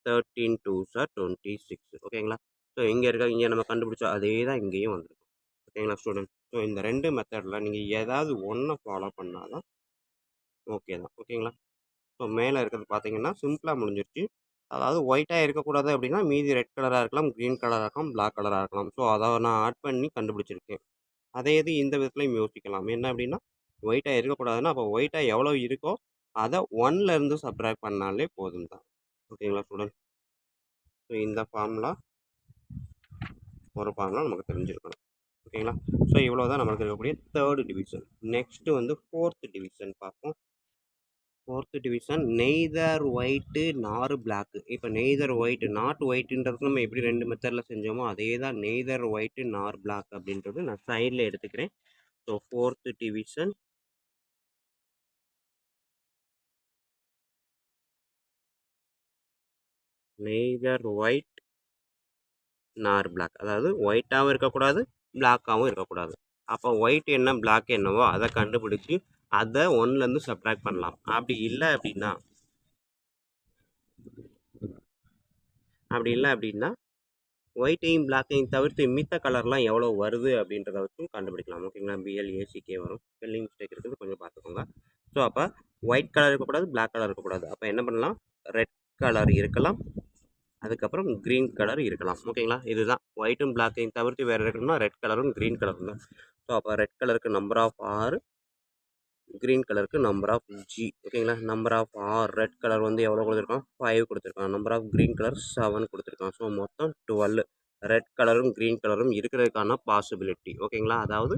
13 2s are 26. ஓகேங்களா? ஸோ இங்கே நம்ம கண்டுபிடிச்சோம் அதே தான் இங்கேயும் வந்துருக்கும். ஓகேங்களா ஸ்டூடெண்ட்? ஸோ இந்த 2 மெத்தடில் நீங்கள் ஏதாவது ஒன்றை ஃபாலோ பண்ணால் தான் ஓகே தான். ஓகேங்களா? ஸோ மேலே இருக்கிறது பார்த்தீங்கன்னா சிம்பிளாக முடிஞ்சிருச்சு. அதாவது ஒயிட்டாக இருக்கக்கூடாது அப்படின்னா மீதி ரெட் கலராக இருக்கலாம், க்ரீன் கலராக இருக்கலாம், பிளாக் கலராக இருக்கலாம். ஸோ அதை நான் ஆட் பண்ணி கண்டுபிடிச்சிருக்கேன். அதே இது இந்த விதத்துலையும் யோசிக்கலாம். என்ன அப்படின்னா ஒயிட்டாக இருக்கக்கூடாதுன்னா அப்போ ஒயிட்டாக எவ்வளோ இருக்கோ அதை 1லேருந்து சப்ட்ராக்ட் பண்ணாலே போதும் தான். ஓகேங்களா ஸ்டூடெண்ட்? ஸோ இந்த ஃபார்முலா ஒரு ஃபார்முலா நமக்கு தெரிஞ்சிருக்கணும். ஓகேங்களா? ஸோ இவ்வளோ தான் நம்மளுக்கு இருக்கக்கூடிய 3rd டிவிஷன். நெக்ஸ்ட்டு வந்து 4th டிவிஷன் பார்ப்போம். 4th டிவிஷன் நெய்தர் ஒயிட்டு நார் பிளாக்கு. இப்போ நெய்தர் ஒயிட் நாட் ஒயிட்டுன்றது நம்ம எப்படி 2 மெத்தடில் செஞ்சோமோ அதே தான் நெய்தர் ஒயிட்டு நார் பிளாக் அப்படின்றது நான் சைடில் எடுத்துக்கிறேன். So 4th division neither white நார் பிளாக். அதாவது ஒயிட்டாகவும் இருக்கக்கூடாது, பிளாக்காகவும் இருக்கக்கூடாது. அப்போ ஒயிட் என்ன பிளாக் என்னவோ அதை கண்டுபிடிச்சி அதை 1லேருந்து சப்ட்ராக்ட் பண்ணலாம். அப்படி இல்லை அப்படின்னா ஒயிட்டையும் பிளாக்கையும் தவிர்த்து மித்த கலர்லாம் எவ்வளோ வருது அப்படின்றத வச்சும் கண்டுபிடிக்கலாம். ஓகேங்களா? பிஎல்ஏசிகே வரும். ஸ்பெல்லிங் மிஸ்டேக் இருக்குது, கொஞ்சம் பார்த்துக்கோங்க. ஸோ அப்போ ஒயிட் கலர் இருக்கக்கூடாது, பிளாக் கலர் இருக்கக்கூடாது. அப்போ என்ன பண்ணலாம்? ரெட் கலர் இருக்கலாம், அதுக்கப்புறம் க்ரீன் கலர் இருக்கலாம். ஓகேங்களா? இதுதான் ஒயிட்டும் பிளாக்கையும் தவிர்த்து வேறு இருக்கணும்னா ரெட் கலரும் க்ரீன் கலரும் தான். ஸோ அப்போ ரெட் கலருக்கு நம்பர் ஆஃப் 6, க்ரீன் கலருக்கு நம்பர் ஆஃப் G. ஓகேங்களா? நம்பர் ஆஃப் ரெட் கலர் வந்து எவ்வளோ கொடுத்துருக்கான்? 5 கொடுத்துருக்கான். நம்பர் ஆஃப் க்ரீன் கலர் 7 கொடுத்துருக்கான். ஸோ மொத்தம் 12 ரெட் கலரும் க்ரீன் கலரும் இருக்கிறதுக்கான பாசிபிலிட்டி. ஓகேங்களா? அதாவது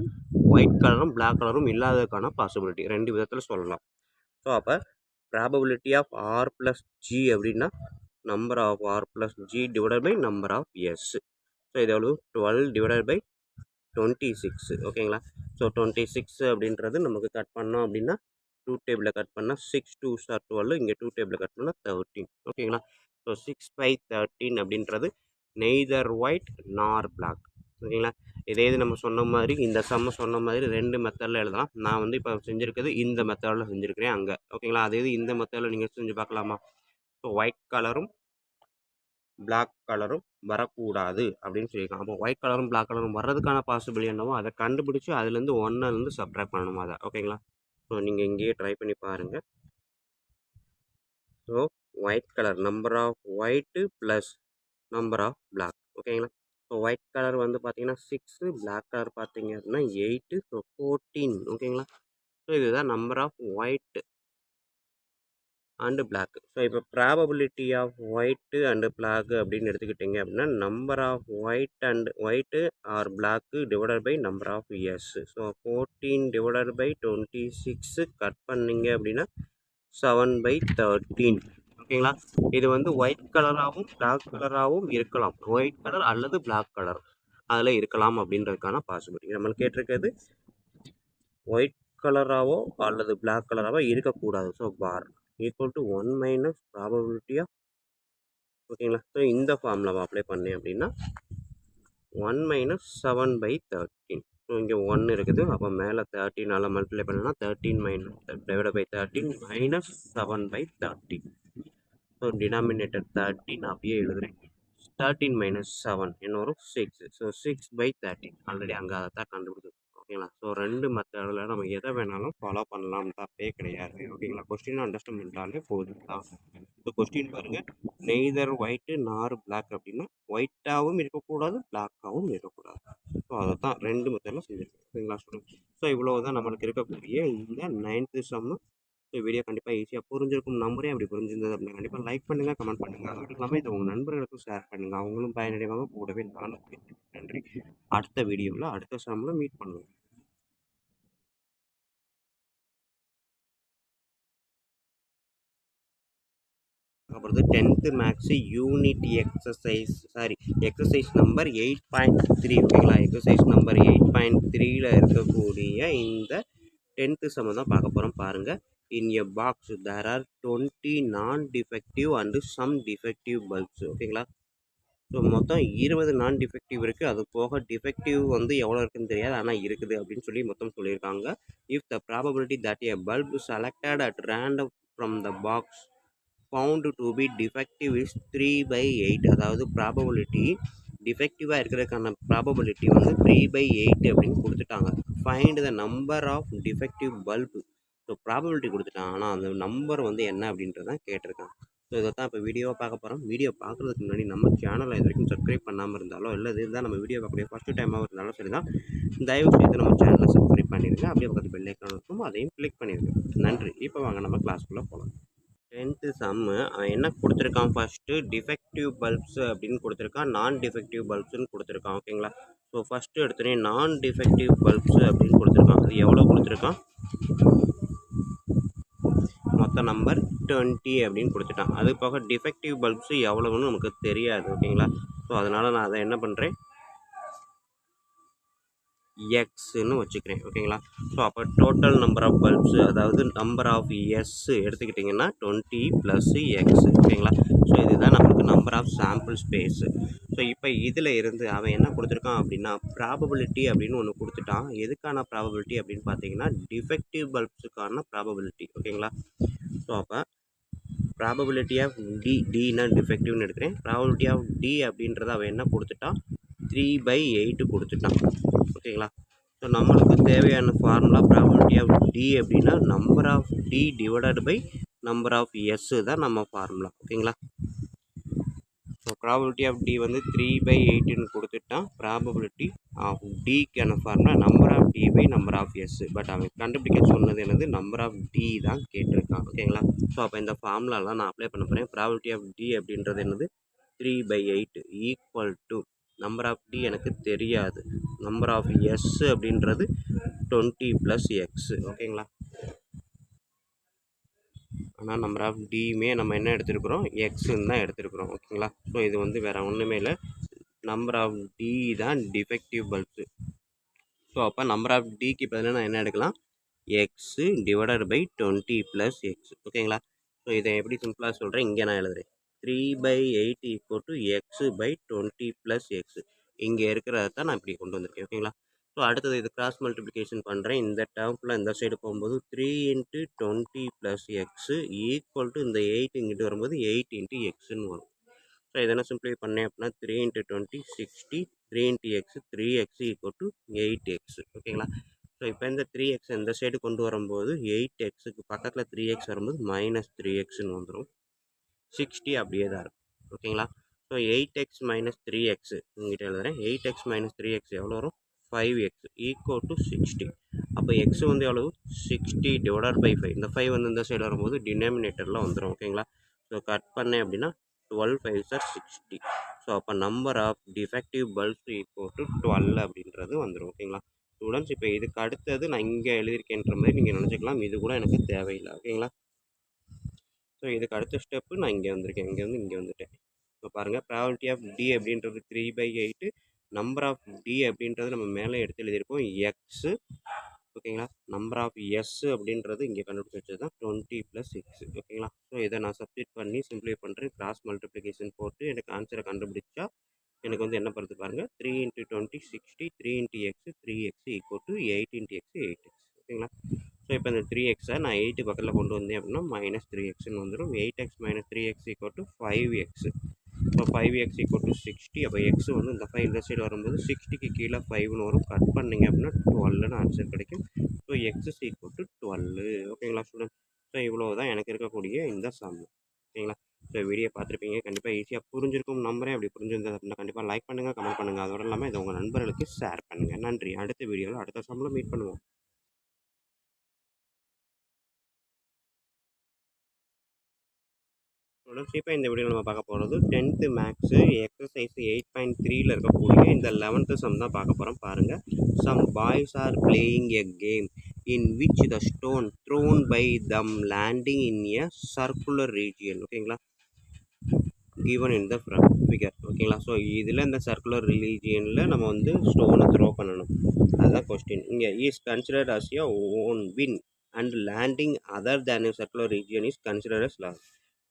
ஒயிட் கலரும் பிளாக் கலரும் இல்லாததுக்கான பாசிபிலிட்டி 2 விதத்தில் சொல்லலாம். ஸோ அப்போ ப்ராபபிலிட்டி ஆஃப் R + G அப்படின்னா number of R + G divided by number of S. So இது எவ்வளோ? 12 டிவைடட் பை 26. ஓகேங்களா? ஸோ 26 அப்படின்றது நமக்கு கட் பண்ணோம் அப்படின்னா 2 டேபிளில் கட் பண்ணால் 6 2s are 12. இங்கே 2 டேபிளில் கட் பண்ணால் 13. ஓகேங்களா? ஸோ 6/13 அப்படின்றது நெய்தர் ஒயிட் நார் பிளாக். ஓகேங்களா? இதே இது நம்ம சொன்ன மாதிரி இந்த சம்ம சொன்ன மாதிரி 2 மெத்தடில் எழுதலாம். நான் வந்து இப்போ செஞ்சுருக்கிறது இந்த மெத்தடில் செஞ்சுருக்கிறேன் அங்கே. ஓகேங்களா? அதே இது இந்த மெத்தடில் நீங்கள் செஞ்சு பார்க்கலாமா? ஸோ ஒயிட் கலரும் பிளாக் கலரும் வரக்கூடாது அப்படின்னு சொல்லியிருக்காங்க. அப்போ ஒயிட் கலரும் பிளாக் கலரும் வர்றதுக்கான பாசிபிள் என்னவோ அதை கண்டுபிடிச்சி அதுலேருந்து 1லேருந்து சப்ட்ராக்ட் பண்ணணும் அதை. ஓகேங்களா? ஸோ நீங்கள் இங்கேயே ட்ரை பண்ணி பாருங்கள். So white colour number of white plus number of black. ஓகேங்களா? ஸோ ஒயிட் கலர் வந்து பார்த்தீங்கன்னா 6, பிளாக் கலர் பார்த்தீங்க அப்படின்னா 8, ஸோ 14. ஓகேங்களா? ஸோ இதுதான் number of white and black. So இப்போ probability of white and black அப்படின்னு எடுத்துக்கிட்டிங்க அப்படின்னா number of white or black divided by number of S. So 14 divided by 26 cut பண்ணிங்க அப்படின்னா 7/13. ஓகேங்களா? இது வந்து ஒயிட் கலராகவும் பிளாக் கலராகவும் இருக்கலாம். ஒயிட் கலர் அல்லது பிளாக் கலர் அதில் இருக்கலாம் அப்படின்றதுக்கான பாசிபிலிட்டி. நம்மளுக்கு கேட்டிருக்கிறது ஒயிட் கலராகவோ அல்லது பிளாக் கலராகவோ இருக்கக்கூடாது. So bar equal to 1 minus probability of. ஓகேங்களா? ஸோ இந்த ஃபார்முலாவை அப்ளை பண்ணேன் அப்படின்னா 1 மைனஸ் 7/13. ஸோ இங்கே 1 இருக்குது. அப்போ மேலே 13 மல்டிப்ளை பண்ணனா 13 minus divide by 13 minus 7/13. So denominator 13 அப்படியே எழுதுகிறேன். 13 மைனஸ் 7 என்ன வரும்? 6. ஸோ 6/13 ஆல்ரெடி அங்கே அதை தான் கண்டுபிடிச்சிருக்கோம். ஓகேங்களா? ஸோ 2 மெத்தடில் நம்ம எதை வேணாலும் ஃபாலோ பண்ணலாம், தப்பே கிடையாது. ஓகேங்களா? கொஸ்டின் அண்டர்ஸ்டாண்ட் பண்ணிட்டாலே போதும் தான். ஸோ கொஸ்டின் பாருங்கள், நெய்தர் ஒயிட்டு நார் பிளாக் அப்படின்னா ஒயிட்டாகவும் இருக்கக்கூடாது, பிளாக்காகவும் இருக்கக்கூடாது. ஸோ அதை தான் 2 மெத்தடில் செஞ்சுருக்கேன். ஓகேங்களா ஸ்டூடெண்ட்? ஸோ இவ்வளோ தான் நம்மளுக்கு இருக்கக்கூடிய இந்த 9th சம்மு. ஸோ வீடியோ கண்டிப்பாக ஈஸியாக புரிஞ்சிருக்கும் நம்புறேன். அப்படி புரிஞ்சிருந்தது அப்படின்னா கண்டிப்பாக லைக் பண்ணுங்கள், கமெண்ட் பண்ணுங்கள். அது மட்டும் இல்லாமல் இதை உங்கள் நண்பர்களுக்கும் ஷேர் பண்ணுங்கள். அவங்களும் பயனடைவாங்க, கூடவே நானும். நன்றி. அடுத்த வீடியோவில் அடுத்த சம்மில் மீட் பண்ணுவோம். அப்புறம் 10th maths unit exercise number 8.3. ஓகேங்களா? எக்ஸசைஸ் நம்பர் 8.3ல் இருக்கக்கூடிய இந்த 10th சம் தான் பார்க்க போகிறோம். பாருங்கள். In a box there are 20 non-defective and some defective bulbs. ஓகேங்களா? ஸோ மொத்தம் 20 நான் டிஃபெக்டிவ் இருக்குது. அது போக டிஃபெக்டிவ் வந்து எவ்வளோ இருக்குன்னு தெரியாது, ஆனால் இருக்குது அப்படின்னு சொல்லி மொத்தம் சொல்லியிருக்காங்க. If the probability that a bulb selected at random from the box found to be defective is 3/8. அதாவது ப்ராபபிலிட்டி டிஃபெக்டிவாக இருக்கிறதுக்கான ப்ராபபிலிட்டி வந்து 3/8 அப்படின்னு கொடுத்துட்டாங்க. Find the number of defective bulb. So probability கொடுத்துட்டான். ஆனால் அந்த நம்பர் வந்து என்ன அப்படின்றது தான் கேட்டிருக்கான். ஸோ இதை தான் இப்போ வீடியோவாக பார்க்க போகிறோம். வீடியோ பார்க்குறதுக்கு முன்னாடி நம்ம சேனலை இது வரைக்கும் சப்ஸ்கிரைப் பண்ணாமல் இருந்தாலோ இல்லை இதுதான் நம்ம வீடியோ பார்க்கக்கூடிய ஃபஸ்ட்டு டைமாக இருந்தாலும் சரி தான், தயவு செய்து நம்ம சேனலை சப்ஸ்கிரைப் பண்ணிடுங்க. அப்படியே பக்கத்து பெல் ஐக்கான் இருக்கும், அதையும் கிளிக் பண்ணிடுங்க. நன்றி. இப்போ வாங்க நம்ம கிளாஸ்க்குள்ளே போகலாம். 10th சம்மு அவன் என்ன கொடுத்துருக்கான், ஃபஸ்ட்டு டிஃபெக்டிவ் பல்ப்ஸ் அப்படின்னு கொடுத்துருக்கான், நான் டிஃபெக்டிவ் பல்ப்ஸ்ன்னு கொடுத்துருக்கான். ஓகேங்களா? ஸோ ஃபஸ்ட்டு எடுத்தோடனே நான் டிஃபெக்டிவ் பல்ப்ஸ் அப்படின்னு கொடுத்துருக்கான். அது எவ்வளோ கொடுத்துருக்கான், மொத்த நம்பர் 20 அப்படின்னு கொடுத்துட்டான். அது போக டிஃபெக்டிவ் பல்ப்ஸு எவ்வளவுன்னு நமக்கு தெரியாது. ஓகேங்களா? ஸோ அதனால் நான் அதை என்ன பண்ணுறேன், எக்ஸ்ன்னு வச்சுக்கிறேன். ஓகேங்களா? ஸோ அப்போ டோட்டல் நம்பர் ஆஃப் பல்ப்ஸ், அதாவது நம்பர் ஆஃப் எஸ் எடுத்துக்கிட்டிங்கன்னா 20 + எக்ஸ். ஓகேங்களா? ஸோ இதுதான் நமக்கு number of sample space. So இப்போ இதில் இருந்து அவன் என்ன கொடுத்துருக்கான் அப்படின்னா, ப்ராபபிலிட்டி அப்படின்னு ஒன்று கொடுத்துட்டான். எதுக்கான ப்ராபபிலிட்டி அப்படின்னு பார்த்தீங்கன்னா, டிஃபெக்டிவ் பல்ப்ஸுக்கான ப்ராபபிலிட்டி. ஓகேங்களா? ஸோ அப்போ ப்ராபபிலிட்டி ஆஃப் டினா டிஃபெக்டிவ்னு எடுக்கிறேன். ப்ராபபிலிட்டி ஆஃப் டி அப்படின்றத அவன் என்ன கொடுத்துட்டான், 3/8 கொடுத்துட்டான். ஓகேங்களா? ஸோ நம்மளுக்கு தேவையான ஃபார்முலா ப்ராபபிலிட்டி ஆஃப் டி அப்படின்னா number of D divided by number of S தான் நம்ம ஃபார்முலா. ஓகேங்களா? ஸோ ப்ராபபிலிட்டி ஆஃப் டி வந்து 3/8ன்னு கொடுத்துட்டான். ப்ராபபிலிட்டி ஆஃப் டிக்கான formula number of D by number of S. But அவன் கண்டுபிடிக்க சொன்னது என்னது, நம்பர் ஆஃப் டி தான் கேட்டிருக்கான். ஓகேங்களா? ஸோ அப்போ இந்த ஃபார்முலாலாம் நான் அப்ளை பண்ண போகிறேன். ப்ராபபிலிட்டி ஆஃப் டி அப்படின்றது என்னது, 3/8 equal to number of D எனக்கு தெரியாது, நம்பர் ஆஃப் எஸ் அப்படின்றது 20 + எக்ஸ். ஓகேங்களா? ஆனால் நம்பர் ஆஃப் டியுமே நம்ம என்ன எடுத்துருக்குறோம், எக்ஸுன்னு தான் எடுத்துருக்குறோம். ஓகேங்களா? ஸோ இது வந்து வேறு ஒன்றுமே இல்லை, நம்பர் ஆஃப் டி தான் டிஃபெக்டிவ் பல்ப்ஸு. ஸோ அப்போ நம்பர் ஆஃப் டிக்கு பதிலாக நான் என்ன எடுக்கலாம், எக்ஸு டிவைடட் பை 20 + எக்ஸ். ஓகேங்களா? ஸோ இதை எப்படி சிம்பிளாக சொல்கிறேன், இங்கே நான் எழுதுறேன். 3/8 = x/20 + எக்ஸ். இங்கே இருக்கிறத தான் நான் இப்படி கொண்டு வந்திருக்கேன். ஓகேங்களா? ஸோ அடுத்தது இது கிராஸ் மல்டிப்ளிகேஷன் பண்ணுறேன். இந்த டேர்ம்ல இந்த சைடு போகும்போது 3 × 20 + எக்ஸு ஈக்குவல் டு இந்த 8 இங்கிட்டு வரும்போது 8 × எக்ஸ்ன்னு வரும். ஸோ இதெல்லாம் சிம்பிளை பண்ணேன் அப்படின்னா 3 × 20 60, 3 × x 3x = 8x. ஓகேங்களா? ஸோ இப்போ இந்த 3x இந்த சைடு கொண்டு வரும்போது 8xக்கு பக்கத்தில் 3x வரும்போது -3xன்னு வந்துடும். 60 அப்படியே தான் இருக்கும். ஓகேங்களா? ஸோ 8x - 3x இங்கிட்ட எழுதுறேன். 8x - 3x எவ்வளோ வரும், 5x = 60. அப்போ x வந்து எவ்வளவு, 60 / 5. இந்த 5 வந்து இந்த சைடு வரும்போது டினாமினேட்டரில் வந்துடும். ஓகேங்களா? ஸோ கட் பண்ணேன் அப்படின்னா 12 5s are 60. ஸோ அப்போ நம்பர் ஆஃப் டிஃபெக்டிவ் பல்ப்ஸ் = 12 அப்படின்றது வந்துடும். ஓகேங்களா ஸ்டூடெண்ட்ஸ்? இப்போ இதுக்கு அடுத்தது நான் இங்கே எழுதியிருக்கேன்ற மாதிரி நீங்கள் நினச்சிக்கலாம், இது கூட எனக்கு தேவையில்லை. ஓகேங்களா? ஸோ இதுக்கு அடுத்த ஸ்டெப்பு நான் இங்கே வந்திருக்கேன், இங்கே வந்துட்டேன். இப்போ பாருங்கள், ப்ராபபிலிட்டி ஆஃப் டி அப்படின்றது 3/8, நம்பர் ஆஃப் டி அப்படின்றது நம்ம மேலே எடுத்து எழுதியிருக்கோம் எக்ஸு. ஓகேங்களா? நம்பர் ஆஃப் எஸ் அப்படின்றது இங்கே கண்டுபிடிச்சி வச்சது தான் 20 + எக்ஸ். ஓகேங்களா? ஸோ இதை நான் சப்ஸ்டிட் பண்ணி சிம்பிளை பண்ணுறேன். கிராஸ் மல்டிப்ளிகேஷன் போட்டு எனக்கு ஆன்சரை கண்டுபிடிச்சா எனக்கு வந்து என்ன பண்ணுறது பாருங்கள், 3 × 20 60, 3 × x 3x = 8 × x 8x. ஓகேங்களா? ஸோ இப்போ இந்த 3xை நான் 8 பக்கத்தில் கொண்டு வந்தேன் அப்படின்னா -3xன்னு வந்துடும். 8x - 3x = 5x. So 5x = 60. அப்போ எக்ஸ் வந்து இந்த 5 இந்த சைடு வரும்போது 60க்கு கீழே 5ன்னு வரும். கட் பண்ணிங்க அப்படின்னா 12ன்னு ஆன்சர் கிடைக்கும். So x = 12. ஓகேங்களா ஸ்டூடெண்ட்? ஸோ இவ்வளோ தான் எனக்கு இருக்கக்கூடிய இந்த சம். ஓகேங்களா? ஸோ வீடியோ பார்த்துருப்பீங்க, கண்டிப்பாக ஈஸியாக புரிஞ்சிருக்கும் நம்புறேன். அப்படி புரிஞ்சிருந்தது அப்படின்னா கண்டிப்பாக லைக் பண்ணுங்கள், கமெண்ட் பண்ணுங்கள். அதோடு இல்லாமல் இதை உங்கள் நண்பர்களுக்கு ஷேர் பண்ணுங்கள். நன்றி. அடுத்த வீடியோவில் அடுத்த சம்மில் மீட் பண்ணுவோம். இப்போ இந்த வீடியோவில் நம்ம பார்க்க போகிறது 10th மேக்ஸு எக்ஸசைஸ் 8.3ல் இருக்கக்கூடிய இந்த 11th சம் தான் பார்க்க போகிறோம். பாருங்கள், some boys are playing a game in which the stone thrown by them landing in a circular region. ஓகேங்களா? given in the figure. ஓகேங்களா? ஸோ இதில் இந்த சர்க்குலர் ரீஜியனில் நம்ம வந்து ஸ்டோனை த்ரோ பண்ணணும், அதுதான் கொஸ்டின். இங்கே is considered as a one win and landing other than circular region is considered as loss.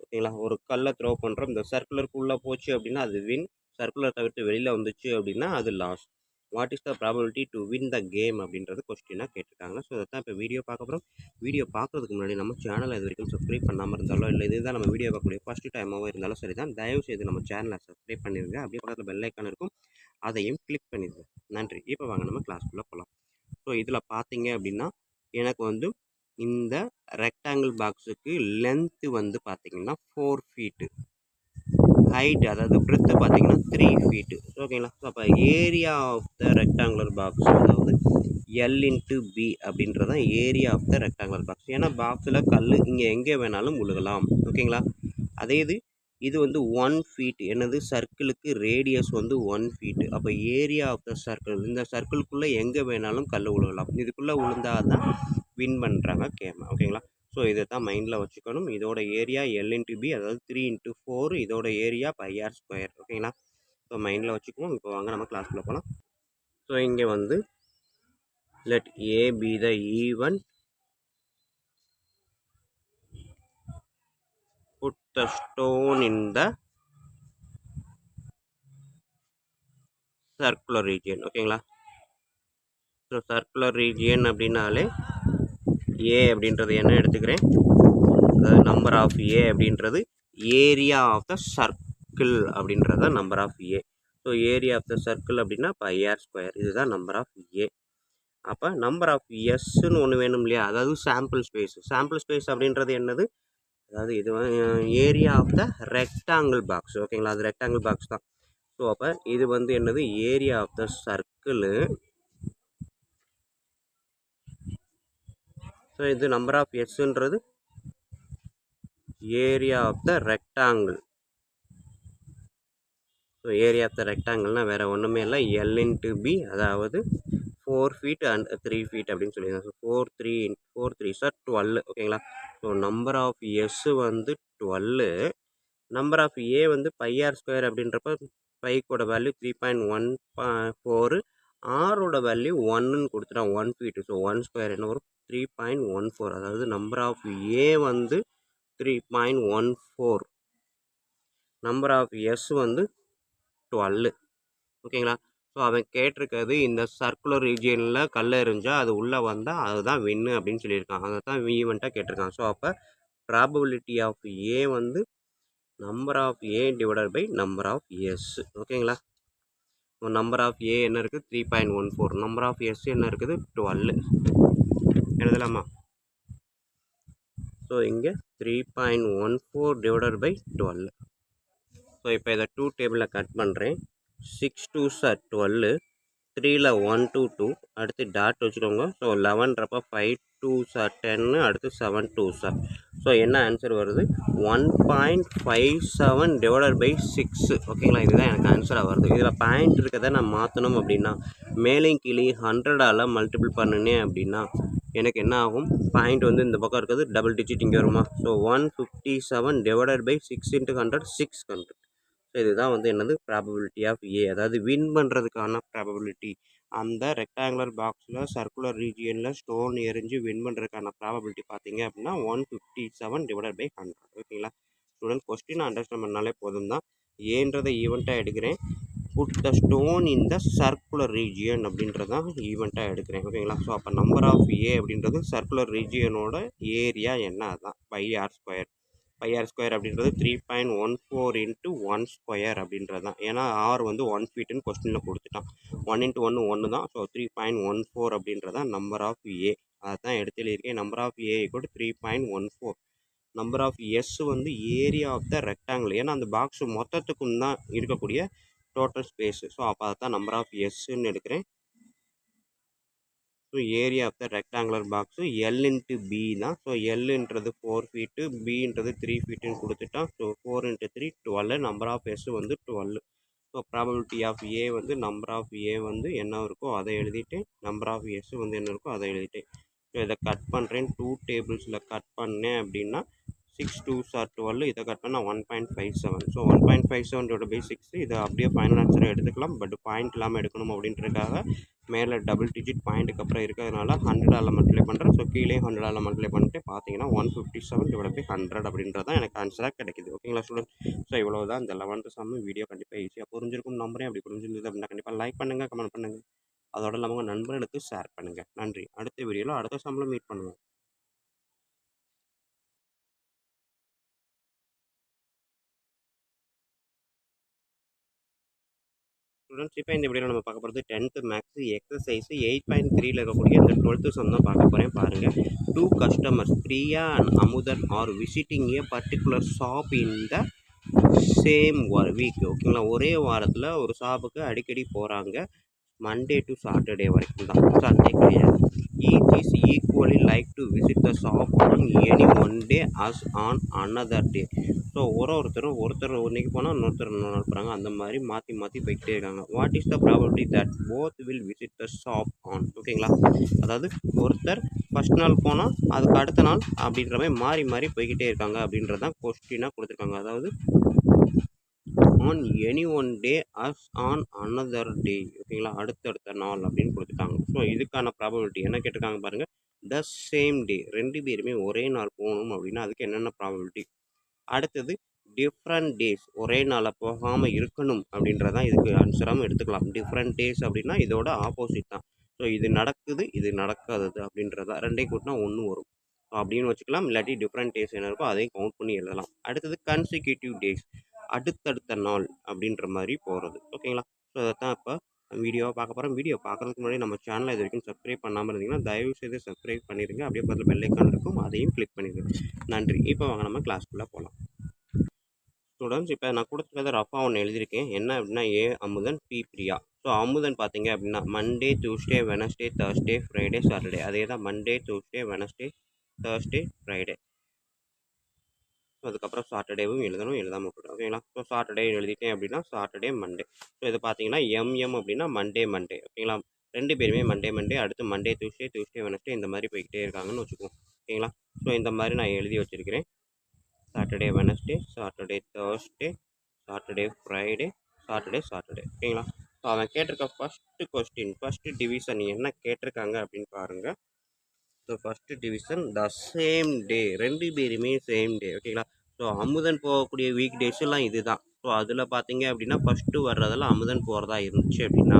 ஓகேங்களா? ஒரு கல்லை த்ரோ பண்ணுறோம், இந்த சர்க்குலருக்குள்ளே போச்சு அப்படின்னா அது வின், சர்க்குலர் தவிர்த்து வெளியில் வந்துச்சு அப்படின்னா அது loss. What is the probability to win the game அப்படின்றது கொஸ்டினாக கேட்டிருக்காங்க. ஸோ அதை தான் இப்போ வீடியோ பார்க்க போகிறோம். வீடியோ பார்க்குறதுக்கு முன்னாடி நம்ம சேனலை இது வரைக்கும் சப்ஸ்கிரைப் பண்ணாமல் இருந்தாலோ இல்லை இதுதான் நம்ம வீடியோ பார்க்கக்கூடிய ஃபஸ்ட்டு டைமாகவும் இருந்தாலும் சரி தான், தயவு செய்து நம்ம சேனலை சப்ஸ்கிரைப் பண்ணிடுங்க. அப்படியே பக்கத்தில் பெல் ஐக்கான் இருக்கும், அதையும் கிளிக் பண்ணிடுங்க. நன்றி. இப்போ வாங்க நம்ம கிளாஸ்க்குள்ளே போகலாம். ஸோ இதில் பார்த்தீங்க அப்படின்னா எனக்கு வந்து இந்த ரெக்டாங்கிள் பாக்ஸுக்கு லென்த்து வந்து பார்த்தீங்கன்னா 4 ஃபீட்டு, ஹைட் அதாவது பிரெத்து பார்த்தீங்கன்னா 3 ஃபீட்டு. ஓகேங்களா? ஸோ அப்போ area of the rectangular box அதாவது எல் இன்ட்டு பி அப்படின்றது தான் area of the rectangular box. ஏன்னா பாக்ஸில் கல் இங்கே எங்கே வேணாலும் விழுகலாம். ஓகேங்களா? அதே இது வந்து 1 ஃபீட் என்னது சர்க்கிளுக்கு ரேடியஸ் வந்து 1 ஃபீட்டு. அப்போ ஏரியா ஆஃப் த சர்க்கிள் இந்த சர்க்கிள்குள்ளே எங்கே வேணாலும் கல் விழுகலாம். இதுக்குள்ளே விழுந்தால் தான் வின் பண்ணுறாங்க கேம். ஓகேங்களா? ஸோ இதை தான் மைண்டில் வச்சுக்கணும். இதோட ஏரியா எல் இன்ட்டு பி அதாவது 3 இன்ட்டு 4 இதோட ஏரியா பைஆர் ஸ்கொயர். ஓகேங்களா? ஸோ மைண்டில் வச்சுக்குவோம். இப்போ வாங்க நம்ம கிளாஸ்க்குள்ளே போகலாம். ஸோ இங்கே வந்து let A be the even, put the stone in the circular region. ஓகேங்களா? ஸோ சர்க்குலர் ரீஜியன் அப்படின்னாலே ஏ அப்படின்றது என்ன எடுத்துக்கிறேன், அதாவது நம்பர் ஆஃப் ஏ அப்படின்றது ஏரியா ஆஃப் த சர்க்கிள் அப்படின்றது number of A. So area of the circle அப்படின்னா பைஆர் ஸ்கொயர், இதுதான் நம்பர் ஆஃப் ஏ. அப்போ நம்பர் ஆஃப் எஸ்ன்னு ஒன்று வேணும் இல்லையா, அதாவது சாம்பிள் ஸ்பேஸ். சாம்பிள் ஸ்பேஸ் அப்படின்றது என்னது, அதாவது இது area of the rectangle box. ஓகேங்களா? அது ரெக்டாங்கிள் பாக்ஸ் தான். ஸோ அப்போ இது வந்து என்னது area of the circle. So இது நம்பர் ஆஃப் எஸ்ன்றது area of the rectangle. So area of the ரெக்டாங்கிள்னால் வேறு ஒன்றுமே இல்லை, எல் இன்ட்டு பி அதாவது 4 ஃபீட் அண்ட் 3 ஃபீட் அப்படின்னு சொல்லியிருக்காங்க. So 4 3 sir 12. ஓகேங்களா? ஸோ நம்பர் ஆஃப் எஸ் வந்து 12, நம்பர் ஆஃப் ஏ வந்து பைஆர் ஸ்கொயர் அப்படின்றப்ப பைக்கோட வேல்யூ 3.14, ஆரோட வேல்யூ 1ன்னு கொடுத்துட்டான் 1 ஃபீட்டு. ஸோ 1 ஸ்கொயர் என்ன வரும் 3.14. அதாவது நம்பர் ஆஃப் ஏ வந்து 3.14, நம்பர் ஆஃப் எஸ் வந்து 12. ஓகேங்களா? ஸோ அவன் கேட்டிருக்கிறது இந்த சர்க்குலர் ரீஜியனில் கல் எறிஞ்சால் அது உள்ளே வந்தால் அதுதான் வின்னு அப்படின்னு சொல்லியிருக்கான். அதை தான் ஈவெண்ட்டாக கேட்டிருக்கான். ஸோ அப்போ ப்ராபபிலிட்டி ஆஃப் ஏ வந்து number of A divided by number of S. ஓகேங்களா? நம்பர் ஆஃப் ஏ என்ன இருக்குது 3.14, நம்பர் ஆஃப் எஸ் என்ன இருக்குது 12. எழுதலாமா? ஸோ இங்கே 3.14 டிவைடட் பை 12. ஸோ இப்போ இதை 2 டேபிளில் கட் பண்ணுறேன். 6 2s are 12, 3ல் 1 2 2, அடுத்து டாட் வச்சுக்கோங்க. ஸோ 11ன்றப்போ 5 2s are 10, அடுத்து 7 2s are. ஸோ என்ன ஆன்சர் வருது 1.57 டிவைடட் பை 6. ஓகேங்களா? இதுதான் எனக்கு ஆன்சராக வருது. இதில் பாயிண்ட் இருக்கிறத நான் மாற்றணும் அப்படின்னா மேலேயும் கீழே 100ஆல் மல்டிபிள் பண்ணினேன் அப்படின்னா எனக்கு என்ன ஆகும், பாயிண்ட் வந்து இந்த பக்கம் இருக்கிறது டபுள் டிஜிட் இங்கே வருமா. So 157 divided by 6 into 100 600. So இதுதான் வந்து என்னது ப்ராபபிலிட்டி ஆஃப் ஏ, அதாவது வின் பண்ணுறதுக்கான ப்ராபபிலிட்டி. அந்த ரெக்டாங்குலர் பாக்ஸில் சர்க்குலர் ரீஜியனில் ஸ்டோன் எரிஞ்சு வின் பண்ணுறதுக்கான ப்ராபபிலிட்டி பார்த்தீங்க அப்படின்னா 157 டிவைடட் பை 100. ஓகேங்களா? ஸ்டூடெண்ட் கொஸ்டின் அண்டர்ஸ்டாண்ட் பண்ணாலே போதும் தான். ஏன்றதை ஈவெண்ட்டாக எடுக்கிறேன், put the stone in the circular region அப்படின்றதான் ஈவெண்ட்டாக எடுக்கிறேன். ஓகேங்களா? ஸோ அப்போ நம்பர் ஆஃப் ஏ அப்படின்றது சர்க்குலர் ரீஜியனோட ஏரியா என்ன, அதுதான் பைஆர் ஸ்கொயர். பைஆர் ஸ்கொயர் அப்படின்றது 3.14 இன்ட்டு 1 ஸ்கொயர் அப்படின்றது தான். ஏன்னா ஆர் வந்து 1 ஃபீட்டுன்னு கொஸ்டினில் கொடுத்துட்டான். 1 இன்ட்டு 1 தான். ஸோ 3.14 அப்படின்றது தான் நம்பர் ஆஃப் ஏ. அதை தான் எடுத்து எழுதியிருக்கேன். Number of A equal 3.14. Number of S வந்து ஏரியா ஆஃப் த ரெக்டாங்கிள். ஏன்னா அந்த பாக்ஸ் மொத்தத்துக்கும் தான் இருக்கக்கூடிய டோட்டல் ஸ்பேஸு. ஸோ அப்போ அதை தான் நம்பர் ஆஃப் எஸ்ன்னு எடுக்கிறேன். So area of the rectangular box L into B தான். ஸோ எல்ன்றது 4 ஃபீட்டு, பின்றது 3 ஃபீட்டுன்னு கொடுத்துட்டான். So 4 into 3 12, number of S வந்து 12. ஸோ ப்ராபபிலிட்டி ஆஃப் ஏ வந்து நம்பர் ஆஃப் ஏ வந்து என்ன இருக்கோ அதை எழுதிட்டேன், நம்பர் ஆஃப் எஸ் வந்து என்ன இருக்கோ அதை எழுதிட்டேன். ஸோ இதை கட் பண்ணுறேன், 2 டேபிள்ஸில் கட் பண்ணேன் அப்படின்னா 6 2s are 12, இதை கட் பண்ணால் 1.57. ஸோ 1.57 டிவைட் பை 6, இதை அப்படியே ஃபைனல் ஆன்சரை எடுத்துக்கலாம். பட் பாயிண்ட் இல்லாமல் எடுக்கணும் அப்படின்றதுக்காக மேலே டபுள் டிஜிட் பாயிண்ட்டுக்கு அப்புறம் இருக்கிறதுனால 100ஆல் மல்டிப்ளை பண்ணுறேன். ஸோ கீழே 100ஆல் மல்டிப்ளை பண்ணிட்டு பார்த்தீங்கன்னா 157 டிவைட் பை 100 அப்படின்றது தான் எனக்கு ஆன்சராக கிடைக்குது. ஓகேங்களா ஸ்டூடெண்ட்? ஸோ இவ்வளோ தான் இந்த 11th சம். வீடியோ கண்டிப்பாக ஈஸியாக புரிஞ்சிருக்கும் நம்புறேன். அப்படி புரிஞ்சிருந்தது அப்படின்னா கண்டிப்பாக லைக் பண்ணுங்கள், கமெண்ட் பண்ணுங்கள், அதோட இல்லாமல் உங்கள் நண்பர்களுக்கு ஷேர் பண்ணுங்கள். நன்றி. அடுத்த வீடியோவில் அடுத்த சம்மில் மீட் பண்ணுவோம். ஸ்டூடெண்ட்ஸ் இப்போ இந்த வீடியோவில் நம்ம பார்க்க போகிறது 10th மேக்ஸ் எக்ஸசைஸ் 8.3ல இருக்கக்கூடிய இந்த 12th சம் தான் பார்க்க போகிறேன். பாருங்கள், 2 customers Priya and Amudhan are visiting a particular shop in the same week. ஓகேங்களா, ஒரே வாரத்தில் ஒரு ஷாப்புக்கு அடிக்கடி போகிறாங்க. மண்டே டு சாட்டர்டே வரைக்கும் தான், சண்டே கிடையாது. Each is equally like to visit the shop on any one day us on another day. So ஒருத்தர் இன்னைக்கு போனால் இன்னொருத்தர் இன்னொரு நாள் போகிறாங்க. அந்த மாதிரி மாற்றி மாற்றி போய்கிட்டே இருக்காங்க. What is the probability that both will visit the shop on? ஓகேங்களா, அதாவது ஒருத்தர் ஃபஸ்ட் நாள் போனால் அதுக்கு அடுத்த நாள் அப்படின்ற மாதிரி மாறி மாறி போய்கிட்டே இருக்காங்க அப்படின்றதான் கொஸ்டினாக கொடுத்துருக்காங்க. அதாவது on any one day us on another day. ஓகேங்களா, அடுத்தடுத்த நாள் அப்படின்னு கொடுத்துட்டாங்க. ஸோ இதுக்கான ப்ராபபிலிட்டி என்ன கேட்டிருக்காங்க பாருங்கள். த சேம் டே, ரெண்டு பேருமே ஒரே நாள் போகணும் அப்படின்னா அதுக்கு என்னென்ன ப்ராபபிலிட்டி. அடுத்தது டிஃப்ரெண்ட் டேஸ், ஒரே நாளில் போகாமல் இருக்கணும் அப்படின்றதான் இதுக்கு ஆன்சராகவும் எடுத்துக்கலாம். டிஃப்ரெண்ட் டேஸ் அப்படின்னா இதோட ஆப்போசிட் தான். ஸோ இது நடக்குது, இது நடக்காதது அப்படின்றதான். ரெண்டையும் கூட்டினா ஒன்று வரும். ஸோ அப்படின்னு வச்சுக்கலாம். இல்லாட்டி டிஃப்ரெண்ட் டேஸ் என்ன இருக்கோ அதையும் கவுண்ட் பண்ணி எழுதலாம். அடுத்தது கன்சிக்யூட்டிவ் டேஸ், அடுத்தடுத்த நாள் அப்படின்ற மாதிரி போகிறது. ஓகேங்களா, ஸோ அதைத்தான் இப்போ வீடியோவை பார்க்க போகிறோம். வீடியோ பார்க்குறதுக்கு முன்னாடி நம்ம சேனலை இது வரைக்கும் சப்ஸ்கிரைப் பண்ணாமல் இருந்தீங்கன்னா தயவுசெய்து சப்ஸ்கிரைப் பண்ணிடுங்க. அப்படியே பார்த்து பெல் ஐக்கான் இருக்கும், அதையும் கிளிக் பண்ணிடுங்க. நன்றி. இப்போ வாங்க நம்ம கிளாஸ்க்குள்ளே போகலாம். ஸ்டூடெண்ட்ஸ், இப்போ நான் கொடுத்துருக்கத ரஃபாக ஒன்று எழுதியிருக்கேன். என்ன அப்படின்னா ஏ அமுதன், பி பிரியா. ஸோ அமுதன் பார்த்தீங்க அப்படின்னா Monday, Tuesday, Wednesday, Thursday, Friday, Saturday. அதே தான் Monday, Tuesday, Wednesday, Thursday, Friday. அதுக்கப்புறம் சாட்டர்டேவும் எழுதாமல் விட்டுடும். ஓகேங்களா, ஸோ சாட்டர்டே எழுதிட்டேன் அப்படின்னா சாட்டர்டே, மண்டே. ஸோ இது பார்த்தீங்கன்னா எம்எம் அப்படின்னா மண்டே. ஓகேங்களா, ரெண்டு பேருமே மண்டே. அடுத்து மண்டே, டியூஸ்டே, வெனஸ்டே இந்த மாதிரி போய்கிட்டே இருக்காங்கன்னு வச்சுக்குவோம். ஓகேங்களா, ஸோ இந்த மாதிரி நான் எழுதி வச்சுருக்கிறேன். Saturday, Wednesday, Saturday, Thursday, Saturday, Friday, Saturday. ஓகேங்களா, ஸோ அவன் கேட்டிருக்க ஃபஸ்ட்டு டிவிஷன் என்ன கேட்டிருக்காங்க அப்படின்னு பாருங்கள். So first division the same day, ரெண்டு பேருமே சேம் டே. ஓகேங்களா, ஸோ அமுதன் போகக்கூடிய வீக் டேஸ்லாம் இது தான். ஸோ அதில் பார்த்தீங்க அப்படின்னா ஃபஸ்ட்டு வர்றதெல்லாம் அமுதன் போகிறதா இருந்துச்சு அப்படின்னா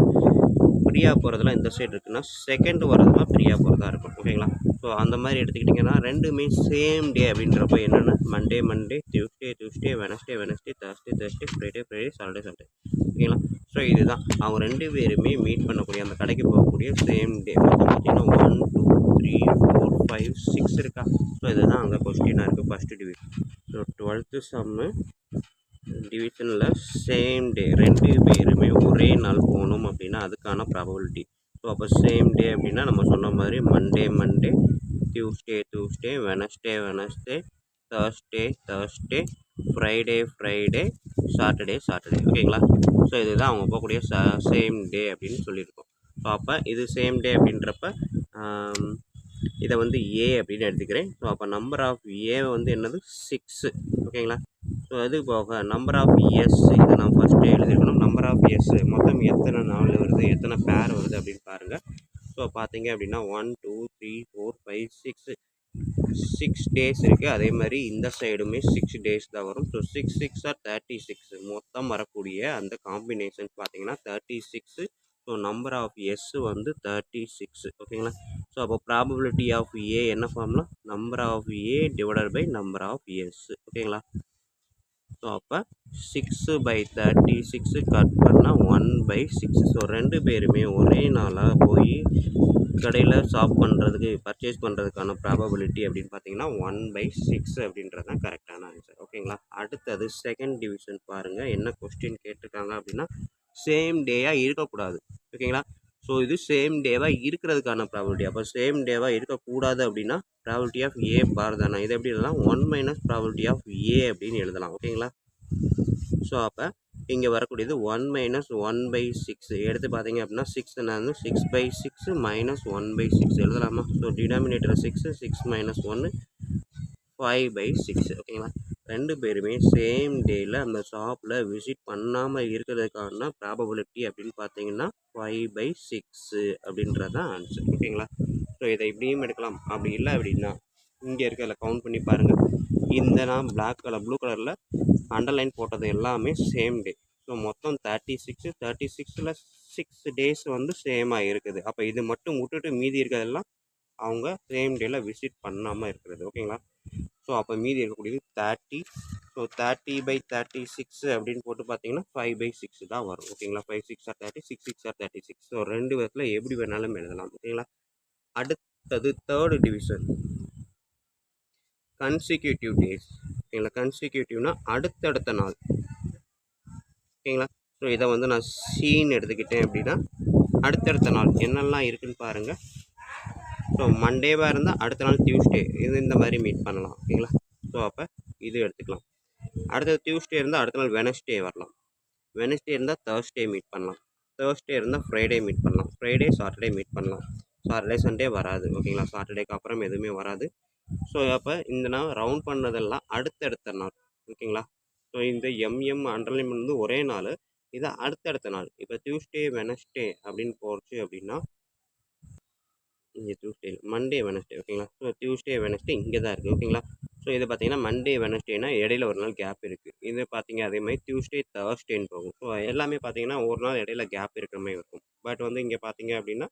பிரியா போகிறதுலாம் இந்த சைடு இருக்குன்னா செகண்ட் வர்றதுலாம் பிரியா போகிறதா இருக்கும். ஓகேங்களா, ஸோ அந்த மாதிரி எடுத்துக்கிட்டிங்கன்னா ரெண்டுமே சேம் டே அப்படின்றப்போ என்னென்னா Monday, Tuesday, Wednesday, Thursday, Friday, Saturday. ஓகேங்களா, ஸோ இதுதான் அவங்க ரெண்டு பேருமே மீட் பண்ணக்கூடிய அந்த கடைக்கு போகக்கூடிய சேம் டே. பார்த்தீங்கன்னா 1 2 3 4 5 6 இருக்கா. ஸோ இதுதான் அங்கே கொஸ்டினாக இருக்குது ஃபஸ்ட்டு டிவிஷன். ஸோ 12th சம்மு டிவிஷனில் சேம் டே, ரெண்டு பேருமே ஒரே நாள் போகணும் அப்படின்னா அதுக்கான ப்ராபபிலிட்டி. ஸோ அப்போ சேம் டே அப்படின்னா நம்ம சொன்ன மாதிரி Monday, Tuesday, Wednesday, Thursday, Friday, Saturday. ஓகேங்களா, ஸோ இதுதான் அவங்க போகக்கூடிய சேம் டே அப்படின்னு சொல்லியிருக்கோம். ஸோ அப்போ இது சேம் டே அப்படின்றப்ப இதை வந்து ஏ அப்படின்னு எடுத்துக்கிறேன். ஸோ அப்போ நம்பர் ஆஃப் ஏ வந்து என்னது 6. ஓகேங்களா, ஸோ அது போக நம்பர் ஆஃப் எஸ் இதை நான் ஃபஸ்ட்டு எழுதிருக்கணும். நம்பர் ஆஃப் எஸ் மொத்தம் எத்தனை நாள் வருது, எத்தனை பேர் வருது அப்படின்னு பாருங்கள். ஸோ பார்த்தீங்க அப்படின்னா 1 2 3 4 5 6 டேஸ் இருக்குது. அதே மாதிரி இந்த சைடுமே 6 டேஸ் தான் வரும். ஸோ 6 ஆர் 36 மொத்தம் வரக்கூடிய அந்த காம்பினேஷன் பார்த்தீங்கன்னா 36. ஸோ நம்பர் ஆஃப் எஸ் வந்து 36. ஓகேங்களா, ஸோ அப்போ ப்ராபபிலிட்டி ஆஃப் ஏ என்ன ஃபார்ம்னா number of A divided by number of S. ஓகேங்களா, ஸோ அப்போ 6/36 கட் பண்ணால் 1/6. ஸோ ரெண்டு பேருமே ஒரே நாளாக போய் கடையில் பர்ச்சேஸ் பண்ணுறதுக்கான ப்ராபபிலிட்டி அப்படின்னு பார்த்தீங்கன்னா 1/6 அப்படின்றது தான் கரெக்டான ஆன்சர். ஓகேங்களா, அடுத்தது செகண்ட் டிவிஷன் பாருங்கள். என்ன கொஸ்டின் கேட்டிருக்காங்க அப்படின்னா சேம் டேயாக இருக்கக்கூடாது. ஓகேங்களா, ஸோ இது சேம் டேவாக இருக்கிறதுக்கான ப்ராபபிலிட்டி. அப்போ சேம் டேவாக இருக்கக்கூடாது அப்படின்னா ப்ராபபிலிட்டி ஆஃப் ஏ பார் தானே. இதை எப்படி எழுதலாம், 1 - ப்ராபபிலிட்டி ஆஃப் ஏ அப்படின்னு எழுதலாம். ஓகேங்களா, ஸோ அப்போ இங்கே வரக்கூடியது 1 - 1/6 எடுத்து பார்த்தீங்க அப்படின்னா 6 நான் 6/6 - 1/6 எழுதலாமா. So denominator 6 - 1 5/6. ஓகேங்களா, ரெண்டு பேருமே சேம் டேயில் அந்த ஷாப்பில் விசிட் பண்ணாமல் இருக்கிறதுக்கான ப்ராபபிலிட்டி அப்படின்னு பார்த்தீங்கன்னா 5/6 அப்படின்றது தான் ஆன்சர். ஓகேங்களா, ஸோ இதை இப்படியும் எடுக்கலாம். அப்படி இல்லை அப்படின்னா இங்கே இருக்கிறதில் கவுண்ட் பண்ணி பாருங்கள். இந்த நான் ப்ளூ கலரில் அண்டர்லைன் போட்டது எல்லாமே சேம் டே. ஸோ மொத்தம் 36ல் 6 டேஸ் வந்து சேமாக இருக்குது. அப்போ இது மட்டும் விட்டுட்டு மீதி இருக்கிறதெல்லாம் அவங்க சேம் டேயில் விசிட் பண்ணாமல் இருக்கிறது. ஓகேங்களா, ஸோ அப்போ மீதி இருக்கக்கூடியது 30 ஸோ 30/36 அப்படின்னு போட்டு பார்த்தீங்கன்னா 5/6 தான் வரும். ஓகேங்களா? 5 6 ஆர் 30, 6 6 ஆர் 36. ஸோ 2 விதத்தில் எப்படி வேணாலும் எழுதலாம். ஓகேங்களா? அடுத்தது தேர்டு டிவிஷன், கன்சிக்யூட்டிவ் டேஸ். ஓகேங்களா? கன்சிக்யூட்டிவ்னா அடுத்தடுத்த நாள். ஓகேங்களா? ஸோ இதை வந்து நான் சீன்னு எடுத்துக்கிட்டேன் அப்படின்னா அடுத்தடுத்த நாள் என்னெல்லாம் இருக்குன்னு பாருங்கள். ஸோ மண்டேவாக இருந்தால் அடுத்த நாள் டியூஸ்டே, இது இந்த மாதிரி மீட் பண்ணலாம். ஓகேங்களா? ஸோ அப்போ இது எடுத்துக்கலாம். அடுத்தது டியூஸ்டே இருந்தால் அடுத்த நாள் வெனஸ்டே வரலாம். வெனஸ்டே இருந்தால் தேர்ஸ்டே மீட் பண்ணலாம். தேர்ஸ்டே இருந்தால் ஃப்ரைடே மீட் பண்ணலாம். ஃப்ரைடே சாட்டர்டே மீட் பண்ணலாம். சாட்டர்டே சண்டே வராது. ஓகேங்களா? சாட்டர்டேக்கு அப்புறம் எதுவுமே வராது. ஸோ அப்போ இந்த நாள் ரவுண்ட் பண்ணதெல்லாம் அடுத்தடுத்த நாள். ஓகேங்களா? ஸோ இந்த எம்எம் அண்டர்லைன் வந்து ஒரே நாள், இது அடுத்தடுத்த நாள். இப்போ டியூஸ்டே வெனஸ்டே அப்படின்னு போச்சு அப்படின்னா இங்கே டியூஸ்டே மண்டே வெனஸ்டே. ஓகேங்களா? ஸோ டியூஸ்டே வெனஸ்டே இங்கே தான் இருக்குது. ஓகேங்களா? ஸோ இது பார்த்தீங்கன்னா மண்டே வெனஸ்டேனா இடையில ஒரு நாள் கேப் இருக்குது. இது பார்த்தீங்க அதே மாதிரி டியூஸ்டே தேர்ஸ்டேன்னு போகும். ஸோ எல்லாமே பார்த்தீங்கன்னா ஒரு நாள் இடையில கேப் இருக்கிற மாதிரி இருக்கும். பட் வந்து இங்கே பார்த்தீங்க அப்படின்னா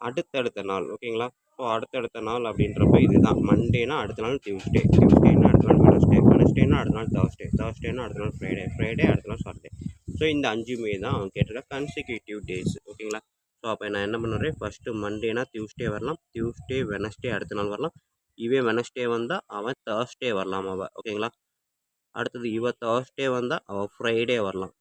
அடுத்தடுத்த நாள். ஓகேங்களா? ஸோ அடுத்தடுத்த நாள் அப்படின்றப்ப இதுதான் மண்டேனா அடுத்த நாள் டியூஸ்டே, டியூஸ்டேனா அடுத்த நாள் வெனஸ்டே, வெனஸ்டேனா அடுத்த நாள் தேர்ஸ்டே, தேர்ஸ்டேனா அடுத்த நாள் ஃப்ரைடே, ஃப்ரைடே அடுத்த நாள் சாட்டர்டே. ஸோ இந்த 5மே தான் அவன் கேட்டிருக்க கன்சிக்யூட்டிவ் டேஸ். ஓகேங்களா? ஸோ அப்போ நான் என்ன பண்ணுறேன், ஃபஸ்ட்டு மண்டேனா டியூஸ்டே வரலாம், டியூஸ்டே வெனஸ்டே அடுத்த நாள் வரலாம். இவன் வெனஸ்டே வந்தால் அவன் தேர்ஸ்டே வரலாம் அவள். ஓகேங்களா? அடுத்தது இவ தேர்ஸ்டே வந்தால் அவள் ஃப்ரைடே வரலாம்.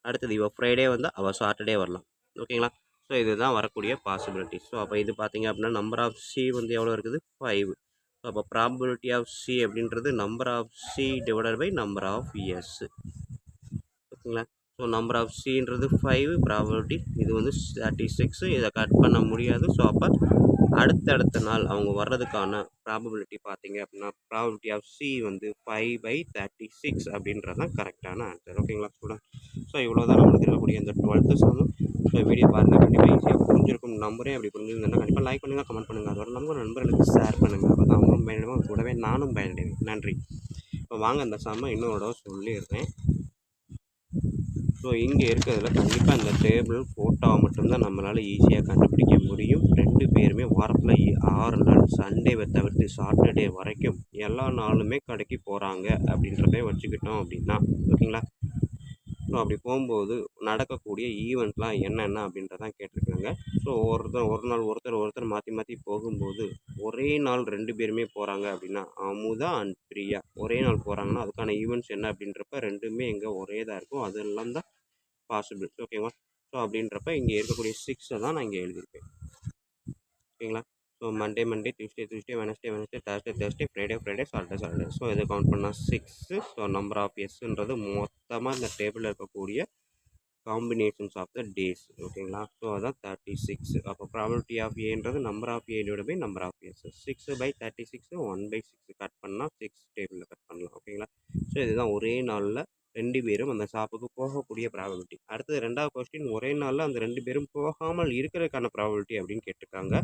அடுத்தது இவள் ஃப்ரைடே வந்தால் அவள் சாட்டர்டே வரலாம். ஓகேங்களா? ஸோ இதுதான் வரக்கூடிய பாசிபிலிட்டிஸ். ஸோ அப்போ இது பார்த்தீங்க அப்படின்னா நம்பர் ஆஃப் சி வந்து எவ்வளோ இருக்குது, 5. ஸோ அப்போ ப்ராபபிலிட்டி ஆஃப் சி அப்படின்றது number of C divided by number of S. ஓகேங்களா? ஸோ நம்பர் ஆஃப் சின்றது 5, ப்ராபபிலிட்டி இது வந்து 36. இதை கட் பண்ண முடியாது. ஸோ அப்போ அடுத்தடுத்த நாள் அவங்க வர்றதுக்கான ப்ராபபிலிட்டி பார்த்தீங்க அப்படின்னா ப்ராபபிலிட்டி ஆஃப் சி வந்து 5/36 அப்படின்றது தான் கரெக்டான ஆன்சர். ஓகேங்களா ஸ்டூடெண்ட்? ஸோ இவ்வளோ தான் நம்மளுக்கு இருக்கக்கூடிய இந்த 12th சம். ஸோ வீடியோ பாருங்கள், கண்டிப்பாக ஈஸியாக புரிஞ்சிருக்கும் நம்புறேன். அப்படி புரிஞ்சிருந்தேன்னா கண்டிப்பாக லைக் பண்ணுங்கள், கமெண்ட் பண்ணுங்கள். அதோட நம்ம நண்பர்களுக்கு ஷேர் பண்ணுங்கள். அப்போ தான் அவங்களும் பயனடைவோம், கூடவே நானும் பயனடைவேன். நன்றி. இப்போ வாங்க அந்த சம்மை இன்னொரு தடவை சொல்லிடுறேன். ஸோ இங்கே இருக்கிறதுல கண்டிப்பாக இந்த டேபிள் ஃபோட்டோவை மட்டும்தான் நம்மளால் ஈஸியாக கண்டுபிடிக்க முடியும். 2 பேருமே வாரத்தில் 6 நாள், சண்டேவை தவிர்த்து சாட்டர்டே வரைக்கும் எல்லா நாளுமே கடைக்கு போகிறாங்க அப்படின்றத வச்சுக்கிட்டோம் அப்படின்னா. ஓகேங்களா? ஸோ அப்படி போகும்போது நடக்கக்கூடிய ஈவெண்ட்லாம் என்னென்ன அப்படின்றதான் கேட்டிருக்காங்க. ஸோ ஒரு நாள் ஒருத்தர் மாற்றி மாற்றி போகும்போது ஒரே நாள் 2 பேருமே போகிறாங்க அப்படின்னா அமுதா அண்ட் பிரியா ஒரே நாள் போகிறாங்கன்னா அதுக்கான ஈவெண்ட்ஸ் என்ன அப்படின்றப்ப 2மே எங்கே ஒரே தான் இருக்கும். அதெல்லாம் தான் பாசிபிள். ஓகேவா? ஸோ அப்படின்றப்ப இங்கே இருக்கக்கூடிய 6 தான் நான் இங்கே எழுதியிருப்பேன். ஓகேங்களா? So Monday Tuesday Wednesday Thursday Friday Saturday. So இதை கவுண்ட் பண்ணால் 6. ஸோ நம்பர் ஆஃப் எஸ்ன்றது மொத்தமாக இந்த டேபிளில் இருக்கக்கூடிய காம்பினேஷன்ஸ் ஆஃப் த டேஸ். ஓகேங்களா? ஸோ அதான் 36. அப்போ ப்ராபபிலிட்டி ஆஃப் ஏன்றது number of A divide by number of S. 6/36 1/6 cut பண்ணால் 6 டேபிளில் கட் பண்ணலாம். ஓகேங்களா? ஸோ இதுதான் ஒரே நாளில் 2 பேரும் அந்த ஷாப்புக்கு போகக்கூடிய ப்ராபபிலிட்டி. அடுத்தது 2வது கொஸ்டின், ஒரே நாளில் அந்த 2 பேரும் போகாமல் இருக்கிறதுக்கான ப்ராபபிலிட்டி அப்படின்னு கேட்டிருக்காங்க.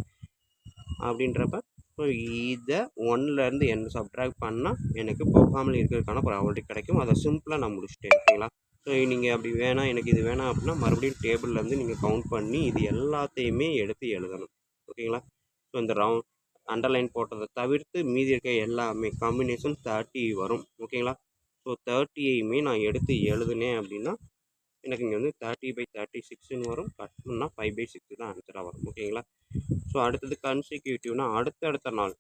அப்படின்றப்ப ஸோ இதை 1லேருந்து n சப்ட்ராக்ட் பண்ணால் எனக்கு போகாமல் இருக்கிறதுக்கான ப்ராபபிலிட்டி கிடைக்கும். அதை சிம்பிளாக நான் முடிச்சிட்டேன். ஓகேங்களா? ஸோ நீங்கள் அப்படி வேணாம், எனக்கு இது வேணாம் அப்படின்னா மறுபடியும் டேபிள்லேருந்து நீங்கள் கவுண்ட் பண்ணி இது எல்லாத்தையுமே எடுத்து எழுதணும். ஓகேங்களா? ஸோ இந்த அண்டர்லைன் போட்டதை தவிர்த்து மீதி இருக்க எல்லாமே காம்பினேஷன் 30 வரும். ஓகேங்களா? ஸோ 30யுமே நான் எடுத்து எழுதுனேன் அப்படின்னா எனக்கு இங்கே வந்து 30/36ன்னு வரும். கட் பண்ணால் 5/6 தான் ஆன்சராக வரும். ஓகேங்களா? ஸோ அடுத்தது கன்சிக்யூட்டிவ்னா அடுத்தடுத்த நாள்.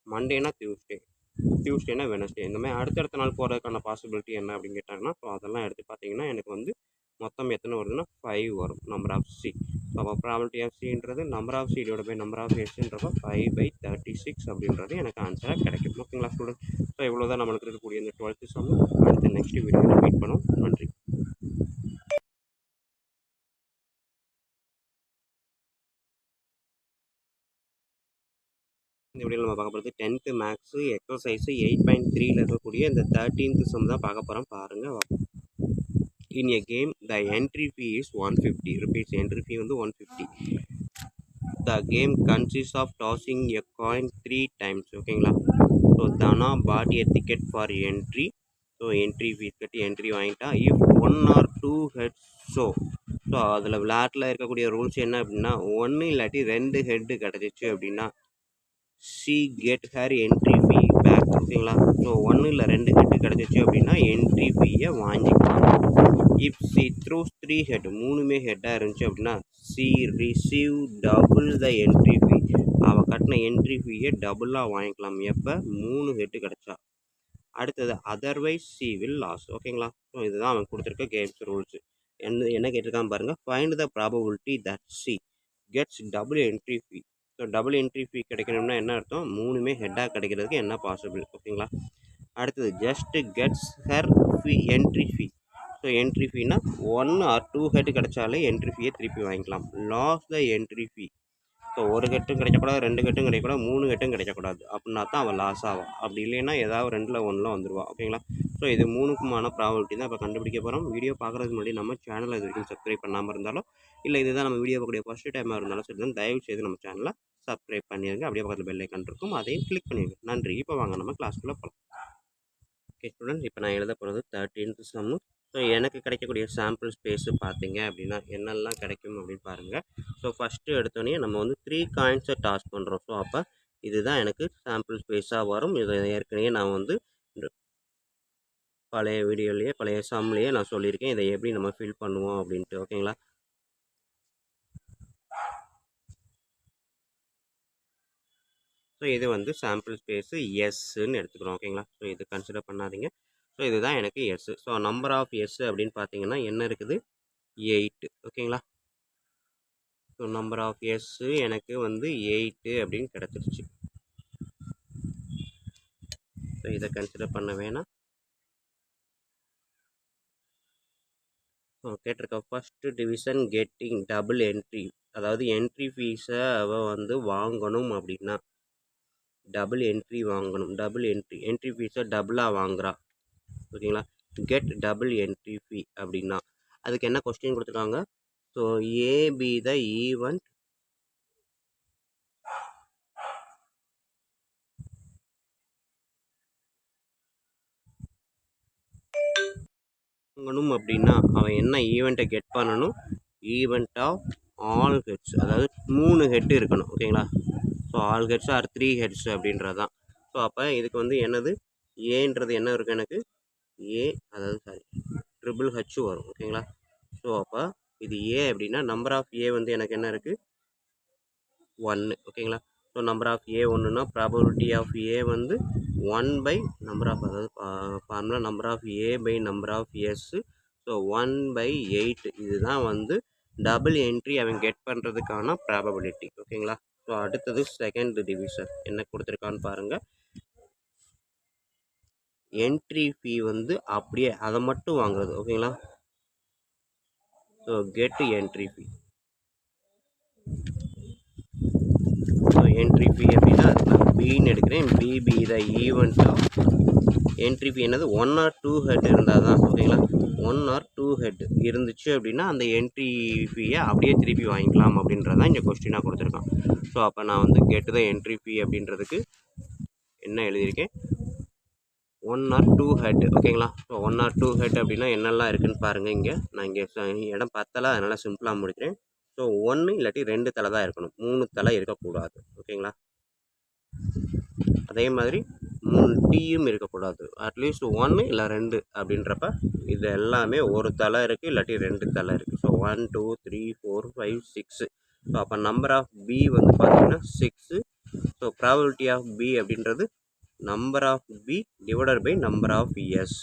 மண்டேனா டியூஸ்டேனா வெனஸ்டே. இந்த மாதிரி அடுத்தடுத்த நாள் போகிறதுக்கான பாசிபிலிட்டி என்ன அப்படின்னு கேட்டாங்கன்னா ஸோ அதெல்லாம் எடுத்து பார்த்தீங்கன்னா எனக்கு வந்து மொத்தம் எத்தனை வருதுன்னா 5 வரும். Number of C. ஸோ அப்போ ப்ராபபிலிட்டி ஆஃப் சின்றது number of C divide by number of எஸ்ன்றப்போ 5/36 அப்படின்றது எனக்கு ஆன்சராக கிடைக்கும். ஓகேங்களா ஸ்டூடெண்ட்? ஸோ இவ்வளோ தான் நம்மளுக்கு இருக்கக்கூடிய இந்த 12th சம். அடுத்து நெக்ஸ்ட் வீடியோவில் மீட் பண்ணுவோம். நன்றி. இந்த வீடியோவில் நம்ம பார்க்க போகிறது 10th மேக்ஸு எக்ஸசைஸு 8.3ல் இருக்கக்கூடிய இந்த 13th சம் தான் பார்க்க போகிறோம். பாருங்கள். In a game the entry fee is 150 rupees. Entry fee வந்து 150. The game consist of tossing a coin 3 times. ஓகேங்களா? So Dhana bought a ticket for entry. So entry fees கட்டி entry வாங்கிட்டா. இஃப் 1 or 2 ஹெட்ஸ் ஸோ அதில் விளையாட்டில் இருக்கக்கூடிய rules என்ன அப்படின்னா 1 இல்லாட்டி 2 ஹெட்டு கிடச்சிச்சு அப்படின்னா she get her entry fee back. ஓகேங்களா? ஸோ 1 இல்லை 2 ஹெட்டு கிடச்சிச்சு அப்படின்னா என்ட்ரி ஃபீயை வாங்கிக்கலாம். இஃப் சி த்ரூஸ் 3 ஹெட், 3மே ஹெட்டாக இருந்துச்சு அப்படின்னா she receive double the entry fee. அவள் கட்டின என்ட்ரி ஃபீயை டபுளாக வாங்கிக்கலாம். எப்போ? 3 ஹெட்டு கிடச்சா. அடுத்தது அதர்வைஸ் சி வில் லாஸ். ஓகேங்களா? ஸோ இதுதான் அவன் கொடுத்துருக்க கேம்ஸ் ரூல்ஸு. என்ன கேட்டிருக்கான் பாருங்கள். Find the probability that C gets double entry fee. So double entry ஃபீ கிடைக்கணும்னா என்ன அர்த்தம்? 3மே ஹெட்டாக கிடைக்கிறதுக்கு என்ன பாசிபிள்? ஓகேங்களா? அடுத்தது just gets her fee entry fee. So entry ஃபீனா 1 ஆர் 2 ஹெட் கிடைச்சாலே என்ட்ரி ஃபீயை திருப்பி வாங்கிக்கலாம். Loss the entry fee. So 1 ஹெட்டும் கிடைக்கக்கூடாது, 2 ஹெட்டும் கிடைக்கக்கூடாது, 3 ஹெட்டும் கிடைக்கக்கூடாது. அப்படின்னா தான் அவள் லாஸ் ஆவாள். அப்படி இல்லைன்னா ஏதாவது 2ல் 1ல் வந்துடுவா. ஓகேங்களா? ஸோ இது 3க்குமான ப்ராபபிலிட்டி தான் இப்போ கண்டுபிடிக்க போகிறோம். வீடியோ பார்க்குறதுக்கு முன்னாடி நம்ம சேனலை இது வரைக்கும் சப்ஸ்கிரைப் பண்ணாமல் இருந்தாலும், இல்லை இதுதான் நம்ம வீடியோ பார்க்கக்கூடிய ஃபஸ்ட்டு டைமாக இருந்தாலும் சரி தான், தயவு செய்து நம்ம சேனலை சப்ஸ்கிரைப் பண்ணிடுங்க. அப்படியே பக்கத்தில் பெல் ஐக்கான் இருக்கும், அதையும் கிளிக் பண்ணிடுங்க. நன்றி. இப்போ வாங்க நம்ம கிளாஸ்க்குள்ளே போகலாம். ஓகே ஸ்டூடெண்ட்ஸ், இப்போ நான் எழுத போகிறது 13th சம்மு. ஸோ எனக்கு கிடைக்கக்கூடிய சாம்பிள் ஸ்பேஸு பார்த்தீங்க அப்படின்னா என்னெல்லாம் கிடைக்கும் அப்படின்னு பாருங்கள். ஸோ ஃபஸ்ட்டு எடுத்தோடனே நம்ம வந்து 3 காயின்ஸை டாஸ் பண்ணுறோம். ஸோ அப்போ இதுதான் எனக்கு சாம்பிள் ஸ்பேஸாக வரும். இதை ஏற்கனவே நான் வந்து பழைய வீடியோலேயே பழைய சம்லேயே நான் சொல்லியிருக்கேன் இதை எப்படி நம்ம ஃபில் பண்ணுவோம் அப்படின்ட்டு. ஓகேங்களா? ஸோ இது வந்து சாம்பிள் ஸ்பேஸு எஸ்ன்னு எடுத்துக்கிறோம். ஓகேங்களா? ஸோ இது கன்சிடர் பண்ணாதீங்க. ஸோ இதுதான் எனக்கு S. So number of S அப்படின்னு பார்த்தீங்கன்னா என்ன இருக்குது? 8. ஓகேங்களா? ஸோ நம்பர் ஆஃப் எஸ்ஸு எனக்கு வந்து 8 அப்படின்னு கிடச்சிருச்சு. ஸோ இதை கன்சிடர் பண்ண வேணாம். கேட்டிருக்க first division getting double entry, அதாவது என்ட்ரி ஃபீஸை அவள் வந்து வாங்கணும் அப்படின்னா டபுள் என்ட்ரி வாங்கணும். டபுள் என்ட்ரி ஃபீஸை டபுளாக வாங்குறா. ஓகேங்களா? கெட் டபுள் என்ட்ரி ஃபீ அப்படின்னா அதுக்கு என்ன கொஸ்டின் கொடுத்துருக்காங்க? So A be the event வாங்கணும் அப்படின்னா அவன் என்ன ஈவெண்ட்டை கெட் பண்ணணும்? ஈவெண்ட் ஆஃப் ஆல் ஹெட்ஸ், அதாவது 3 ஹெட்டு இருக்கணும். ஓகேங்களா? So all heads are 3 heads அப்படின்றது தான். ஸோ அப்போ இதுக்கு வந்து என்னது? ஏன்றது என்ன இருக்குது எனக்கு? ஏ, அதாவது சாரி ட்ரிபிள் ஹெச் வரும். ஓகேங்களா? ஸோ அப்போ இது ஏ அப்படின்னா நம்பர் ஆஃப் ஏ வந்து எனக்கு என்ன இருக்குது? 1. ஓகேங்களா? ஸோ நம்பர் ஆஃப் ஏ 1ன்னா ப்ராபபிலிட்டி ஆஃப் ஏ வந்து 1 பை நம்பர் ஆஃப், அதாவது formula number of A by number of S. So 1/8 இதுதான் வந்து டபுள் என்ட்ரி அவன் கெட் பண்ணுறதுக்கான ப்ராபபிலிட்டி. ஓகேங்களா? ஸோ அடுத்தது செகண்ட் டிவிஷன் என்ன கொடுத்துருக்கான்னு பாருங்கள். என்ட்ரி ஃபீ வந்து அப்படியே அதை மட்டும் வாங்குறது. ஓகேங்களா? So get entry fee. So entry fee அப்படின்னா நான் பின்னு எடுக்கிறேன். B be the event of entry fee என்னது? 1 ஆர் 2 ஹெட் இருந்தால் தான். ஓகேங்களா? 1 ஆர் 2 ஹெட் இருந்துச்சு அப்படின்னா அந்த என்ட்ரி ஃபீயை அப்படியே திருப்பி வாங்கிக்கலாம் அப்படின்றதான் இங்கே கொஸ்டினாக கொடுத்துருக்கான். ஸோ அப்போ நான் வந்து கெட் த என்ட்ரி ஃபீ அப்படின்றதுக்கு என்ன எழுதியிருக்கேன்? 1 ஆர் 2 ஹெட். ஓகேங்களா? ஸோ 1 ஆர் 2 ஹெட் அப்படின்னா என்னெல்லாம் இருக்குதுன்னு பாருங்கள். இங்கே நான் இங்கே இடம் பத்தலை, அதனால் சிம்பிளாக முடிக்கிறேன். ஸோ 1 இல்லாட்டி 2 தலை தான் இருக்கணும், 3 தலை இருக்கக்கூடாது. ஓகேங்களா? அதே மாதிரி 3 டீயும் இருக்கக்கூடாது. அட்லீஸ்ட் 1 இல்லை 2 அப்படின்றப்ப இது எல்லாமே ஒரு தலை இருக்குது இல்லாட்டி 2 தலை இருக்குது. ஸோ 1 2 3 4 5 6. ஸோ அப்போ நம்பர் ஆஃப் பி வந்து பார்த்தீங்கன்னா 6. ஸோ ப்ராபபிலிட்டி ஆஃப் பி அப்படின்றது number of B divided by number of S.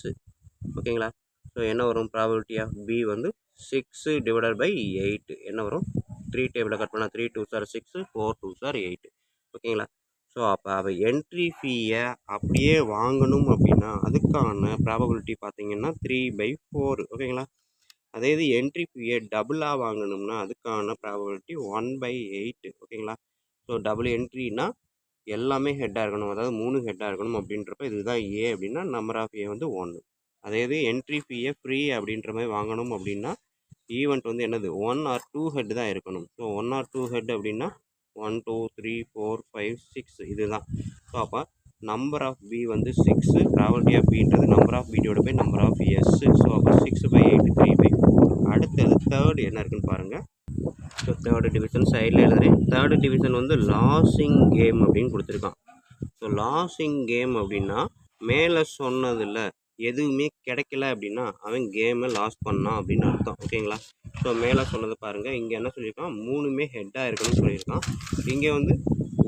ஓகேங்களா? ஸோ என்ன வரும்? ப்ராபபிலிட்டி ஆஃப் பி வந்து 6 டிவைடட் பை 8 என்ன வரும்? 3 டேபிளில் கட் பண்ணால் 3 2s are 6, 4 2s are 8. ஓகேங்களா? ஸோ அப்போ அவள் என்ட்ரி ஃபீயை அப்படியே வாங்கணும் அப்படின்னா அதுக்கான ப்ராபபிலிட்டி பார்த்தீங்கன்னா 3/4. ஓகேங்களா? அதே இது என்ட்ரி ஃபீயை டபுளாக வாங்கணும்னா அதுக்கான ப்ராபபிலிட்டி 1/8. ஓகேங்களா? ஸோ டபுள் என்ட்ரினா எல்லாமே ஹெட்டாக இருக்கணும், அதாவது 3 ஹெட்டாக இருக்கணும் அப்படின்றப்ப இதுதான் ஏ அப்படின்னா நம்பர் ஆஃப் ஏ வந்து 1. அதே இது என்ட்ரி ஃபீயை ஃப்ரீ அப்படின்ற மாதிரி வாங்கணும் அப்படின்னா ஈவெண்ட் வந்து என்னது? 1 ஆர் 2 ஹெட் தான் இருக்கணும். ஸோ 1 ஆர் 2 ஹெட் அப்படின்னா 1 2 3 4 5 6 இதுதான். ஸோ அப்போ நம்பர் ஆஃப் பி வந்து 6, ப்ராபபிலிட்டி ஆஃப் பின்றது number of B divide by number of S. So அப்போ 6/8 3/4. அடுத்தது தேர்ட் என்ன இருக்குன்னு பாருங்கள். ஸோ தேர்டு டிவிஷன் சைடில் எழுதுறேன். தேர்டு டிவிஷன் வந்து லாஸிங் கேம் அப்படின்னு கொடுத்துருக்கான். ஸோ லாஸிங் கேம் அப்படின்னா மேலே சொன்னதில் எதுவுமே கிடைக்கல அப்படின்னா அவன் கேமை லாஸ் பண்ணான் அப்படின்னு அர்த்தம். ஓகேங்களா? ஸோ மேலே சொன்னது பாருங்கள், இங்கே என்ன சொல்லியிருக்கான், 3மே ஹெட்டாக இருக்கணும்னு சொல்லியிருக்கான். இங்கே வந்து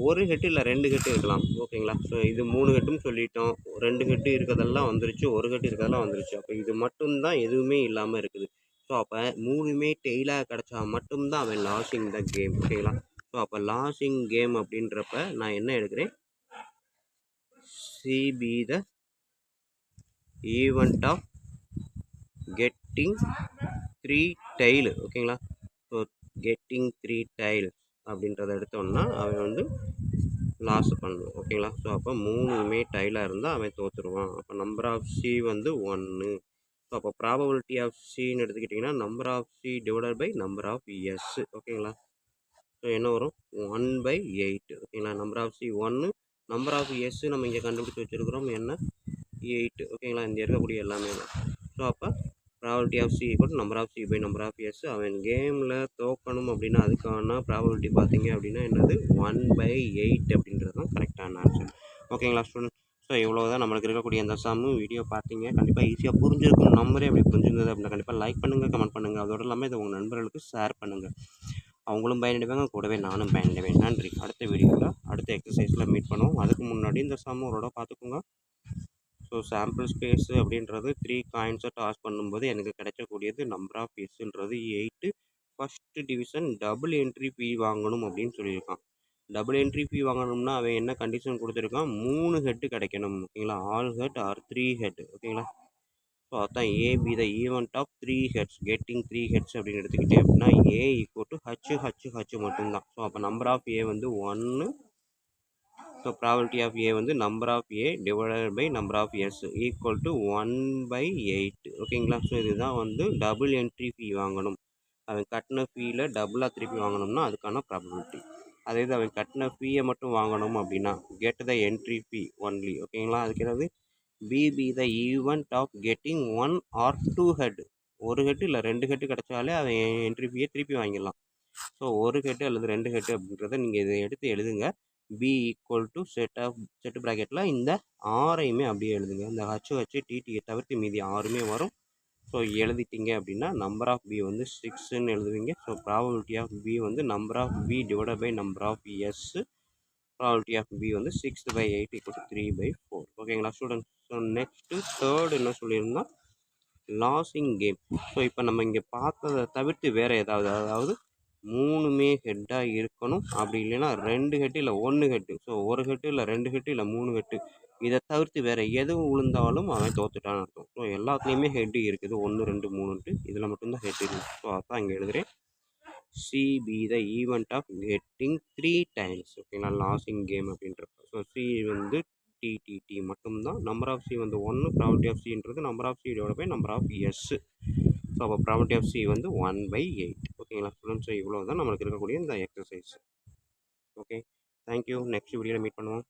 ஒரு ஹெட்டு இல்லை 2 ஹெட்டு இருக்கலாம். ஓகேங்களா? ஸோ இது 3 ஹெட்டுன்னு சொல்லிட்டோம். 2 ஹெட்டு இருக்கிறதெல்லாம் வந்துருச்சு, ஒரு ஹெட்டு இருக்கிறதெல்லாம் வந்துருச்சு. அப்போ இது மட்டும்தான் எதுவுமே இல்லாமல் இருக்குது. ஸோ அப்போ 3மே டெய்லாக கிடச்சா மட்டும்தான் அவன் லாஸிங் த கேம். ஓகேங்களா? ஸோ அப்போ லாஸிங் கேம் அப்படின்றப்ப நான் என்ன எடுக்கிறேன், C be the event of getting 3 tail. ஓகேங்களா? ஸோ getting 3 tails அப்படின்றத எடுத்தோம்னா அவன் வந்து லாஸ் பண்ணணும். ஓகேங்களா? ஸோ அப்போ 3மே டைலாக இருந்தால் அவன் தோற்றுருவான். அப்போ நம்பர் ஆஃப் சி வந்து 1. ஸோ அப்போ ப்ராபபிலிட்டி ஆஃப் சின்னு எடுத்துக்கிட்டிங்கன்னா number of C divided by number of S. ஓகேங்களா? ஸோ என்ன வரும், 1/8. ஓகேங்களா? Number of C 1, number of S நம்ம இங்கே கண்டுபிடிச்சி வச்சுருக்கிறோம் என்ன, 8. ஓகேங்களா? இங்கே இருக்கக்கூடிய எல்லாமே தான். ஸோ அப்போ probability of C equal number of C by number of S. அவன் கேமில் தோக்கணும் அப்படின்னா அதுக்கான ப்ராபபிலிட்டி பார்த்தீங்க அப்படின்னா என்னது, 1/8 அப்படின்றது தான் கரெக்டான ஆன்சர். ஓகேங்களா ஸ்டூடெண்ட்? ஸோ இவ்வளோ தான் நம்மளுக்கு இருக்கக்கூடிய அந்த சம்மு. வீடியோ பார்த்தீங்க, கண்டிப்பாக ஈஸியாக புரிஞ்சிருக்கும் நம்பரே. அப்படி புரிஞ்சிருந்தது அப்படின்னா கண்டிப்பாக லைக் பண்ணுங்கள், கமெண்ட் பண்ணுங்கள். அதோடு இல்லாமல் இதை உங்கள் நண்பர்களுக்கு ஷேர் பண்ணுங்கள். அவங்களும் பயனடைவாங்க, கூடவே நானும் பயனடைவேன். நன்றி. அடுத்த வீடியோவில் அடுத்த எக்ஸசைஸில் மீட் பண்ணுவோம். அதுக்கு முன்னாடி இந்த சம்மு ஒரு தடவை பார்த்துக்கோங்க. ஸோ சாம்பிள் ஸ்பேஸு அப்படின்றது 3 காயின்ஸை டாஸ் பண்ணும்போது எனக்கு கிடைக்கக்கூடியது நம்பர் ஆஃப் எஸ்ன்றது 8. First division double entry fee வாங்கணும் அப்படின்னு சொல்லியிருக்கான். டபுள் என்ட்ரி ஃபீ வாங்கணும்னா அவன் என்ன கண்டிஷன் கொடுத்துருக்கான், 3 ஹெட்டு கிடைக்கணும். ஓகேங்களா? All head are 3 head. ஓகேங்களா? ஸோ அதான் A be the event of 3 heads, getting 3 heads அப்படின்னு எடுத்துக்கிட்டேன் அப்படின்னா ஏ ஈக்குவல் டு ஹச் மட்டும்தான். ஸோ அப்போ நம்பர் ஆஃப் ஏ வந்து 1. ஸோ ப்ராபபிலிட்டி ஆஃப் ஏ வந்து number of A divided by number of S equal to 1/8. ஓகேங்களா? ஸோ இதுதான் வந்து டபுள் என்ட்ரி ஃபீ வாங்கணும். அவன் கட்டின ஃபீயில் டபுளாக திருப்பி வாங்கணும்னா அதுக்கான ப்ராபபிலிட்டி. அதே இது அவன் கட்டின ஃபீயை மட்டும் வாங்கணும் அப்படின்னா get the entry fee only. ஓகேங்களா? அதுக்கு ஏதாவது B be the event of getting 1 or 2 head. ஒரு ஹெட்டு இல்லை 2 ஹெட்டு கிடைச்சாலே அவன் என்ட்ரி ஃபீயை திருப்பி வாங்கிடலாம். ஸோ ஒரு ஹெட்டு அல்லது 2 ஹெட்டு அப்படின்றத நீங்கள் இதை எடுத்து எழுதுங்க. பி ஈக்குவல் டு செட் ப்ராக்கெட்டில் இந்த ஆறையுமே அப்படியே எழுதுங்க. இந்த டிடியை தவிர்த்து மீதி 6மே வரும். ஸோ எழுதிட்டீங்க அப்படின்னா நம்பர் ஆஃப் பி வந்து 6ன்னு எழுதுவீங்க. ஸோ ப்ராபபிலிட்டி ஆஃப் பி வந்து number of B divide by number of S. Probability of B வந்து 6/8 ஈக்குவல் டு 3/4. ஓகேங்களா ஸ்டூடெண்ட்ஸ்? ஸோ நெக்ஸ்ட்டு தேர்டு என்ன சொல்லியிருந்தோம், லாஸிங் கேம். ஸோ இப்போ நம்ம இங்கே பார்த்ததை தவிர்த்து வேறு ஏதாவது, அதாவது 3மே ஹெட்டாக இருக்கணும். அப்படி இல்லைன்னா 2 ஹெட்டு இல்லை 1 ஹெட்டு. ஸோ ஒரு ஹெட்டு இல்லை 2 ஹெட்டு இல்லை 3 ஹெட்டு. இதை தவிர்த்து வேறு எது விழுந்தாலும் அவன் தோத்துட்டான்னு அர்த்தம். ஸோ எல்லாத்துலேயுமே ஹெட்டு இருக்குது, 1 2 3ன்ட்டு. இதில் மட்டும்தான் ஹெட் இருக்குது. ஸோ அதான் இங்கே எழுதுகிறேன், C B the event of getting 3 times. ஓகேங்களா? லாஸிங் கேம் அப்படின்றப்ப ஸோ சி வந்து டிடிடி மட்டும்தான். நம்பர் ஆஃப் சி வந்து 1. ப்ராபபிலிட்டி ஆஃப் சின்றது number of C divide by number of S. So அப்போ ப்ராபபிலிட்டி ஆஃப் சி வந்து 1/8. ஓகேங்களா ஸ்டூடெண்ட்ஸ்? ஸோ இவ்வளோ தான் நம்மளுக்கு இருக்கக்கூடிய இந்த எக்ஸசைஸ். Okay, thank you. நெக்ஸ்ட் வீடியோவில் மீட் பண்ணுவோம்.